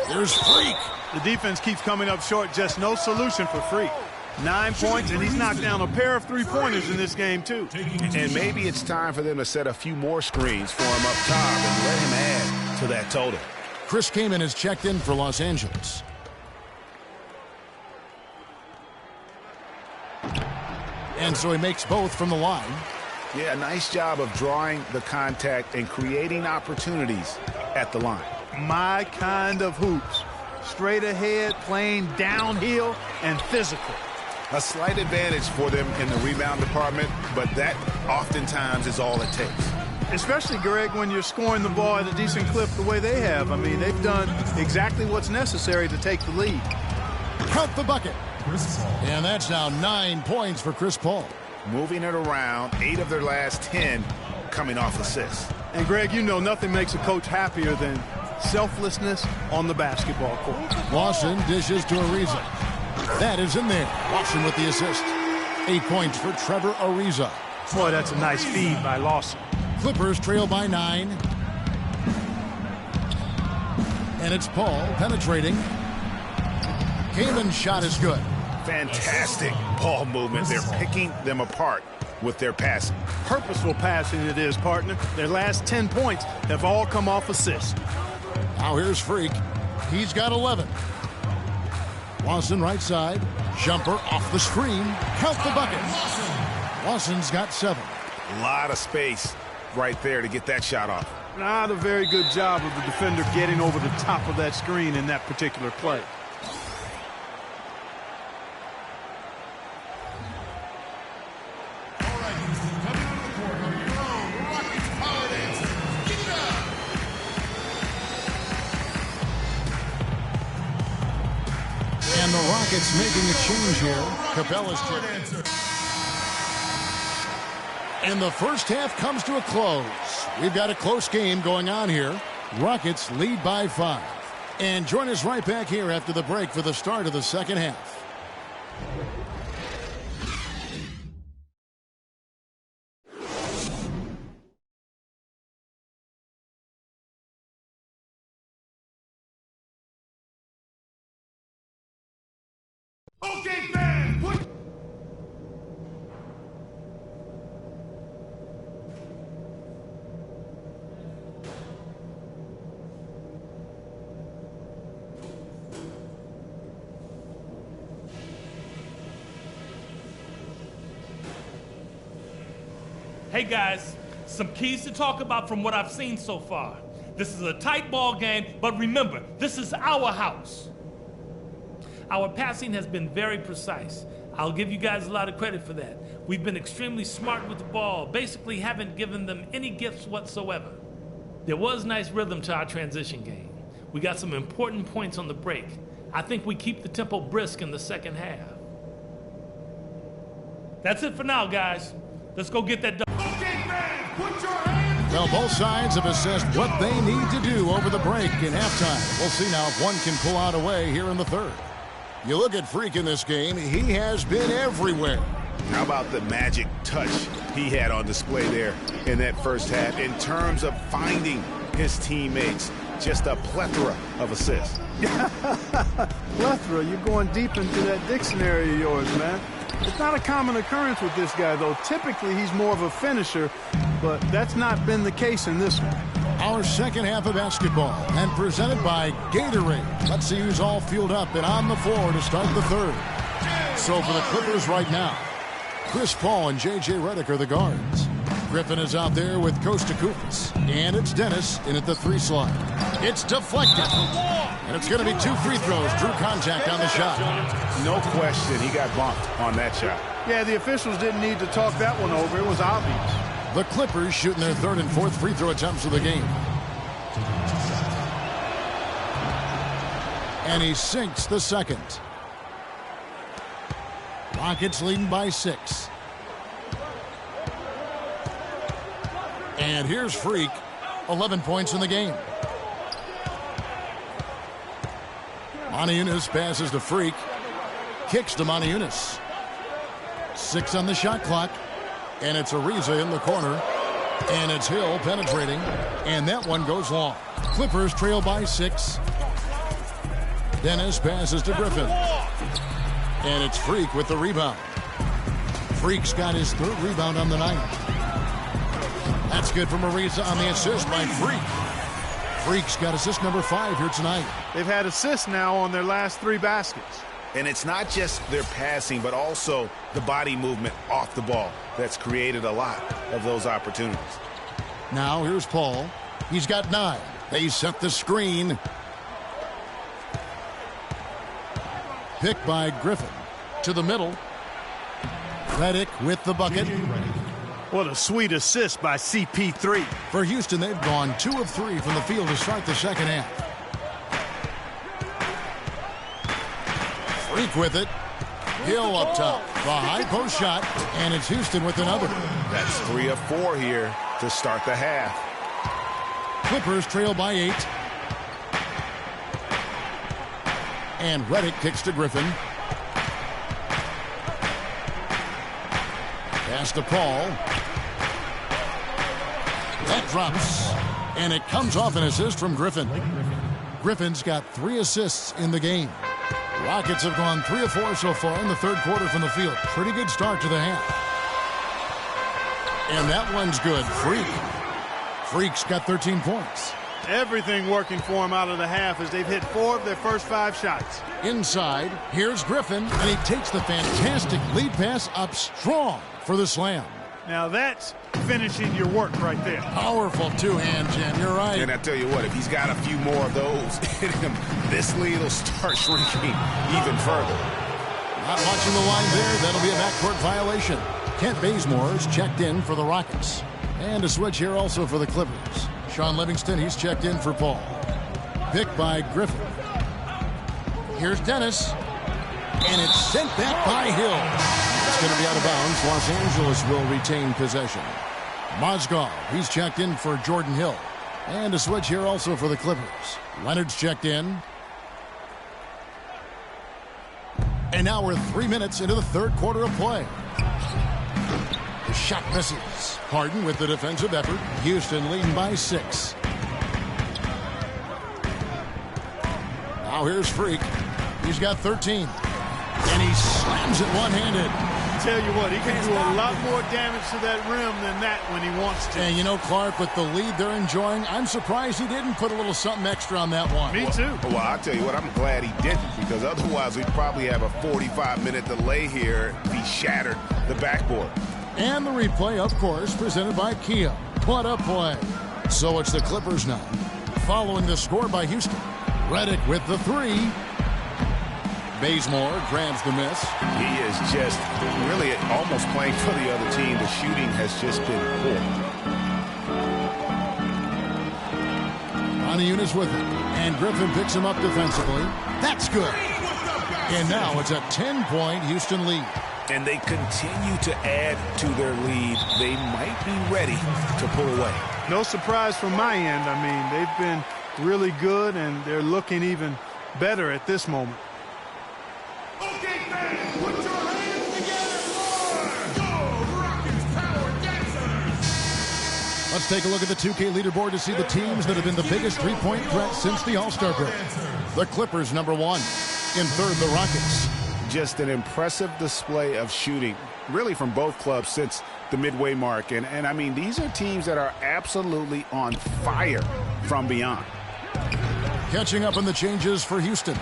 There's Freak. The defense keeps coming up short. Just no solution for Freak. 9 points, and he's knocked down a pair of 3-pointers in this game, too. And maybe it's time for them to set a few more screens for him up top and let him add to that total. Chris Kaman is checked in for Los Angeles. And so he makes both from the line. Yeah, nice job of drawing the contact and creating opportunities at the line. My kind of hoops. Straight ahead, playing downhill, and physical. A slight advantage for them in the rebound department, but that oftentimes is all it takes. Especially, Greg, when you're scoring the ball at a decent clip the way they have. I mean, they've done exactly what's necessary to take the lead. Count the bucket. And that's now 9 points for Chris Paul. Moving it around, 8 of their last 10 coming off assists. And, Greg, you know nothing makes a coach happier than selflessness on the basketball court. Lawson dishes to Ariza. That is in there. Lawson with the assist. 8 points for Trevor Ariza. Boy, that's a nice feed by Lawson. Clippers trail by 9. And it's Paul penetrating. Kaman's shot is good. Fantastic ball movement. They're picking them apart with their passing. Purposeful passing it is, partner. Their last 10 points have all come off assists. Now here's Freak. He's got 11. Lawson right side. Jumper off the screen. Count the bucket. Lawson's got 7. A lot of space right there to get that shot off. Not a very good job of the defender getting over the top of that screen in that particular play. And the Rockets making a change here. Capella's trip. And the first half comes to a close. We've got a close game going on here. Rockets lead by 5. And join us right back here after the break for the start of the second half. Okay, fans, put... Hey guys, some keys to talk about from what I've seen so far. This is a tight ball game, but remember, this is our house. Our passing has been very precise. I'll give you guys a lot of credit for that. We've been extremely smart with the ball, basically haven't given them any gifts whatsoever. There was nice rhythm to our transition game. We got some important points on the break. I think we keep the tempo brisk in the second half. That's it for now, guys. Let's go get that done. Well, both sides have assessed what they need to do over the break in halftime. We'll see now if one can pull out away here in the third. You look at Freak in this game, he has been everywhere. How about the magic touch he had on display there in that first half in terms of finding his teammates? Just a plethora of assists. Plethora, you're going deep into that dictionary of yours, man. It's not a common occurrence with this guy, though. Typically, he's more of a finisher, but that's not been the case in this one. Our second half of basketball, and presented by Gatorade. Let's see who's all fueled up and on the floor to start the third. So for the Clippers right now, Chris Paul and J.J. Redick are the guards. Griffin is out there with Kosta-Koufis. And it's Dennis in at the 3 slot. It's deflected. And it's going to be 2 free throws. Drew contact on the shot. No question, he got bumped on that shot. Yeah, the officials didn't need to talk that one over. It was obvious. The Clippers shooting their 3rd and 4th free throw attempts of the game. And he sinks the 2nd. Rockets leading by 6. And here's Freak, 11 points in the game. Moniunas passes to Freak. Kicks to Moniunas. 6 on the shot clock. And it's Ariza in the corner. And it's Hill penetrating. And that one goes long. Clippers trail by 6. Dennis passes to Griffin. And it's Freak with the rebound. Freak's got his 3rd rebound on the night. That's good from Ariza on the assist by Freak. Freak's got assist number 5 here tonight. They've had assists now on their last 3 baskets. And it's not just their passing, but also the body movement off the ball that's created a lot of those opportunities. Now here's Paul. He's got 9. They set the screen. Picked by Griffin. To the middle. Redick with the bucket. What a sweet assist by CP3. For Houston, they've gone 2 of 3 from the field to start the second half. Freak with it. Hill up top. The high post shot. And it's Houston with another. That's 3 of 4 here to start the half. Clippers trail by 8. And Redick kicks to Griffin. Pass to Paul. That drops. And it comes off an assist from Griffin. Griffin's got 3 assists in the game. Rockets have gone 3 of 4 so far in the 3rd quarter from the field. Pretty good start to the half. And that one's good. Freak's got 13 points. Everything working for him out of the half as they've hit 4 of their first 5 shots. Inside, here's Griffin, and he takes the fantastic lead pass up strong for the slam. Now that's finishing your work right there. Powerful 2-hand jam, you're right. And I tell you what, if he's got a few more of those in him, this lead will start shrinking even further. Not watching the line there. That'll be a backcourt violation. Kent Bazemore's checked in for the Rockets. And a switch here also for the Clippers. Sean Livingston, he's checked in for Paul. Picked by Griffin. Here's Dennis. And it's sent back by Hill. It's going to be out of bounds. Los Angeles will retain possession. Mozgov, he's checked in for Jordan Hill. And a switch here also for the Clippers. Leonard's checked in. And now we're 3 minutes into the 3rd quarter of play. The shot misses. Harden with the defensive effort. Houston leading by 6. Now here's Freak. He's got 13. And he slams it one-handed. Tell you what, he can do a lot more damage to that rim than that when he wants to. And you know, Clark, with the lead they're enjoying, I'm surprised he didn't put a little something extra on that one. Me too. Well, I'll tell you what, I'm glad he didn't, because otherwise we'd probably have a 45-minute delay here if he shattered the backboard. And the replay, of course, presented by Kia. What a play. So it's the Clippers now, following the score by Houston. Redick with the 3. Bazemore grabs the miss. He is just really almost playing for the other team. The shooting has just been poor. Moniunas with it. And Griffin picks him up defensively. That's good. And now it's a 10-point Houston lead. And they continue to add to their lead. They might be ready to pull away. No surprise from my end. I mean, they've been really good, and they're looking even better at this moment. Let's take a look at the 2K leaderboard to see the teams that have been the biggest three-point threat since the All-Star break. The Clippers, number 1. In third, the Rockets. Just an impressive display of shooting, really from both clubs since the midway mark. And I mean, these are teams that are absolutely on fire from beyond. Catching up on the changes for Houston.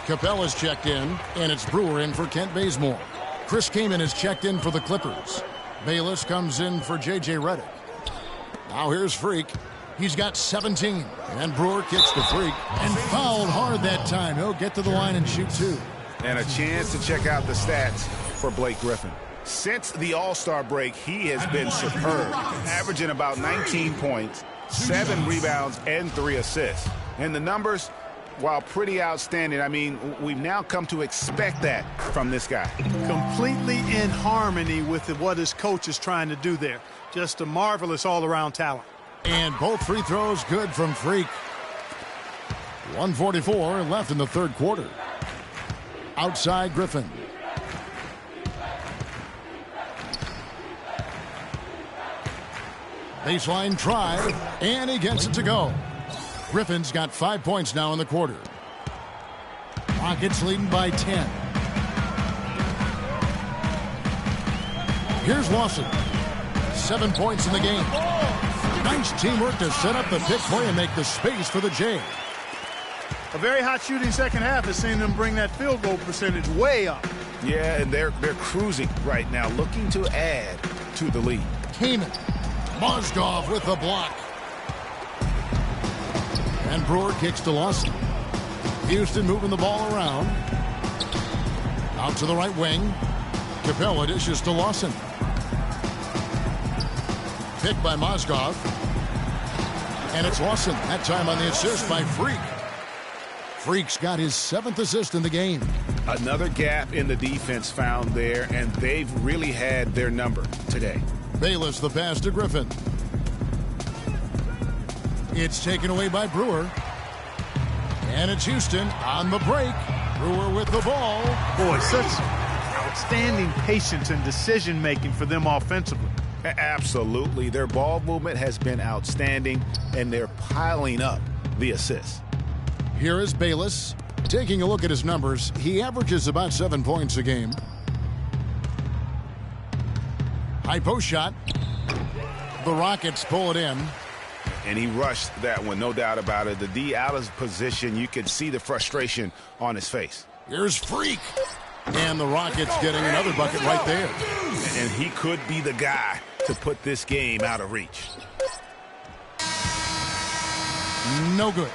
Capella's checked in, and it's Brewer in for Kent Bazemore. Chris Kaman is checked in for the Clippers. Bayless comes in for J.J. Redick. Now here's Freak. He's got 17. And Brewer kicks the Freak and fouled hard that time. He'll get to the line and shoot 2. And a chance to check out the stats for Blake Griffin. Since the All-Star break, he has been superb, averaging about 19 points, 7 rebounds, and 3 assists. And the numbers, while pretty outstanding, I mean, we've now come to expect that from this guy. Completely in harmony with what his coach is trying to do there. Just a marvelous all-around talent. And both free throws good from Freak. 1:44 left in the third quarter. Outside Griffin. Baseline try, and he gets it to go. Griffin's got 5 points now in the quarter. Rockets leading by 10. Here's Lawson. 7 points in the game. Nice teamwork to set up the pick play and make the space for the J. A very hot shooting second half has seen them bring that field goal percentage way up. Yeah, and they're cruising right now, looking to add to the lead. Kaman. Mozgov with the block. And Brewer kicks to Lawson. Houston moving the ball around. Out to the right wing. Capella dishes to Lawson. Picked by Mozgov. And it's Lawson, that time on the assist by Freak. Freak's got his 7th assist in the game. Another gap in the defense found there, and they've really had their number today. Bayless the pass to Griffin. It's taken away by Brewer. And it's Houston on the break. Brewer with the ball. Boy, such outstanding patience and decision-making for them offensively. Absolutely. Their ball movement has been outstanding, and they're piling up the assists. Here is Bayless. Taking a look at his numbers, he averages about 7 points a game. High post shot. The Rockets pull it in. And he rushed that one, no doubt about it. The D out of position, you could see the frustration on his face. Here's Freak. And the Rockets getting another bucket right there. And he could be the guy to put this game out of reach. No good.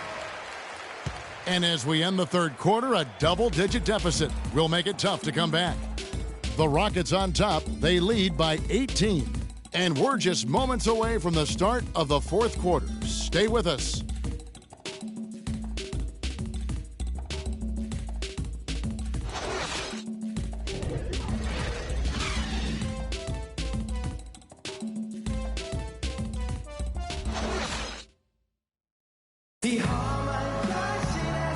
And as we end the third quarter, a double-digit deficit will make it tough to come back. The Rockets on top. They lead by 18. And we're just moments away from the start of the fourth quarter. Stay with us.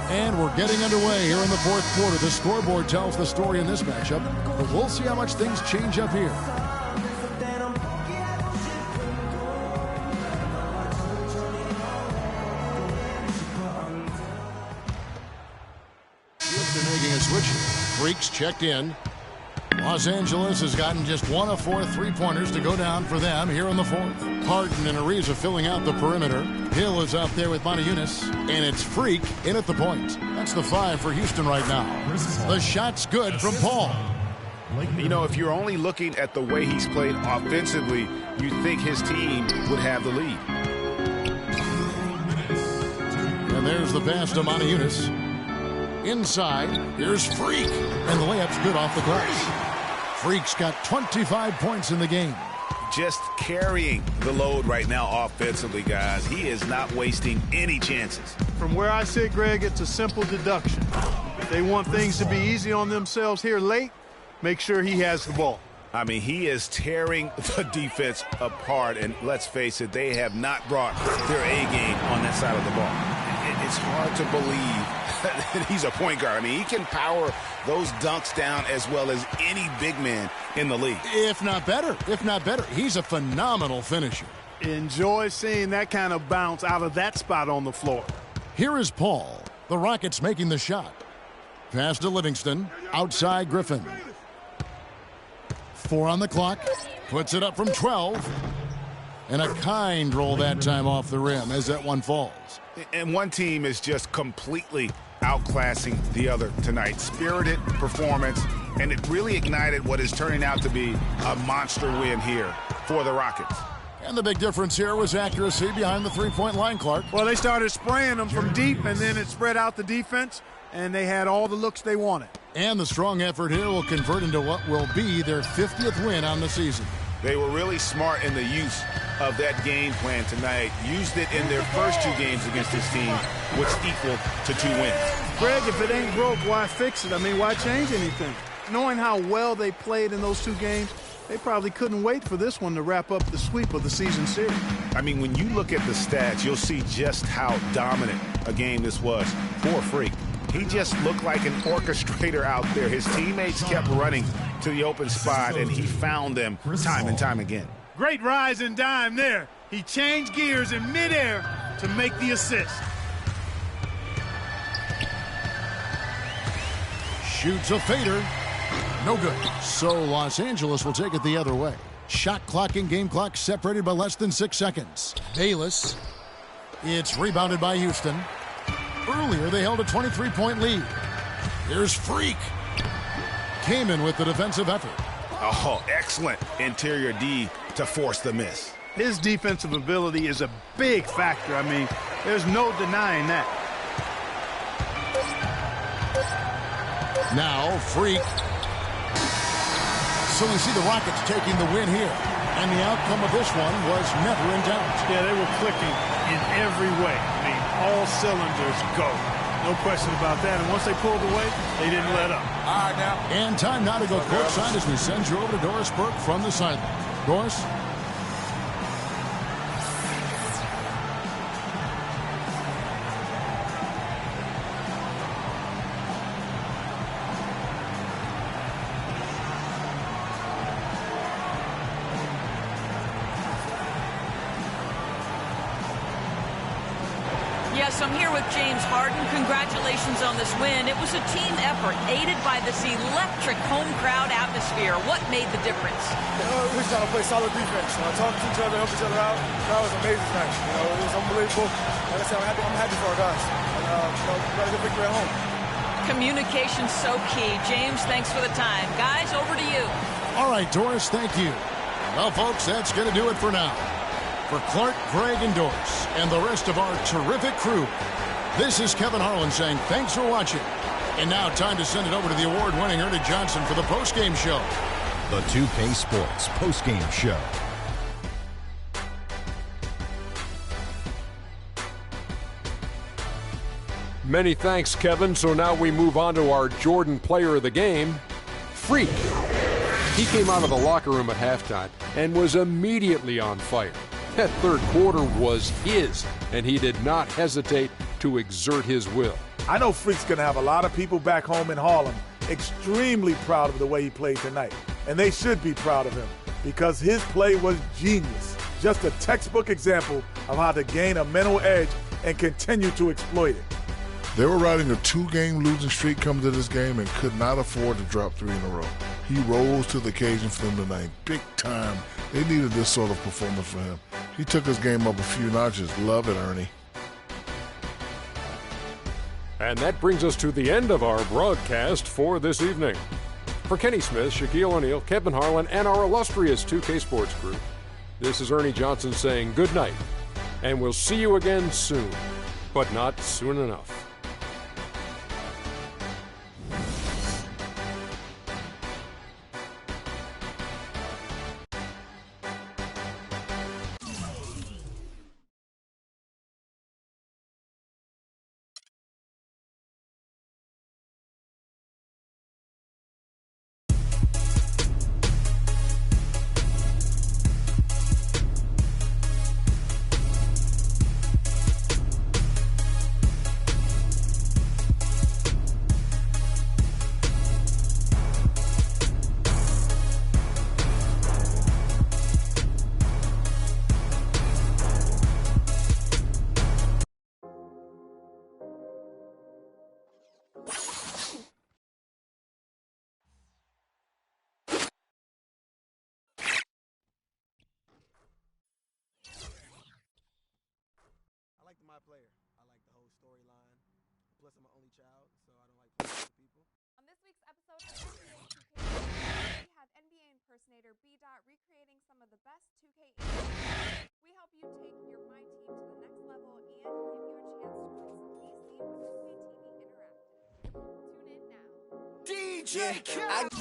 And we're getting underway here in the fourth quarter. The scoreboard tells the story in this matchup, but we'll see how much things change up here. Houston making a switch. Freaks checked in. Los Angeles has gotten just 1 of 4 three-pointers to go down for them here in the fourth. Harden and Ariza filling out the perimeter. Hill is out there with Montejunas. And it's Freak in at the point. That's the 5 for Houston right now. The shot's good from Paul. You know, if you're only looking at the way he's played offensively, you'd think his team would have the lead. And there's the pass to Montejunas. Inside, here's Freak. And the layup's good off the glass. Freak's got 25 points in the game. Just carrying the load right now offensively, guys. He is not wasting any chances. From where I sit, Greg, it's a simple deduction. If they want things to be easy on themselves here late, make sure he has the ball. I mean, he is tearing the defense apart, and let's face it, they have not brought their A game on that side of the ball. It's hard to believe that he's a point guard. I mean, he can power those dunks down as well as any big man in the league. If not better. He's a phenomenal finisher. Enjoy seeing that kind of bounce out of that spot on the floor. Here is Paul. The Rockets making the shot. Pass to Livingston. Outside Griffin. 4 on the clock. Puts it up from 12. And a kind roll that time off the rim as that one falls. And one team is just completely outclassing the other tonight. Spirited performance, and it really ignited what is turning out to be a monster win here for the Rockets. And the big difference here was accuracy behind the three-point line, Clark. Well, they started spraying them from deep, and then it spread out the defense, and they had all the looks they wanted. And the strong effort here will convert into what will be their 50th win on the season. They were really smart in the use of that game plan tonight. Used it in their first 2 games against this team, which equal to 2 wins. Greg, if it ain't broke, why fix it? I mean, why change anything? Knowing how well they played in those 2 games, they probably couldn't wait for this one to wrap up the sweep of the season series. I mean, when you look at the stats, you'll see just how dominant a game this was for Freak. He just looked like an orchestrator out there. His teammates kept running to the open spot, and he found them time and time again. Great rise and dime there. He changed gears in midair to make the assist. Shoots a fader. No good. So Los Angeles will take it the other way. Shot clock and game clock separated by less than 6 seconds. Bayless. It's rebounded by Houston. Earlier, they held a 23-point lead. Here's Freak. Kamen with the defensive effort. Oh, excellent interior D to force the miss. His defensive ability is a big factor. I mean, there's no denying that. Now, Freak. So we see the Rockets taking the win here. And the outcome of this one was never in doubt. Yeah, they were clicking in every way. I mean, all cylinders go. No question about that. And once they pulled away, they didn't let up. All right, now. And time now to go courtside as we send you over to Doris Burke from the sideline. Doris? Yes, I'm here with James Harden. Congratulations on this win. It was a team effort aided by this electric home crowd atmosphere. What made the difference? We're just trying to play solid defense. Talking to each other, help each other out. That was amazing tonight. It was unbelievable. Like I said, I'm happy for our guys. And, we got a good victory at home. Communication's so key. James, thanks for the time. Guys, over to you. All right, Doris, thank you. Well, folks, that's going to do it for now. For Clark, Greg, and Doris, and the rest of our terrific crew, this is Kevin Harlan saying thanks for watching. And now time to send it over to the award-winning Ernie Johnson for the postgame show. The 2K Sports postgame show. Many thanks, Kevin. So now we move on to our Jordan player of the game, Freak. He came out of the locker room at halftime and was immediately on fire. That third quarter was his, and he did not hesitate to exert his will. I know Freak's going to have a lot of people back home in Harlem extremely proud of the way he played tonight. And they should be proud of him because his play was genius. Just a textbook example of how to gain a mental edge and continue to exploit it. They were riding a 2-game losing streak coming to this game and could not afford to drop 3 in a row. He rose to the occasion for them tonight, big time. They needed this sort of performance for him. He took his game up a few notches. Love it, Ernie. And that brings us to the end of our broadcast for this evening. For Kenny Smith, Shaquille O'Neal, Kevin Harlan, and our illustrious 2K Sports crew, this is Ernie Johnson saying good night, and we'll see you again soon, but not soon enough. player. I like the whole storyline. Plus, I'm an only child, so I don't like playing with other people. On this week's episode of NBA2K16, we have NBA impersonator B-Dot recreating some of the best 2K animations. We help you take your My Team to the next level and give you a chance to win some DC with 2K TV Interactive. Tune in now. DJ Khaled.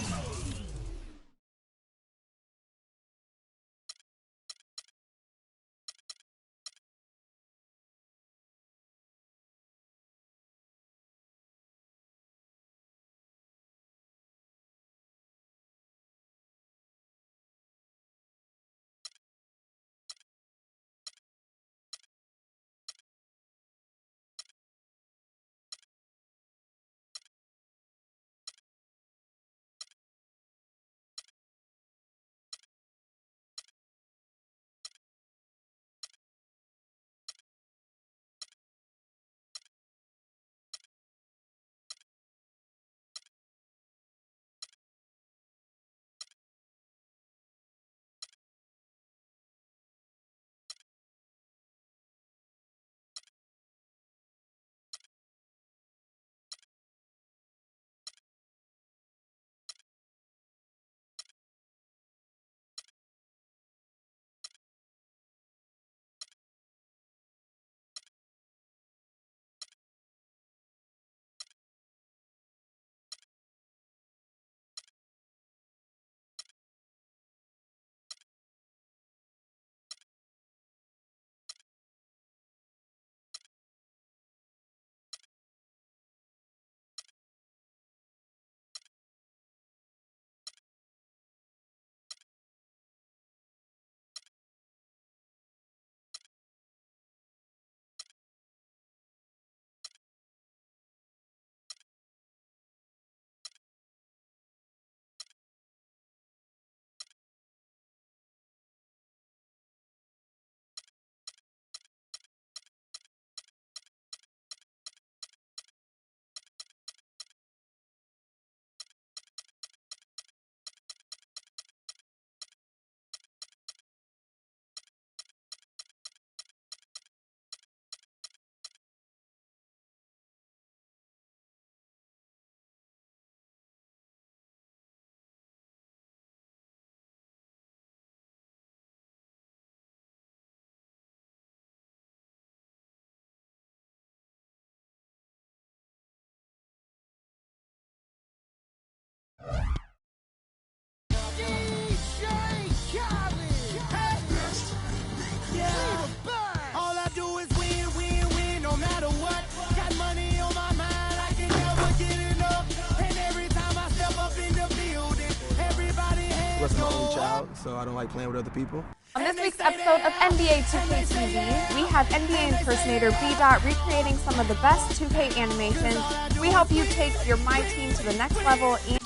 All I do is win, win, win, no matter what. Got money on my mind, I can never get enough. And every time I step up in the building, everybody Plus, hands I'm an only go up. child, so I don't like playing with other people. On this week's episode of NBA2K TV, we have NBA impersonator B-Dot recreating some of the best 2K animations. We help you take your My Team to the next level and